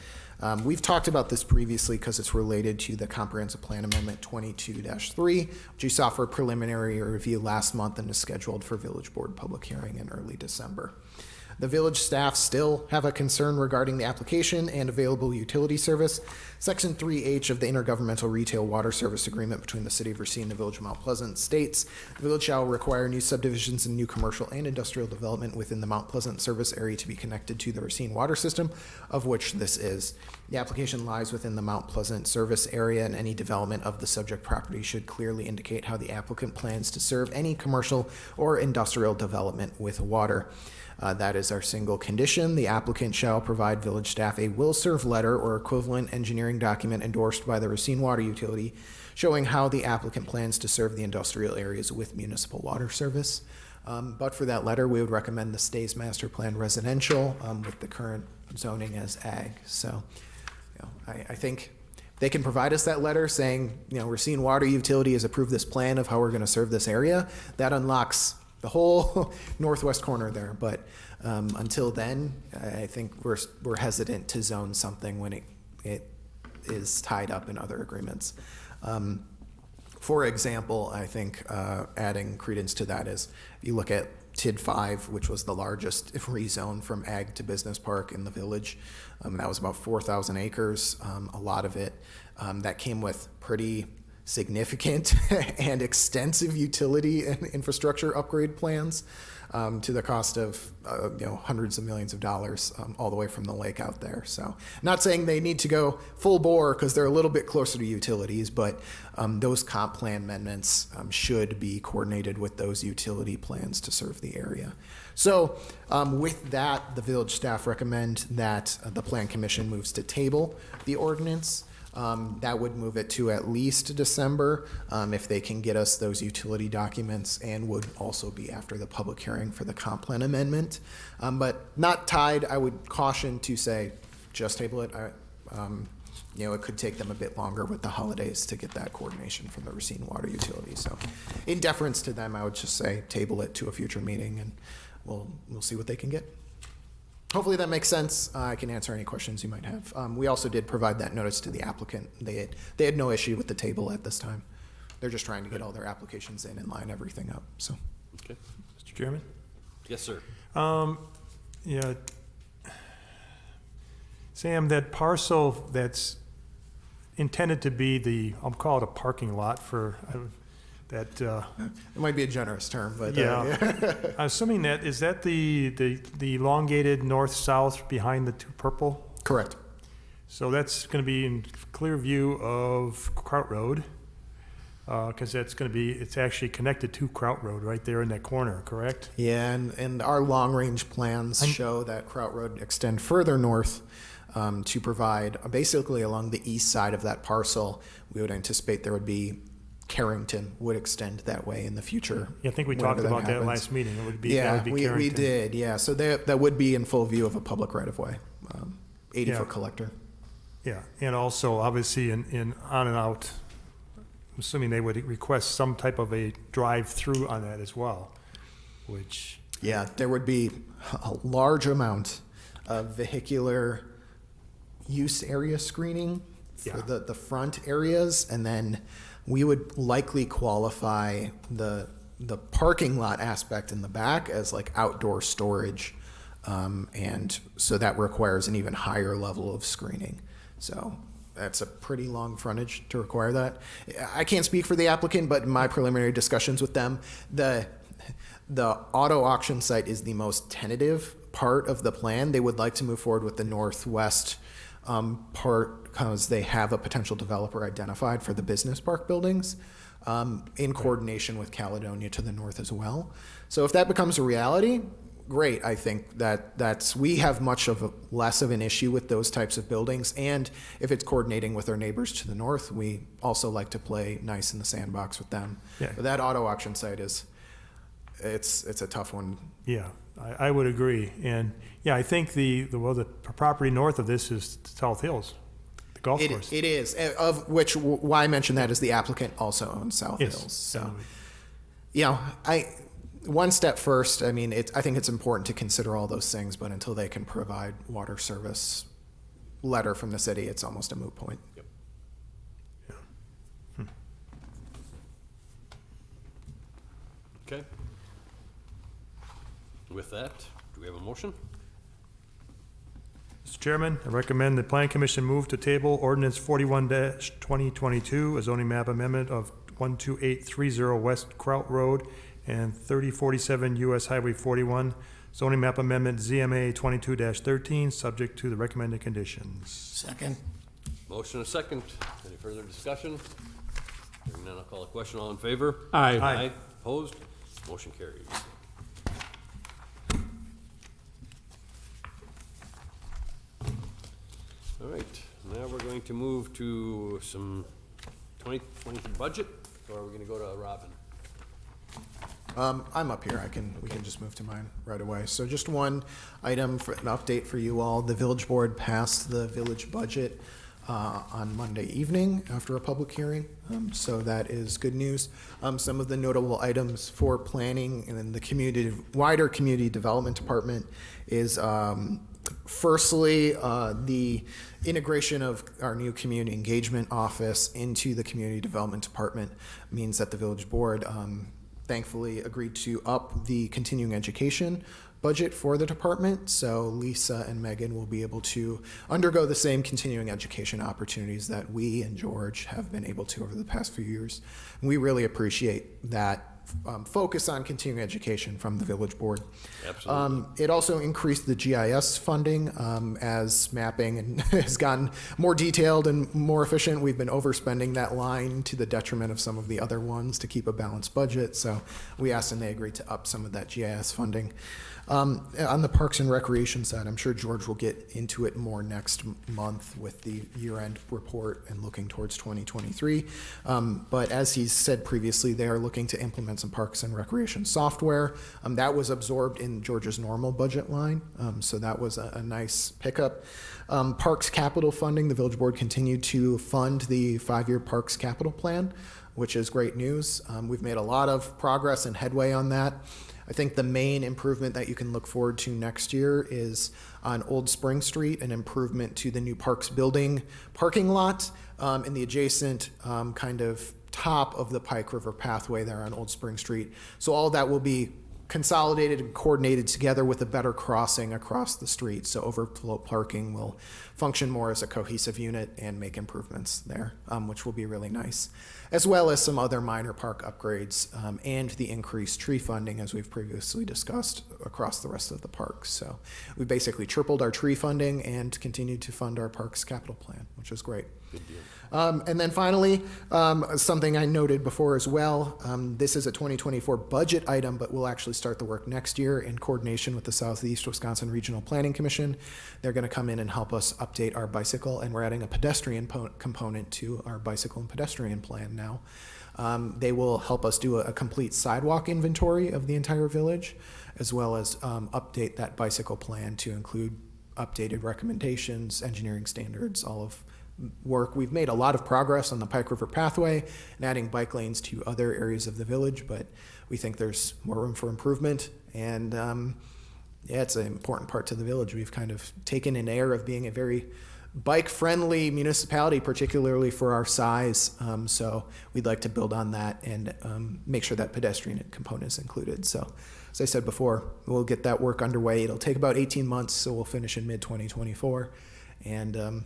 We've talked about this previously because it's related to the Comprehensive Plan Amendment 22-3, which you saw for preliminary review last month and is scheduled for Village Board public hearing in early December. The village staff still have a concern regarding the application and available utility service. Section 3H of the Intergovernmental Retail Water Service Agreement between the City of Racine and the Village of Mount Pleasant states, the village shall require new subdivisions and new commercial and industrial development within the Mount Pleasant service area to be connected to the Racine water system, of which this is. The application lies within the Mount Pleasant service area, and any development of the subject property should clearly indicate how the applicant plans to serve any commercial or industrial development with water. That is our single condition. The applicant shall provide village staff a will-serve letter or equivalent engineering document endorsed by the Racine Water Utility showing how the applicant plans to serve the industrial areas with municipal water service. But for that letter, we would recommend the Stays Master Plan residential with the current zoning as ag. So, I think they can provide us that letter saying, Racine Water Utility has approved this plan of how we're going to serve this area. That unlocks the whole northwest corner there. But until then, I think we're hesitant to zone something when it is tied up in other agreements. For example, I think adding credence to that is if you look at TID 5, which was the largest rezone from ag to business park in the village. That was about 4,000 acres. A lot of it that came with pretty significant and extensive utility and infrastructure upgrade plans to the cost of hundreds of millions of dollars all the way from the lake out there. So not saying they need to go full bore because they're a little bit closer to utilities, but those comp plan amendments should be coordinated with those utility plans to serve the area. So with that, the village staff recommend that the Plan Commission moves to table the ordinance. That would move it to at least December if they can get us those utility documents, and would also be after the public hearing for the comp plan amendment. But not tied. I would caution to say just table it. It could take them a bit longer with the holidays to get that coordination from the Racine Water Utility. So in deference to them, I would just say table it to a future meeting, and we'll see what they can get. Hopefully that makes sense. I can answer any questions you might have. We also did provide that notice to the applicant. They had no issue with the table at this time. They're just trying to get all their applications in and line everything up. So, Okay. Mr. Chairman? Yes, sir. Yeah. Sam, that parcel that's intended to be I'll call it a parking lot for that. it might be a generous term, but yeah. I'm assuming is that the elongated north-south behind the two purple? Correct. So that's going to be in clear view of Kraut Road, because it's actually connected to Kraut Road right there in that corner, correct? Yeah, and our long-range plans show that Kraut Road extend further north to provide basically along the east side of that parcel. We would anticipate there would be Carrington would extend that way in the future. Yeah, I think we talked about that last meeting. It would be, yeah, that would be Carrington. we did. Yeah, so that would be in full view of a public right-of-way, 80-foot collector. Yeah, and also obviously in on and out, I'm assuming they would request some type of a drive-through on that as well, which... Yeah, there would be a large amount of vehicular use area screening for the front areas, and then we would likely qualify the parking lot aspect in the back as like outdoor storage, and so that requires an even higher level of screening. So that's a pretty long frontage to require that. I can't speak for the applicant, but in my preliminary discussions with them, the auto auction site is the most tentative part of the plan. They would like to move forward with the northwest part because they have a potential developer identified for the business park buildings in coordination with Caledonia to the north as well. So if that becomes a reality, great. I think we have much less of an issue with those types of buildings. And if it's coordinating with our neighbors to the north, we also like to play nice in the sandbox with them. Yeah. But that auto auction site it's a tough one. Yeah, I would agree. And yeah, I think the property north of this is South Hills, the golf course. It is, of which, why I mention that is the applicant also owns South Yes. Hills. So, one step first, I mean, I think it's important to consider all those things, but until they can provide water service letter from the city, it's almost a moot point. Yep. Yeah. Okay. With that, do we have a motion? Mr. Chairman, I recommend the Plan Commission move to table Ordinance 41-2022, a zoning map amendment of 12830 West Kraut Road and 3047 US Highway 41, zoning map amendment ZMA 22-13, subject to the recommended conditions. Second. Motion and a second. Any further discussion? Hearing none, I'll call a question. All in favor? Aye. Aye. Opposed? Motion carries. All right, now we're going to move to some 2020 budget, or are we gonna go to Robin? I'm up here. We can just move to mine right away. So just one item for an update for you all. The village board passed the village budget on Monday evening after a public hearing. So that is good news. Some of the notable items for planning and then the wider community development department is firstly, the integration of our new community engagement office into the community development department means that the village board thankfully agreed to up the continuing education budget for the department. So Lisa and Megan will be able to undergo the same continuing education opportunities that we and George have been able to over the past few years. And we really appreciate that focus on continuing education from the village board. Absolutely. It also increased the GIS funding as mapping has gotten more detailed and more efficient. We've been overspending that line to the detriment of some of the other ones to keep a balanced budget. So we asked and they agreed to up some of that GIS funding. On the Parks and Recreation side, I'm sure George will get into it more next month with the year-end report and looking towards 2023. But as he said previously, they are looking to implement some Parks and Recreation software. That was absorbed in George's normal budget line, so that was a nice pickup. Parks capital funding, the village board continued to fund the 5-year Parks capital plan, which is great news. We've made a lot of progress and headway on that. I think the main improvement that you can look forward to next year is on Old Spring Street, an improvement to the new Parks building parking lot in the adjacent kind of top of the Pike River pathway there on Old Spring Street. So all of that will be consolidated and coordinated together with a better crossing across the street. So overflow parking will function more as a cohesive unit and make improvements there, which will be really nice, as well as some other minor park upgrades and the increased tree funding, as we've previously discussed, across the rest of the parks. So we basically tripled our tree funding and continued to fund our parks capital plan, which is great. Good deal. And then finally, something I noted before as well, this is a 2024 budget item, but we'll actually start the work next year in coordination with the Southeast Wisconsin Regional Planning Commission. They're going to come in and help us update our bicycle, and we're adding a pedestrian component to our bicycle and pedestrian plan now. They will help us do a complete sidewalk inventory of the entire village, as well as update that bicycle plan to include updated recommendations, engineering standards, all of work. We've made a lot of progress on the Pike River pathway and adding bike lanes to other areas of the village, but we think there's more room for improvement. And yeah, it's an important part to the village. We've kind of taken an air of being a very bike-friendly municipality, particularly for our size. So we'd like to build on that and make sure that pedestrian component is included. So as I said before, we'll get that work underway. It'll take about 18 months, so we'll finish in mid-2024. And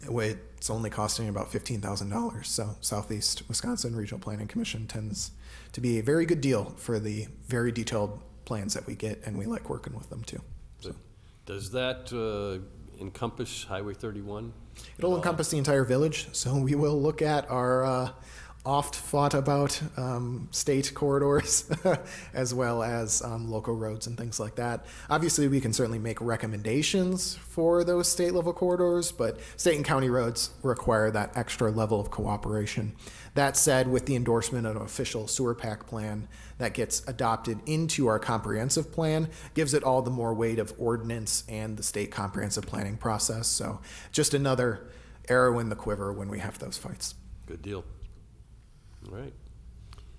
it's only costing about $15,000. So Southeast Wisconsin Regional Planning Commission tends to be a very good deal for the very detailed plans that we get, and we like working with them too. So Does that encompass Highway 31? it'll encompass the entire village. So we will look at our oft fought about state corridors as well as local roads and things like that. Obviously, we can certainly make recommendations for those state level corridors, but state and county roads require that extra level of cooperation. That said, with the endorsement of an official sewer pack plan that gets adopted into our comprehensive plan, gives it all the more weight of ordinance and the state comprehensive planning process. So just another arrow in the quiver when we have those fights. Good deal. All right.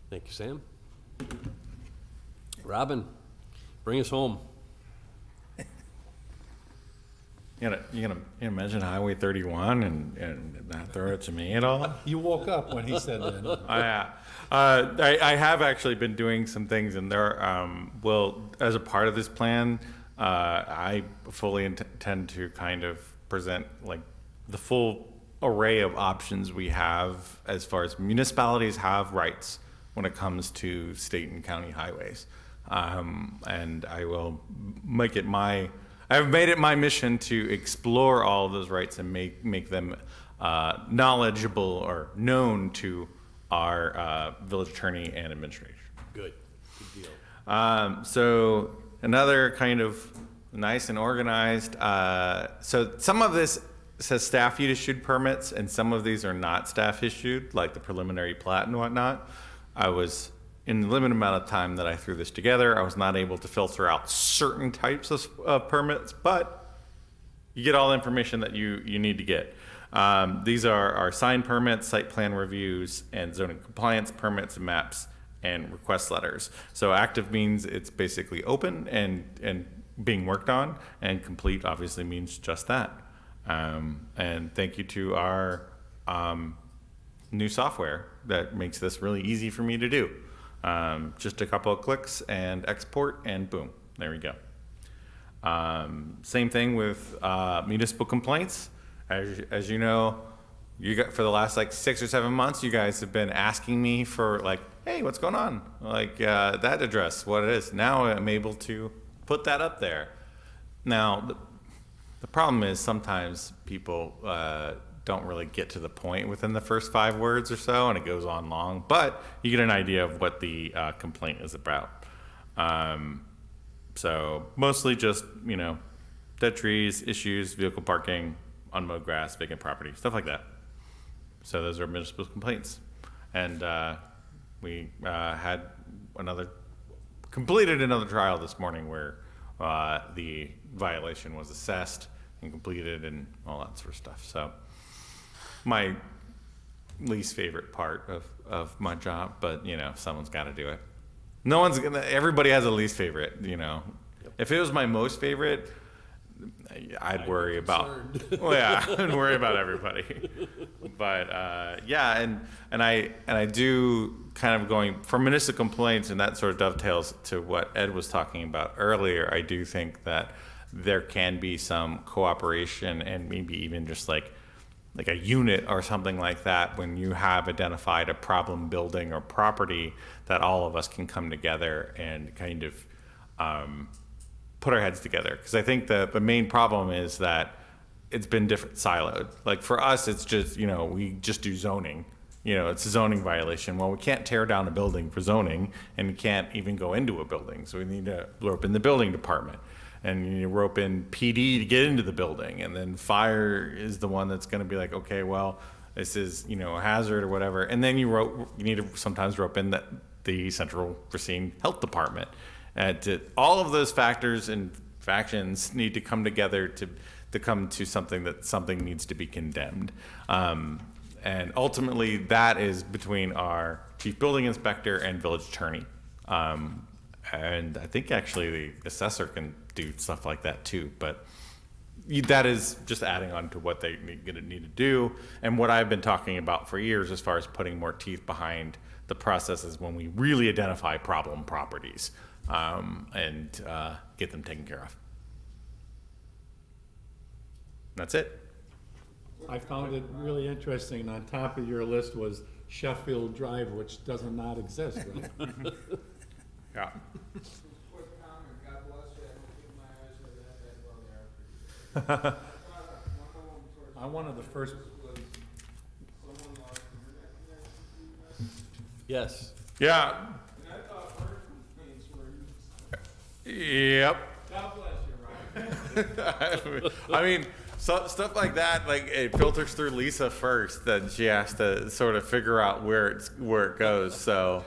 Thank you, Sam. Robin, bring us home. You gonna mention Highway 31 and not throw it to me at all? You woke up when he said that. I have actually been doing some things, and there as a part of this plan, I fully intend to kind of present like the full array of options we have as far as municipalities have rights when it comes to state and county highways, and I will make it I've made it my mission to explore all of those rights and make them knowledgeable or known to our village attorney and administration. Good deal. So another kind of nice and organized. So some of this says staff issued permits, and some of these are not staff issued, like the preliminary plat and whatnot. I was, in the limited amount of time that I threw this together, I was not able to filter out certain types of permits, but you get all the information that you need to get. These are our sign permits, site plan reviews, and zoning compliance permits and maps and request letters. So active means it's basically open and being worked on, and complete obviously means just that. And thank you to our new software that makes this really easy for me to do. Just a couple of clicks and export, and boom, there we go. Same thing with municipal complaints. As you know, for the last like 6 or 7 months, you guys have been asking me for like, hey, what's going on? Like that address, what it is. Now I'm able to put that up there. Now, the problem is sometimes people don't really get to the point within the first 5 words or so, and it goes on long, but you get an idea of what the complaint is about. So mostly just, dead trees, issues, vehicle parking, unmowed grass, vacant property, stuff like that. So those are municipal complaints. And we completed another trial this morning where the violation was assessed and completed and all that sort of stuff. So my least favorite part of my job, but someone's got to do it. Everybody has a least favorite, If it was my most favorite, I'd worry about, I'd worry about everybody. But and I do kind of going for municipal complaints, and that sort of dovetails to what Ed was talking about earlier. I do think that there can be some cooperation and maybe even just like a unit or something like that when you have identified a problem building or property, that all of us can come together and kind of put our heads together. Because I think the main problem is that it's been different siloed. Like for us, it's just, we just do zoning. It's a zoning violation. Well, we can't tear down a building for zoning, and we can't even go into a building. So we need to rope in the building department, and you need to rope in PD to get into the building. And then fire is the one that's going to be like, okay, well, this is, a hazard or whatever. And then you need to sometimes rope in the central Racine health department. All of those factors and factions need to come together to come to something needs to be condemned. And ultimately, that is between our chief building inspector and village attorney. And I think actually the assessor can do stuff like that too. But that is just adding on to what they need to do. And what I've been talking about for years as far as putting more teeth behind the processes when we really identify problem properties. And get them taken care of. That's it. I found it really interesting. On top of your list was Sheffield Drive, which does not exist, right? Yeah. Quick comment, God bless you, I don't think my eyes are that bad well there. I'm one of the first. Someone lost internet connection to you guys? Yes. Yeah. And I thought bird complaints were Yep. God bless you, Ryan. I mean, stuff like that, like it filters through Lisa first, then she has to sort of figure out where it goes. So,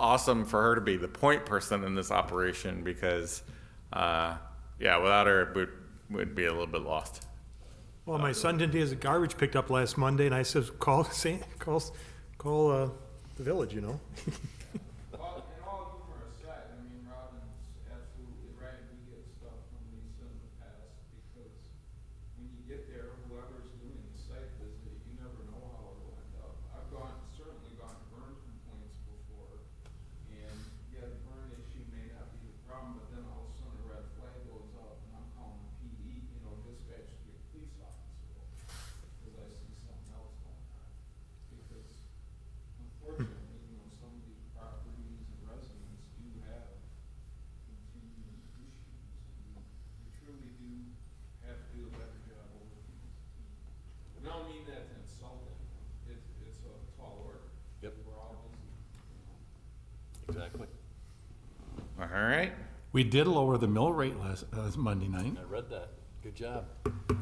awesome for her to be the point person in this operation because, without her, it would be a little bit lost. Well, my son didn't get his garbage picked up last Monday, and I said, call the village, Well, and all humor aside, I mean, Robin's absolutely right. We get stuff from Lisa in the past because when you get there, whoever's doing the site visit, you never know how it'll end up. I've certainly gone to burn complaints before, and the burn issue may not be the problem, but then all of a sudden a red flag goes up, and I'm calling PD, dispatch to a police officer because I see something else going on. Because unfortunately, some of these properties and residents do have continuing issues, and we truly do have to do a better job over these. And I don't mean that to insult them. It's a tall order. Yep. We're all busy. Exactly. All right. We did lower the mill rate last Monday night. I read that. Good job.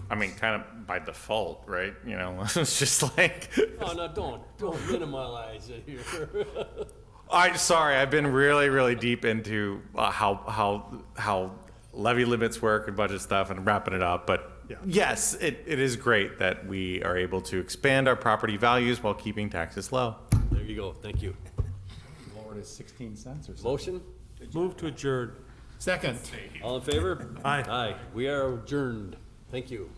I mean, kind of by default, right? You know, it's just like, Oh, no, don't minimize it here. sorry, I've been really, really deep into how levy limits work and budget stuff and wrapping it up. But yes, it is great that we are able to expand our property values while keeping taxes low. There you go, thank you. Lowered it 16 cents or something. Motion, Move to adjourn. Second. all in favor? Aye. Aye, we are adjourned. Thank you.